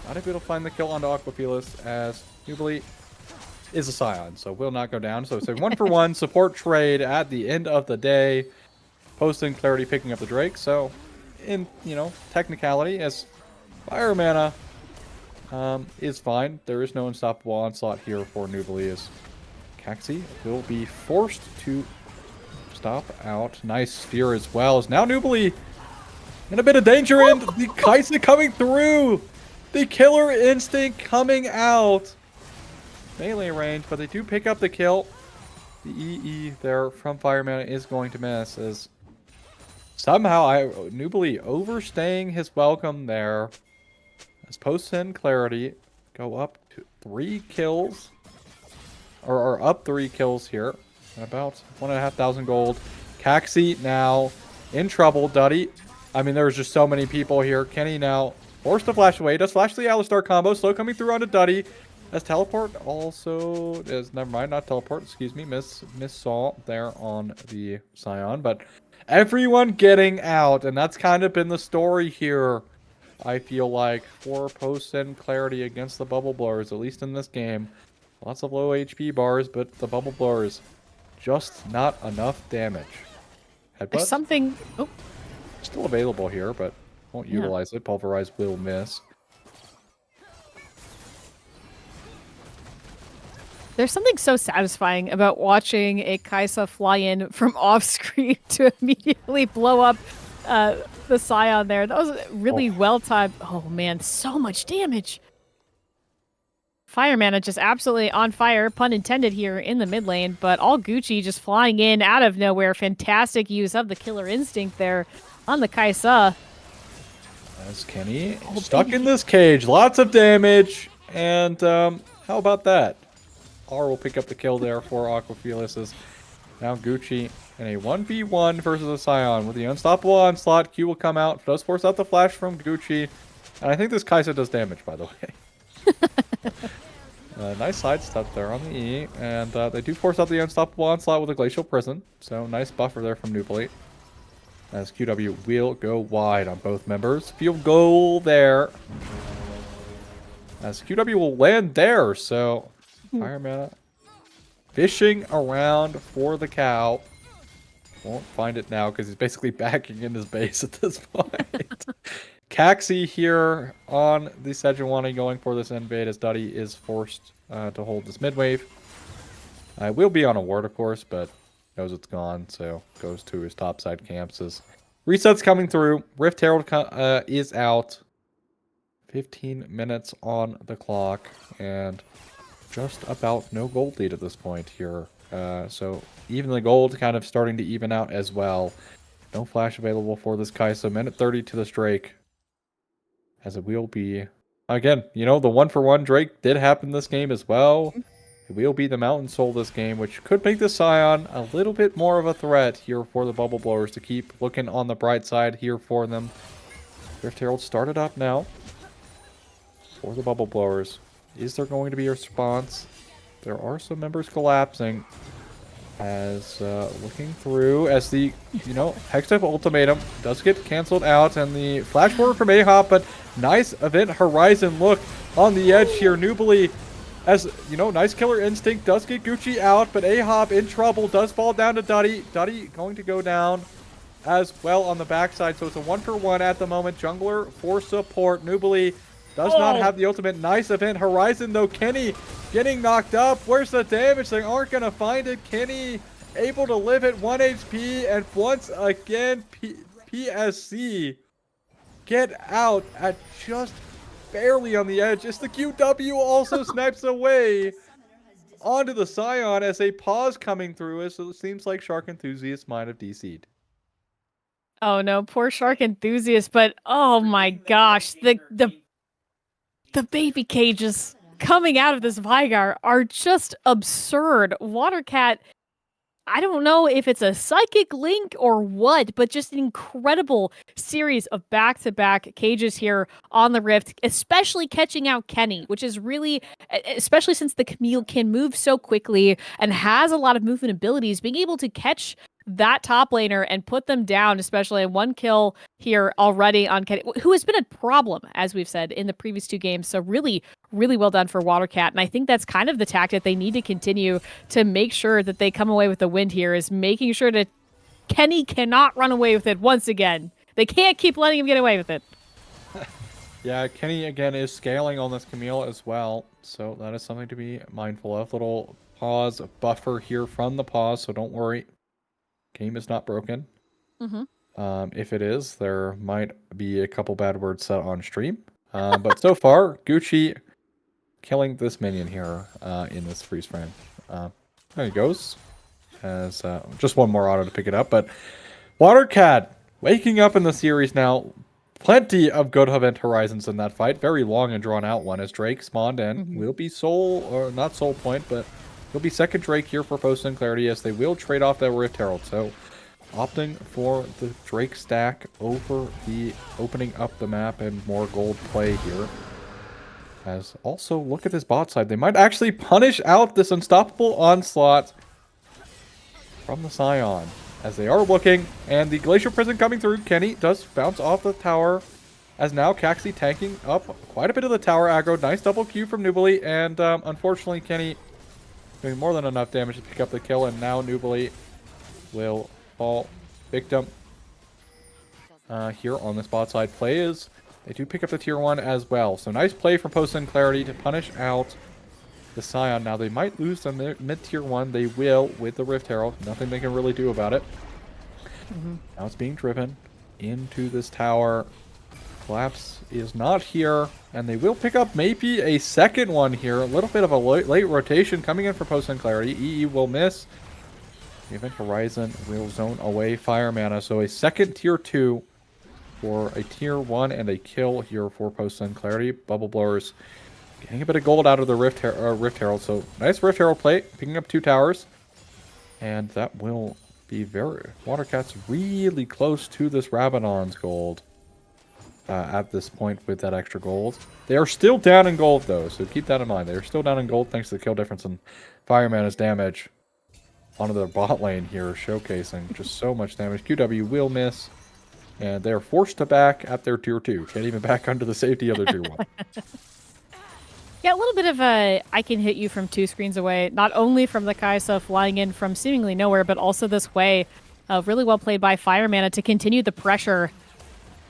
not able to find the kill onto Aquafelis, as Nubly is a Scion, so will not go down. So it's a 1-for-1 support trade at the end of the day. Post and Clarity picking up the Drake. So, in, you know, technicality, as Fire Mana is fine. There is no Unstoppable Onslaught here for Nubly, as Caxi will be forced to stop out. Nice Sphere as well, as now Nubly in a bit of danger, and the Kaisa coming through! The Killer Instinct coming out. Melee range, but they do pick up the kill. The EE there from Fire Mana is going to miss, as somehow Nubly overstaying his welcome there. As Post and Clarity go up to 3 kills, or up 3 kills here. About 1,500 gold. Caxi now in trouble. Duddy. I mean, there's just so many people here. Kenny now forced to flash away. Does flash the Alistar combo. Slow coming through onto Duddy. As teleport also is, never mind, not teleport, excuse me, miss saw there on the Scion, but everyone getting out, and that's kind of been the story here, I feel like, for post-end clarity against the bubble blowers, at least in this game. Lots of low HP bars, but the bubble blowers, just not enough damage. Headbutt? There's something... Oh. Still available here, but won't utilize it. Pulverize will miss. There's something so satisfying about watching a Kaisa fly in from off screen to immediately blow up the Scion there. That was really well timed. Oh man, so much damage. Fire Mana just absolutely on fire, pun intended here in the mid lane, but all Gucci just flying in out of nowhere. Fantastic use of the Killer Instinct there on the Kaisa. As Kenny stuck in this cage, lots of damage, and how about that? R will pick up the kill there for Aquafelis. As now Gucci in a 1v1 versus a Scion with the Unstoppable Onslaught. Q will come out, does force out the flash from Gucci, and I think this Kaisa does damage, by the way. Nice sidestep there on the E, and they do force out the Unstoppable Onslaught with a Glacial Prison, so nice buffer there from Newblade. As QW will go wide on both members. Field goal there. As QW will land there, so Fire Mana fishing around for the cow. Won't find it now because he's basically backing in his base at this point. Caxi here on the Sejuani going for this invade as Duddy is forced to hold this mid wave. Will be on a ward, of course, but knows it's gone, so goes to his topside camps. As reset's coming through. Rift Herald is out. 15 minutes on the clock, and just about no gold lead at this point here. So even the gold kind of starting to even out as well. No flash available for this Kaisa. Minute 30 to this Drake. As it will be... Again, you know, the 1-for-1 Drake did happen this game as well. It will be the Mountain Soul this game, which could make the Scion a little bit more of a threat here for the Bubble Blowers to keep looking on the bright side here for them. Rift Herald started up now for the Bubble Blowers. Is there going to be a response? There are some members collapsing. As looking through, as the, you know, Hextech Ultimatum does get cancelled out, and the flash forward from Ahop, but nice Event Horizon look on the edge here. Nubly, as, you know, nice Killer Instinct does get Gucci out, but Ahop in trouble, does fall down to Duddy. Duddy going to go down as well on the backside, so it's a 1-for-1 at the moment. Jungler for support. Nubly does not have the ultimate. Nice Event Horizon, though. Kenny getting knocked up. Where's the damage? They aren't going to find it. Kenny able to live at 1 HP. And once again, PSC get out at just barely on the edge. As the QW also snipes away onto the Scion as a pause coming through. As it seems like Shark Enthusiast might have DC'd. Oh no, poor Shark Enthusiast. But oh my gosh, the baby cages coming out of this Vigar are just absurd. Watercat, I don't know if it's a psychic link or what, but just an incredible series of back-to-back cages here on the Rift, especially catching out Kenny, which is really, especially since the Camille can move so quickly and has a lot of movement abilities, being able to catch that top laner and put them down, especially in 1 kill here already on Kenny, who has been a problem, as we've said, in the previous 2 games. So really, really well done for Watercat. And I think that's kind of the tactic they need to continue to make sure that they come away with the win here, is making sure that Kenny cannot run away with it once again. They can't keep letting him get away with it. Yeah, Kenny, again, is scaling on this Camille as well. So that is something to be mindful of. Little pause buffer here from the pause, so don't worry. Game is not broken. If it is, there might be a couple bad words said on stream. But so far, Gucci killing this minion here in this freeze frame. There he goes. As just one more auto to pick it up. But Watercat waking up in the series now. Plenty of good Event Horizons in that fight. Very long and drawn out one as Drake spawned in. Will be soul, or not soul point, but He'll be second Drake here for Post and Clarity as they will trade off that Rift Herald. So opting for the Drake stack over the opening up the map and more gold play here. As also, look at this bot side. They might actually punish out this unstoppable onslaught from the Scion. As they are looking, and the Glacial Prison coming through. Kenny does bounce off the tower. As now Caxi tanking up quite a bit of the tower aggro. Nice double Q from Nubili. And unfortunately, Kenny doing more than enough damage to pick up the kill. And now Nubili will fall victim here on this bot side. Play is... They do pick up the tier 1 as well. So nice play from Post and Clarity to punish out the Scion. Now they might lose the mid tier 1. They will with the Rift Herald. Nothing they can really do about it. Now it's being driven into this tower. Collapse is not here. And they will pick up maybe a second one here. A little bit of a late rotation coming in for Post and Clarity. EE will miss. The Event Horizon will zone away Fire Mana. So a second tier 2 for a tier 1 and a kill here for Post and Clarity. Bubble Blowers getting a bit of gold out of the Rift Herald. So nice Rift Herald play, picking up 2 towers. And that will be very... Watercat's really close to this Rabadon's gold at this point with that extra gold. They are still down in gold though, so keep that in mind. They are still down in gold thanks to the kill difference and Fire Mana's damage onto the bot lane here, showcasing just so much damage. QW will miss. And they're forced to back at their tier 2. Can't even back under the safety of their tier 1. Yeah, a little bit of a I can hit you from 2 screens away. Not only from the Kaisa flying in from seemingly nowhere, but also this way. Really well played by Fire Mana to continue the pressure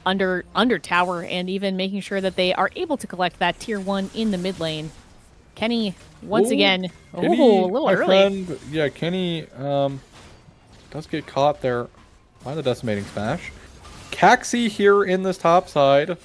under tower and even making sure that they are able to collect that tier 1 in the mid lane. Kenny, once again, Kenny, a little early. Friend, yeah, Kenny does get caught there by the Decimating Smash. Caxi here in this top side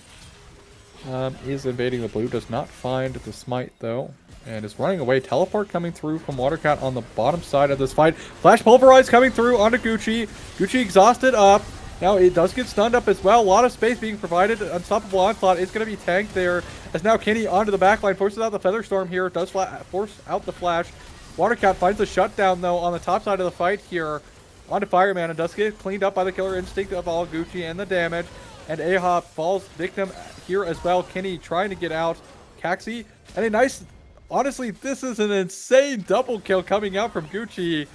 is invading the blue. Does not find the smite though. And is running away. Teleport coming through from Watercat on the bottom side of this fight. Flash Pulverize coming through onto Gucci. Gucci exhausted up. Now it does get stunned up as well. A lot of space being provided. Unstoppable Onslaught is going to be tanked there. As now Kenny onto the backline. Forces out the Feather Storm here. Does force out the Flash. Watercat finds the shutdown though on the top side of the fight here. Onto Fire Mana, does get cleaned up by the Killer Instinct of all Gucci and the damage. And Ahop falls victim here as well. Kenny trying to get out. Caxi, and a nice... Honestly, this is an insane double kill coming out from Gucci.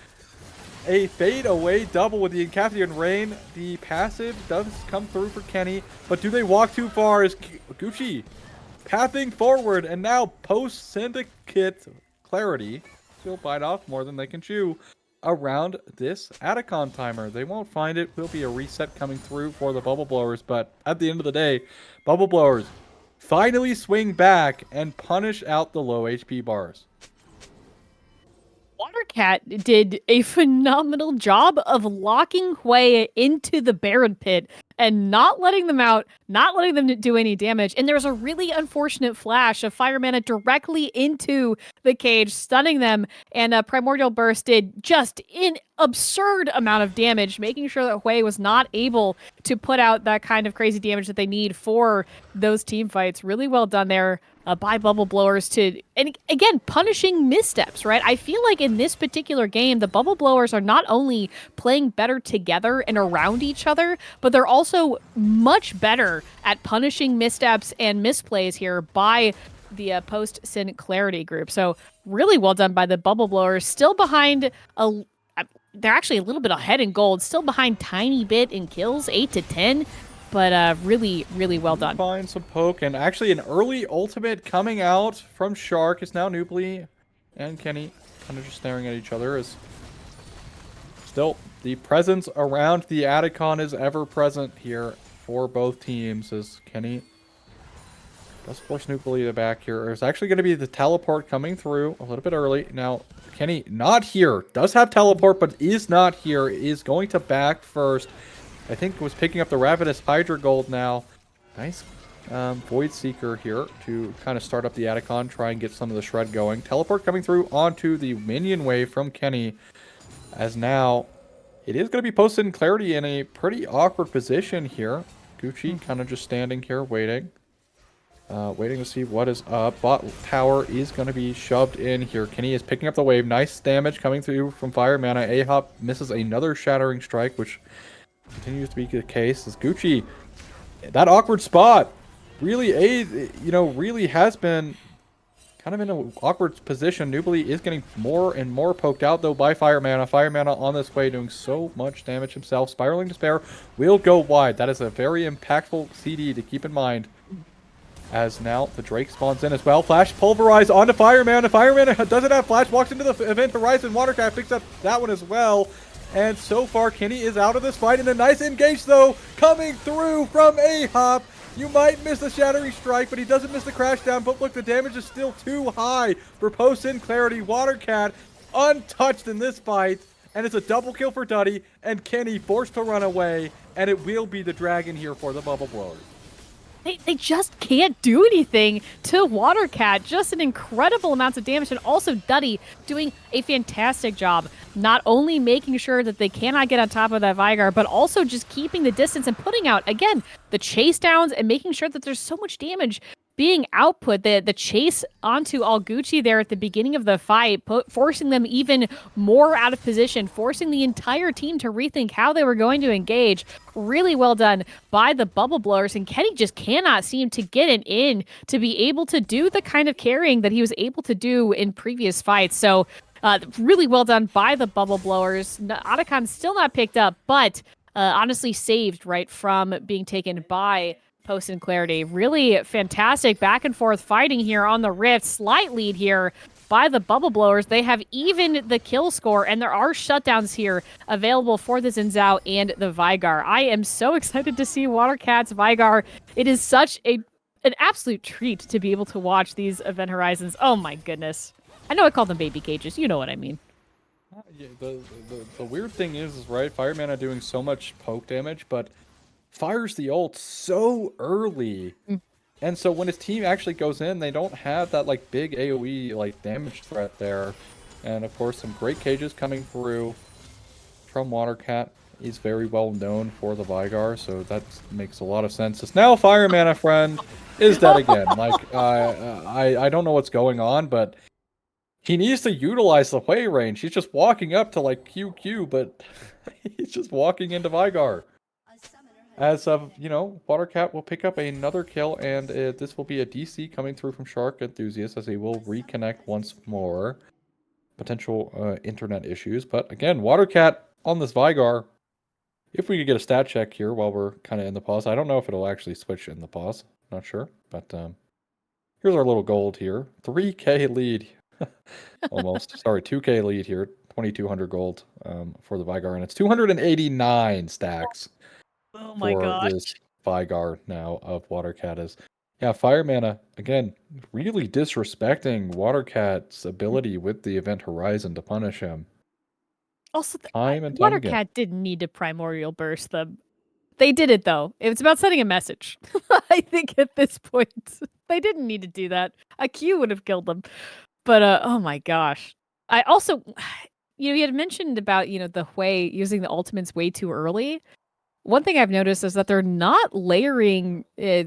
A fade away double with the Encathean Rain. The passive does come through for Kenny, but do they walk too far? Is Gucci pathing forward, and now Post Syndicate Clarity still bite off more than they can chew around this Atacon timer. They won't find it. Will be a reset coming through for the Bubble Blowers, but at the end of the day, Bubble Blowers finally swing back and punish out the low HP bars. Watercat did a phenomenal job of locking Hui into the Baron Pit and not letting them out, not letting them do any damage. And there's a really unfortunate flash of Fire Mana directly into the cage, stunning them. And Primordial Burst did just an absurd amount of damage, making sure that Hui was not able to put out that kind of crazy damage that they need for those team fights. Really well done there. By Bubble Blowers to, and again, punishing missteps, right? I feel like in this particular game, the Bubble Blowers are not only playing better together and around each other, but they're also much better at punishing missteps and misplays here by the Post-Sin Clarity group. So really well done by the Bubble Blowers. Still behind, they're actually a little bit ahead in gold, still behind tiny bit in kills, 8 to 10. But really, really well done. Find some poke, and actually an early ultimate coming out from Shark is now Nubly and Kenny kind of just staring at each other. As still, the presence around the Atacon is ever present here for both teams as Kenny does force Nubly to back here. There's actually going to be the teleport coming through a little bit early. Now, Kenny not here. Does have teleport, but is not here. Is going to back first. I think was picking up the Ravenous Hydra Gold now. Nice Void Seeker here to kind of start up the Atacon, try and get some of the shred going. Teleport coming through onto the minion wave from Kenny. As now, it is going to be posted in Clarity in a pretty awkward position here. Gucci kind of just standing here waiting. Waiting to see what is up. Bot tower is going to be shoved in here. Kenny is picking up the wave. Nice damage coming through from Fire Mana. A-Hop misses another Shattering Strike, which continues to be the case. As Gucci, that awkward spot, really really has been kind of in an awkward position. Nubly is getting more and more poked out, though, by Fire Mana. Fire Mana on this way, doing so much damage himself. Spiraling Despair will go wide. That is a very impactful CD to keep in mind. As now the Drake spawns in as well. Flash pulverized onto Fire Mana. Fire Mana doesn't have Flash. Walks into the Event Horizon. Watercat picks up that one as well. And so far, Kenny is out of this fight. And a nice engage, though, coming through from A-Hop. You might miss the Shattering Strike, but he doesn't miss the crash down. But look, the damage is still too high for post-in clarity. Watercat untouched in this fight. And it's a double kill for Duddy. And Kenny forced to run away. And it will be the dragon here for the Bubble Blowers. They just can't do anything to Watercat. Just an incredible amount of damage. And also Duddy doing a fantastic job. Not only making sure that they cannot get on top of that Vigar, but also just keeping the distance and putting out, again, the chase downs and making sure that there's so much damage being output. The chase onto Gucci there at the beginning of the fight, forcing them even more out of position, forcing the entire team to rethink how they were going to engage. Really well done by the Bubble Blowers, and Kenny just cannot seem to get it in to be able to do the kind of carrying that he was able to do in previous fights. So really well done by the Bubble Blowers. Otacon still not picked up, but honestly saved right from being taken by Post and Clarity. Really fantastic back and forth fighting here on the Rift. Slight lead here by the Bubble Blowers. They have even the kill score, and there are shutdowns here available for the Xin Zhao and the Vigar. I am so excited to see Watercat's Vigar. It is such an absolute treat to be able to watch these Event Horizons. Oh my goodness. I know I call them baby cages. You know what I mean. Yeah, the weird thing is right, Fire Mana doing so much poke damage, but fires the ult so early. And so when his team actually goes in, they don't have that like big AoE like damage threat there. And of course some great cages coming through from Watercat. He's very well known for the Vigar, so that makes a lot of sense. It's now Fire Mana friend is dead again. Like I don't know what's going on, but he needs to utilize the way range. He's just walking up to like QQ, but he's just walking into Vigar. As of, Watercat will pick up another kill, and this will be a DC coming through from Shark Enthusiast as he will reconnect once more. Potential internet issues, but again, Watercat on this Vigar. If we could get a stat check here while we're kind of in the pause. I don't know if it'll actually switch in the pause. Not sure, but here's our little gold here. 3K lead. Almost. Sorry, 2K lead here. 2,200 gold for the Vigar, and it's 289 stacks. Oh my gosh. This Vigar now of Watercat is. Yeah, Fire Mana, again, really disrespecting Watercat's ability with the Event Horizon to punish him. Also, time and time Watercat again. didn't need to Primordial Burst them. They did it, though. It was about sending a message. I think at this point, they didn't need to do that. A Q would have killed them. But, oh my gosh. I also, you had mentioned about, the Hui using the ultimates way too early. One thing I've noticed is that they're not layering,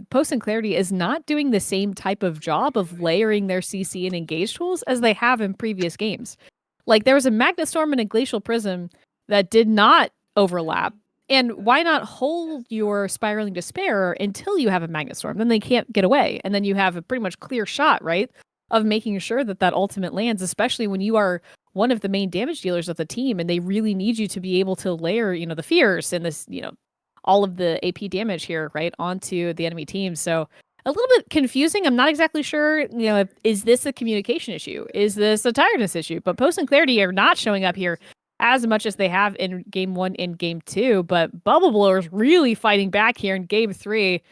Post and Clarity is not doing the same type of job of layering their CC and engage tools as they have in previous games. Like, there was a Magnet Storm and a Glacial Prism that did not overlap. And why not hold your Spiraling Despair until you have a Magnet Storm? Then they can't get away. And then you have a pretty much clear shot, right, of making sure that that ultimate lands, especially when you are one of the main damage dealers of the team and they really need you to be able to layer, the Fierce and this, all of the AP damage here, right, onto the enemy team. So a little bit confusing. I'm not exactly sure, is this a communication issue? Is this a tiredness issue? But Post and Clarity are not showing up here as much as they have in Game 1 and Game 2. But Bubble Blowers really fighting back here in Game 3.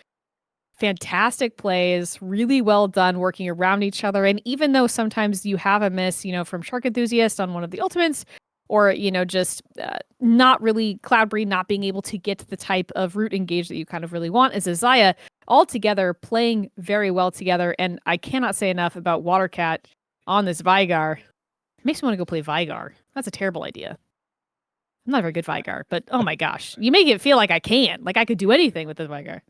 Fantastic plays, really well done working around each other. And even though sometimes you have a miss, from Shark Enthusiast on one of the ultimates, or, just not really Cloudberry not being able to get the type of root engage that you kind of really want as Isaiah, all together playing very well together. And I cannot say enough about Watercat on this Vigar. It makes me want to go play Vigar. That's a terrible idea. I'm not a very good Vigar, but oh my gosh. You make it feel like I can. Like I could do anything with this Vigar.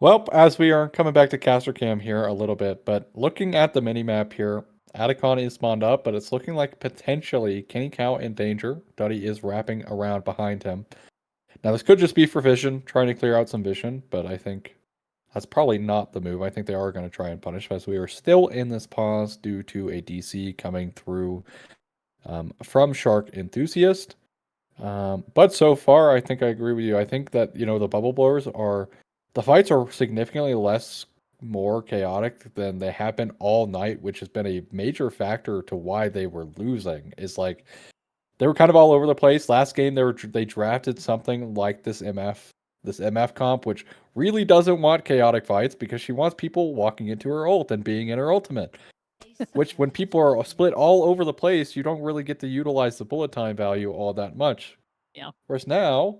Well, as we are coming back to caster cam here a little bit, but looking at the mini map here, Atacon is spawned up, but it's looking like potentially Kenny Cow in danger. Duddy is wrapping around behind him. Now, this could just be for vision, trying to clear out some vision, but I think that's probably not the move. I think they are going to try and punish, as we are still in this pause due to a DC coming through from Shark Enthusiast. But so far, I think I agree with you. I think that, the bubble blowers the fights are significantly more chaotic than they have been all night, which has been a major factor to why they were losing. Is like they were kind of all over the place. Last game they drafted something like this MF comp, which really doesn't want chaotic fights because she wants people walking into her ult and being in her ultimate. Which, when people are split all over the place, you don't really get to utilize the bullet time value all that much. Yeah. Whereas now,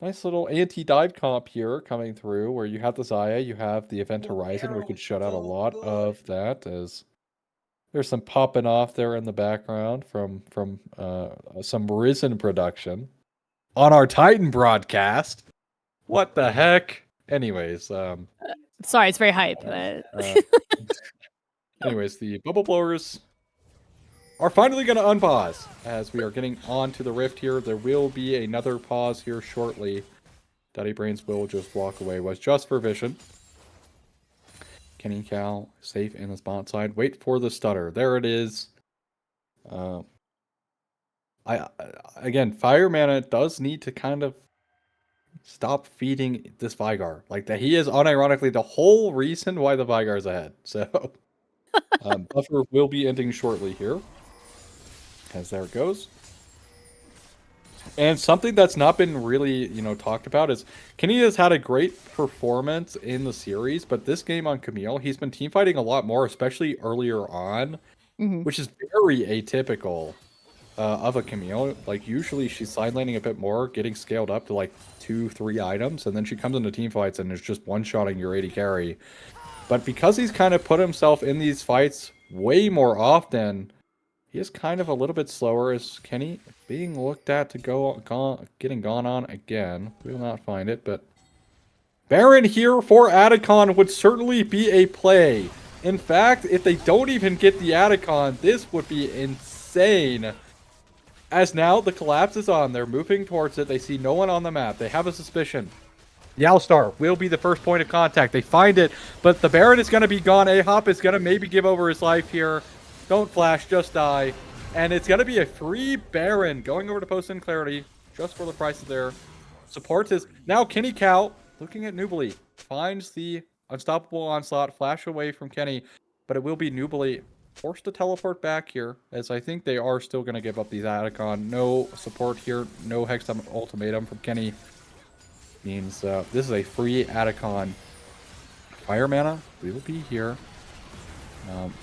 nice little anti-dive comp here coming through, where you have the Xayah, you have the Event Horizon, which could shut out a lot of that, as there's some popping off there in the background from some Risen production on our Titan broadcast. What the heck? Anyways, sorry, it's very hype. Anyways, the bubble blowers are finally going to unpause as we are getting onto the rift here. There will be another pause here shortly. Daddy Brains will just walk away. Was just for vision. Kenny Cal safe in the spot side. Wait for the stutter. There it is. Again, Fire Mana does need to kind of stop feeding this Vigar. Like that, he is unironically the whole reason why the Vigar is ahead. So, buffer will be ending shortly here. As there it goes. And something that's not been really, talked about is Kenny has had a great performance in the series, but this game on Camille, he's been teamfighting a lot more, especially earlier on, which is very atypical of a Camille. Like, usually she's side laning a bit more, getting scaled up to like 2-3 items, and then she comes into teamfights and is just one-shotting your AD carry. But because he's kind of put himself in these fights way more often, he is kind of a little bit slower. As Kenny being looked at to getting gone on again. We will not find it, but Baron here for Atacon would certainly be a play. In fact, if they don't even get the Atacon, this would be insane. As now the collapse is on, they're moving towards it. They see no one on the map. They have a suspicion. Yowstar will be the first point of contact. They find it, but the Baron is going to be gone. A-Hop is going to maybe give over his life here. Don't flash, just die. And it's going to be a free Baron going over to Post in Clarity just for the price of their support. Is now Kenny Cow looking at Nubly. Finds the unstoppable onslaught, flash away from Kenny, but it will be Nubly forced to teleport back here, as I think they are still going to give up these Atacon. No support here, no Hex ultimatum from Kenny. Means this is a free Atacon. Fire Mana will be here.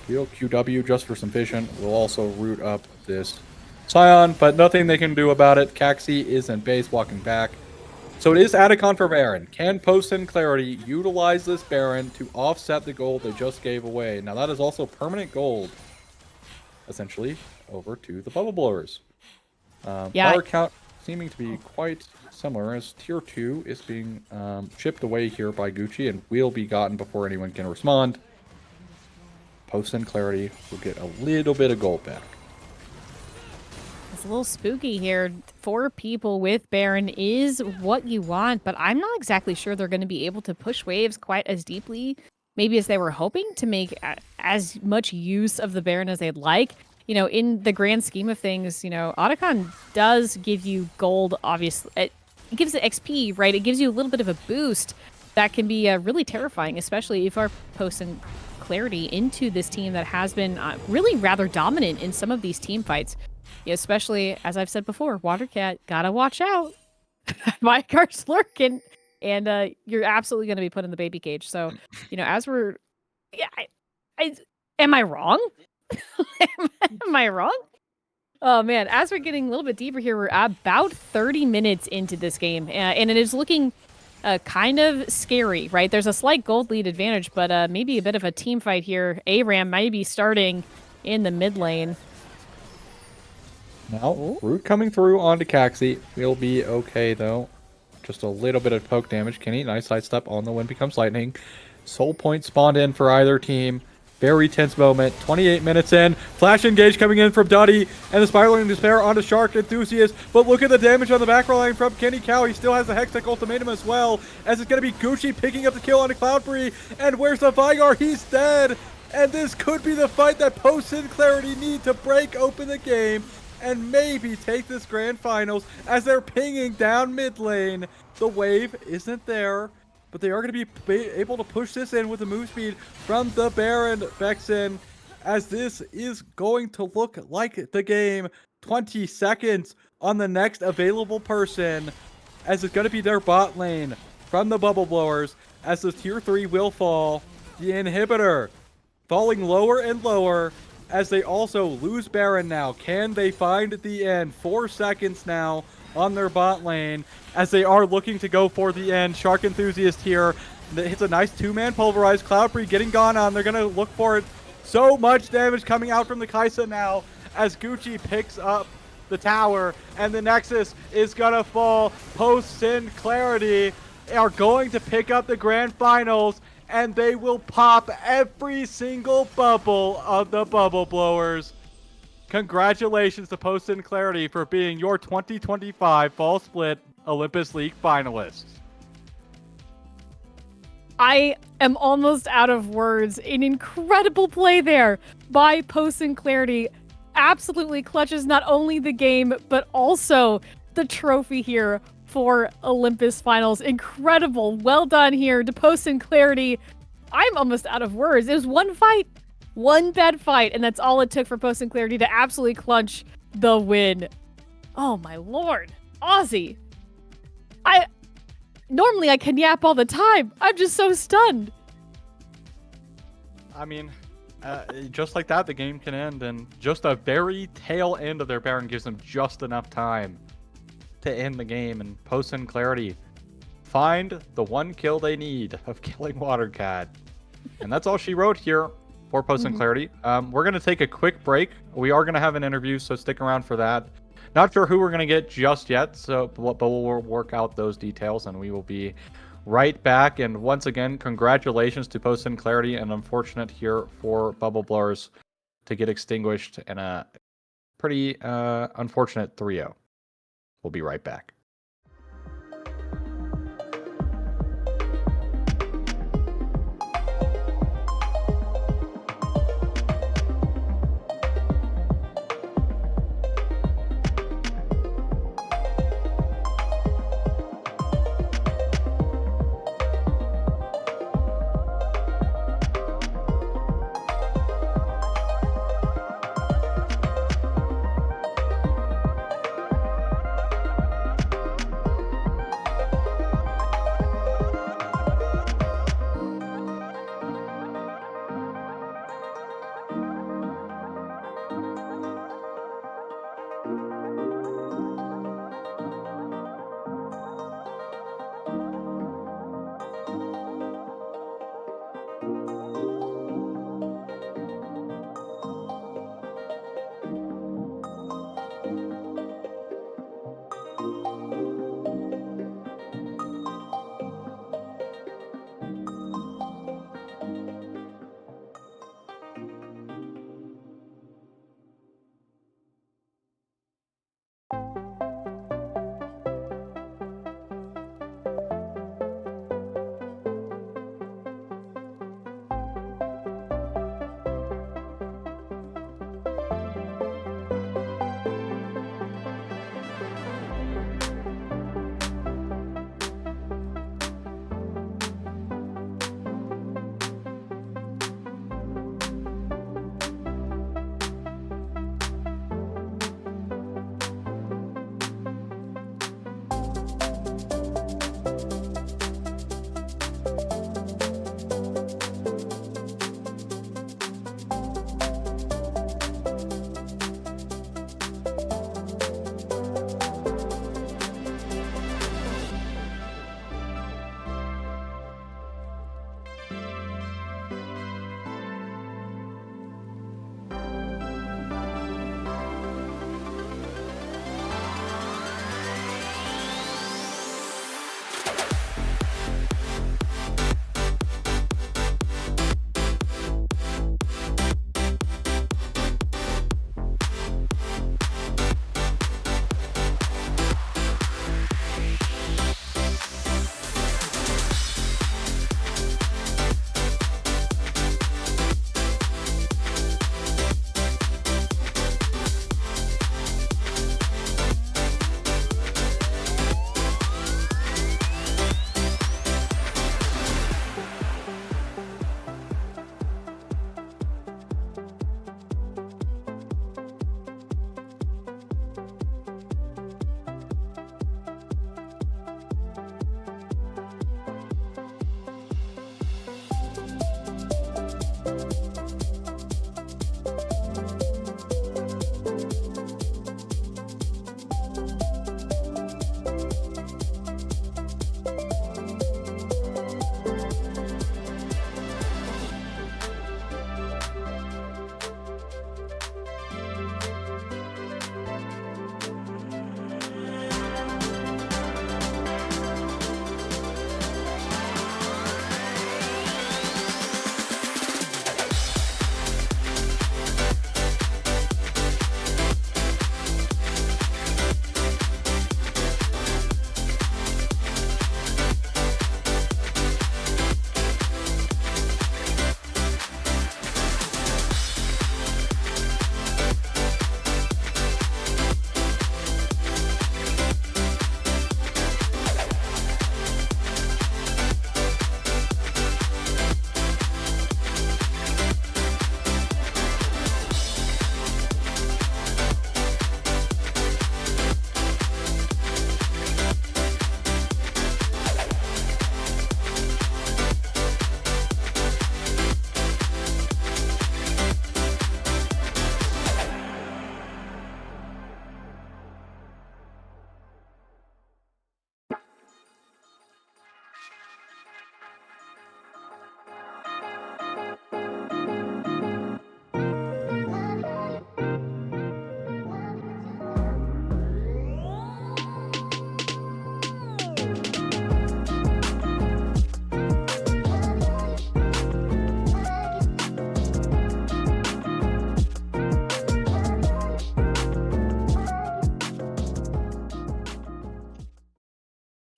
Heal QW just for some vision. We'll also root up this Scion, but nothing they can do about it. Caxi is in base, walking back. So it is Atacon for Baron. Can Post in Clarity utilize this Baron to offset the gold they just gave away? Now that is also permanent gold, essentially, over to the Bubble Blowers. Power count seeming to be quite similar, as Tier 2 is being chipped away here by Gucci and will be gotten before anyone can respond. Post in Clarity will get a little bit of gold back. It's a little spooky here. 4 people with Baron is what you want, but I'm not exactly sure they're going to be able to push waves quite as deeply, maybe as they were hoping, to make as much use of the Baron as they'd like. In the grand scheme of things, Otacon does give you gold, obviously. It gives it XP, right? It gives you a little bit of a boost that can be really terrifying, especially if our Post in Clarity into this team that has been really rather dominant in some of these team fights. Especially, as I've said before, Watercat, gotta watch out. My car's lurking, and you're absolutely going to be put in the baby cage. So, as we're... am I wrong? Am I wrong? Oh, man. As we're getting a little bit deeper here, we're about 30 minutes into this game, and it is looking kind of scary, right? There's a slight gold lead advantage, but maybe a bit of a team fight here. ARAM might be starting in the mid lane. Now, root coming through onto Caxi. We'll be okay, though. just a little bit of poke damage. Kenny, nice sidestep on the Wind Becomes Lightning. Soul Point spawned in for either team. Very tense moment. 28 minutes in. Flash engage coming in from Duddy. And the Spiraling Despair onto Shark Enthusiast. But look at the damage on the back row line from Kenny Cow. He still has the Hextech Ultimatum as well. As it's going to be Gucci picking up the kill on a Cloudfree. And where's the Vigar? He's dead. And this could be the fight that post-Sinclarity need to break open the game. And maybe take this grand finals as they're pinging down mid lane. The wave isn't there. But they are going to be able to push this in with the move speed from the Baron Vexen, as this is going to look like the game. 20 seconds on the next available person, as it's going to be their bot lane from the Bubble Blowers, as the tier 3 will fall. The inhibitor falling lower and lower, as they also lose Baron now. Can they find the end? 4 seconds now on their bot lane, as they are looking to go for the end. Shark Enthusiast here hits a nice 2-man pulverize. Cloudfree getting gone on. They're going to look for it. So much damage coming out from the Kaisa now, as Gucci picks up the tower, and the Nexus is going to fall. Post-Sinclarity are going to pick up the grand finals, and they will pop every single bubble of the Bubble Blowers. Congratulations to Post-Sinclarity for being your 2025 Fall Split Olympus League finalists. I am almost out of words. An incredible play there by Post-Sinclarity. Absolutely clutches not only the game, but also the trophy here for Olympus Finals. Incredible. Well done here to Post-Sinclarity. I'm almost out of words. It was one fight. One bad fight, and that's all it took for Post-Sinclarity to absolutely clutch the win. Oh my lord. Aussie. Normally I can yap all the time. I'm just so stunned. I mean, just like that, the game can end, and just a very tail end of their Baron gives them just enough time to end the game, and Post-Sinclarity find the one kill they need of killing Watercat. And that's all she wrote here for Post-Sinclarity. We're going to take a quick break. We are going to have an interview, so stick around for that. Not sure who we're going to get just yet, but we'll work out those details, and we will be right back. And once again, congratulations to Post-Sinclarity, and unfortunate here for Bubble Blowers to get extinguished in a pretty unfortunate 3-0. We'll be right back.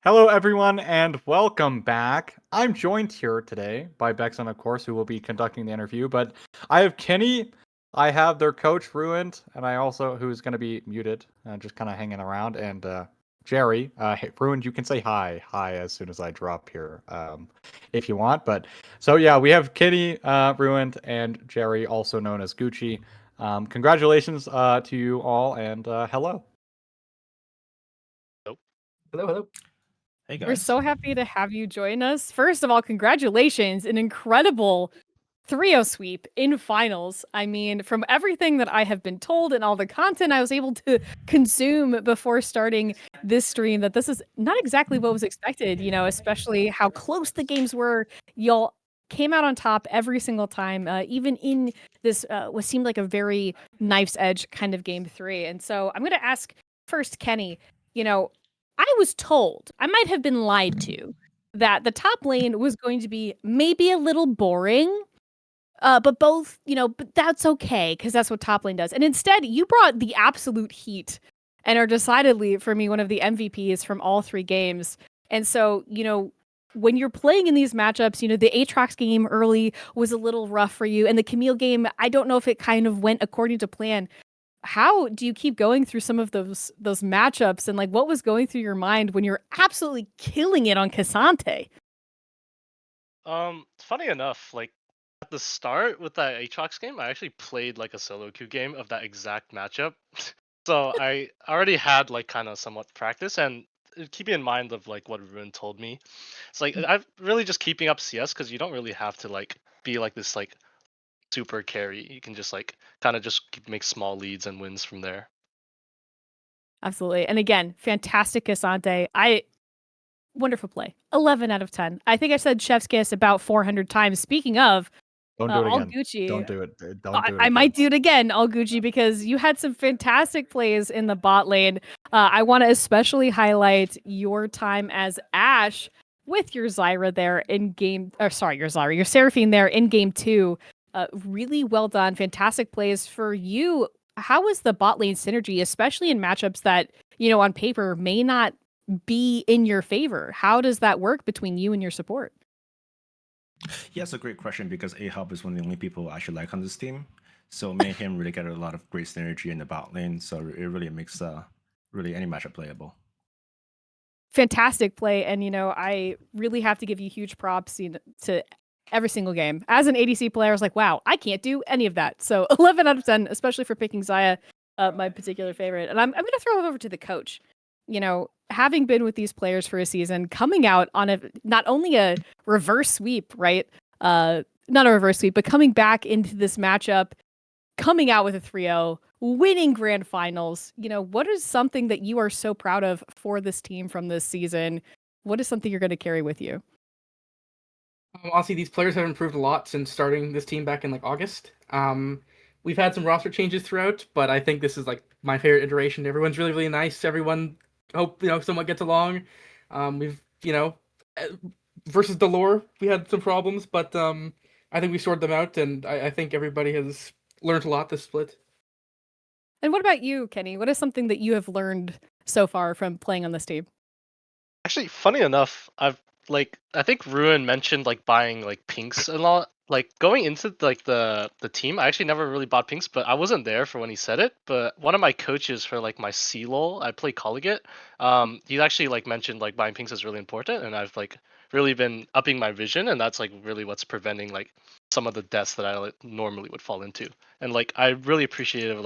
Hello, everyone, and welcome back. I'm joined here today by Bexon, of course, who will be conducting the interview. But I have Kenny, I have their coach Ruined, and I also who's going to be muted, just kind of hanging around, and Jerry. Hey, Ruined, you can say hi as soon as I drop here, if you want. But so yeah, we have Kenny, Ruined, and Jerry, also known as Gucci. Congratulations to you all, and hello. Hello. Hey We're guys. so happy to have you join us. First of all, congratulations, an incredible 3-0 sweep in finals. I mean, from everything that I have been told and all the content I was able to consume before starting this stream, that this is not exactly what was expected, especially how close the games were. Y'all came out on top every single time, even in this what seemed like a very knife's edge kind of game 3. And so I'm going to ask first, Kenny, I was told, I might have been lied to, that the top lane was going to be maybe a little boring, but but that's okay because that's what top lane does. And instead, you brought the absolute heat and are decidedly, for me, one of the MVPs from all 3 games. And so, when you're playing in these matchups, the Aatrox game early was a little rough for you. And the Camille game, I don't know if it kind of went according to plan. How do you keep going through some of those matchups, and what was going through your mind when you're absolutely killing it on Cassante? Funny enough, at the start with that Aatrox game, I actually played a solo queue game of that exact matchup. So I already had kind of somewhat practice, and keeping in mind of what Ruin told me, it's I'm really just keeping up CS because you don't really have to be this super carry. You can just kind of just make small leads and wins from there. Absolutely. And again, fantastic Cassante. Wonderful play. 11 out of 10. I think I said chef's kiss about 400 times. Speaking of, Don't do it all again. Gucci. Don't do it. Don't do it. I might do it again, all Gucci, because you had some fantastic plays in the bot lane. I want to especially highlight your time as Ashe with your Zyra there in game, or sorry, your Seraphine there in game 2. Really well done. Fantastic plays for you. How was the bot lane synergy, especially in matchups that, on paper may not be in your favor? How does that work between you and your support? Yeah, it's a great question because A-Hub is one of the only people I actually like on this team. So me and him really get a lot of great synergy in the bot lane. So it really makes really any matchup playable. Fantastic play, and I really have to give you huge props to every single game. As an ADC player, I was like, wow, I can't do any of that. So 11 out of 10, especially for picking Xayah, my particular favorite. And I'm going to throw it over to the coach. Having been with these players for a season, coming out on not only a reverse sweep, right? Not a reverse sweep, but coming back into this matchup, coming out with a 3-0, winning grand finals. What is something that you are so proud of for this team from this season? What is something you're going to carry with you? Honestly, these players have improved a lot since starting this team back in August. We've had some roster changes throughout, but I think this is my favorite iteration. Everyone's really, really nice. Everyone hope somewhat gets along. We've uh, versus Delore, we had some problems, but I think we sorted them out, and I think everybody has learned a lot this split. And what about you, Kenny? What is something that you have learned so far from playing on this team? Actually, funny enough, I think Ruin mentioned buying pinks a lot. Going into the team, I actually never really bought pinks, but I wasn't there for when he said it. But one of my coaches for my C-lol, I play Collegiate. He actually mentioned buying pinks is really important, and I've really been upping my vision, and that's really what's preventing some of the deaths that I normally would fall into. And I really appreciated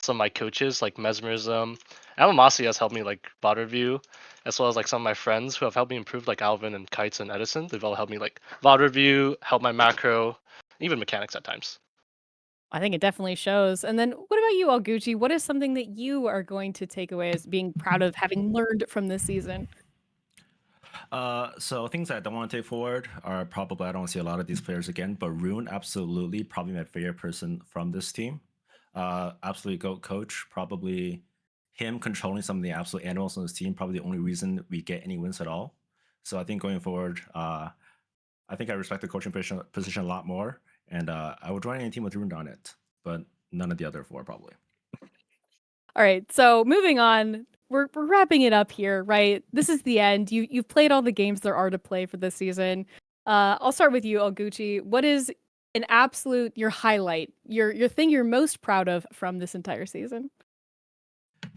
some of my coaches Mesmerism. Amamasi has helped me bot review, as well as some of my friends who have helped me improve Alvin and Kites and Edison. They've all helped me VOD review, help my macro, even mechanics at times. I think it definitely shows. And then what about you, Gucci? What is something that you are going to take away as being proud of having learned from this season? So things that I don't want to take forward are probably I don't see a lot of these players again, but Rune absolutely probably my favorite person from this team. Absolutely GOAT coach, probably him controlling some of the absolute animals on this team, probably the only reason we get any wins at all. So I think going forward, I think I respect the coaching position a lot more, and I would join any team with Rune on it, but none of the other 4 probably. All right, so moving on, we're wrapping it up here, right? This is the end. You've played all the games there are to play for this season. I'll start with you, Oguchi. What is an absolute your highlight, your thing you're most proud of from this entire season?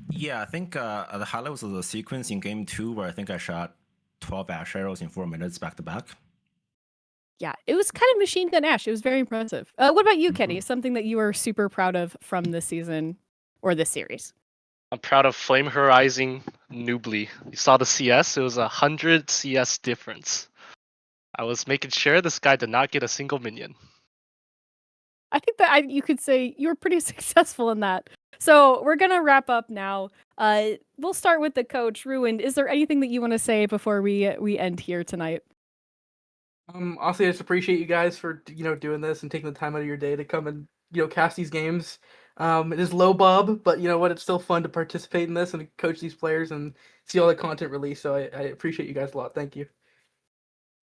Yeah, I think the highlight was the sequence in game 2 where I think I shot 12 ash arrows in 4 minutes back to back. Yeah, it was kind of machine gun ash. It was very impressive. What about you, Kenny? Something that you are super proud of from this season or this series? I'm proud of Flame Horizon Noobly. You saw the CS, it was 100 CS difference. I was making sure this guy did not get a single minion. I think that you could say you were pretty successful in that. So we're gonna wrap up now. We'll start with the coach, Ruined. Is there anything that you want to say before we end here tonight? Honestly, I just appreciate you guys for doing this and taking the time out of your day to come and cast these games. It is low bob, but you know what? It's still fun to participate in this and coach these players and see all the content released. So I appreciate you guys a lot. Thank you.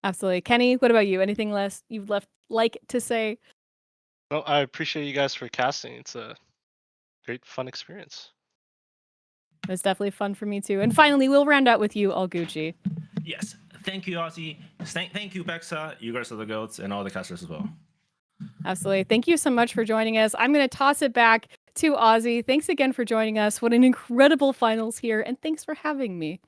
Absolutely, Kenny. What about you? Anything less you've left like to say? No, I appreciate you guys for casting. It's a great fun experience. It was definitely fun for me too. And finally, we'll round out with you, Gucci. Yes. Thank you, Ozzy. Thank you, Bexa. You guys are the goats, and all the casters as well. Absolutely. Thank you so much for joining us. I'm going to toss it back to Ozzy. Thanks again for joining us. What an incredible finals here. And thanks for having me.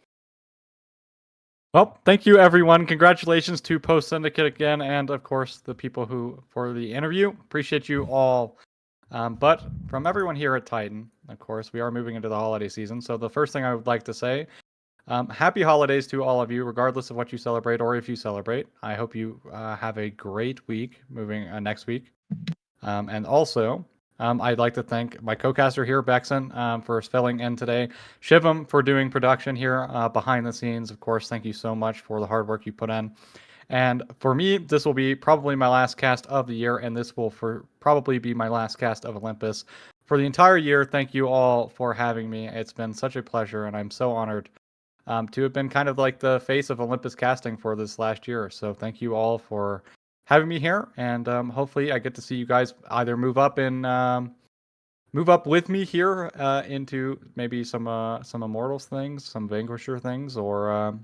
Well, thank you, everyone. Congratulations to Post Syndicate again, and of course, the people who for the interview. Appreciate you all. But from everyone here at Titan, of course, we are moving into the holiday season. So the first thing I would like to say, happy holidays to all of you, regardless of what you celebrate or if you celebrate. I hope you have a great week moving next week. And also, I'd like to thank my co-caster here, Bexon, for filling in today. Shivam for doing production here behind the scenes. Of course, thank you so much for the hard work you put in. And for me, this will be probably my last cast of the year, and this will probably be my last cast of Olympus. For the entire year, thank you all for having me. It's been such a pleasure, and I'm so honored to have been kind of like the face of Olympus casting for this last year. So thank you all for having me here, and hopefully I get to see you guys either move up with me here into maybe some Immortals things, some Vanquisher things, or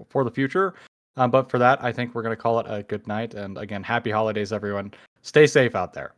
for the future. But for that, I think we're going to call it a good night. And again, happy holidays, everyone. Stay safe out there.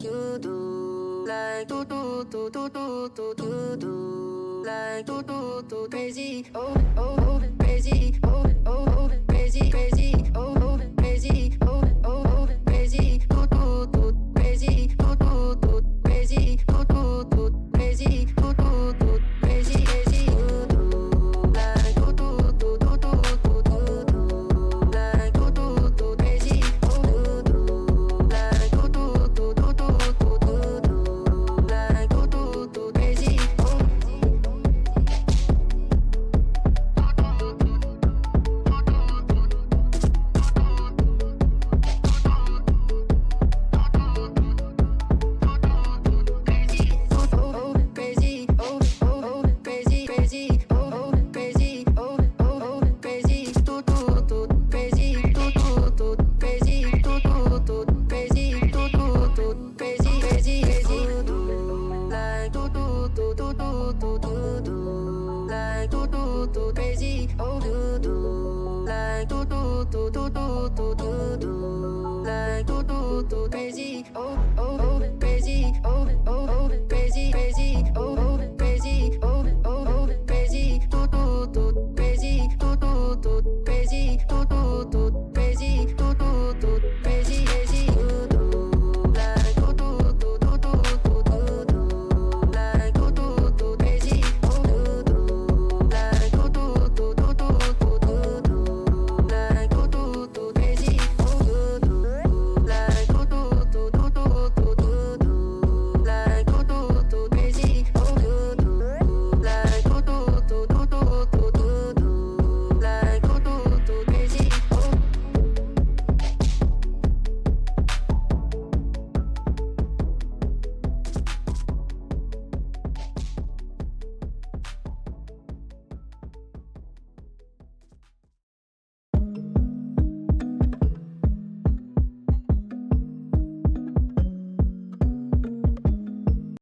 You do like do like crazy, oh crazy, oh crazy, crazy, oh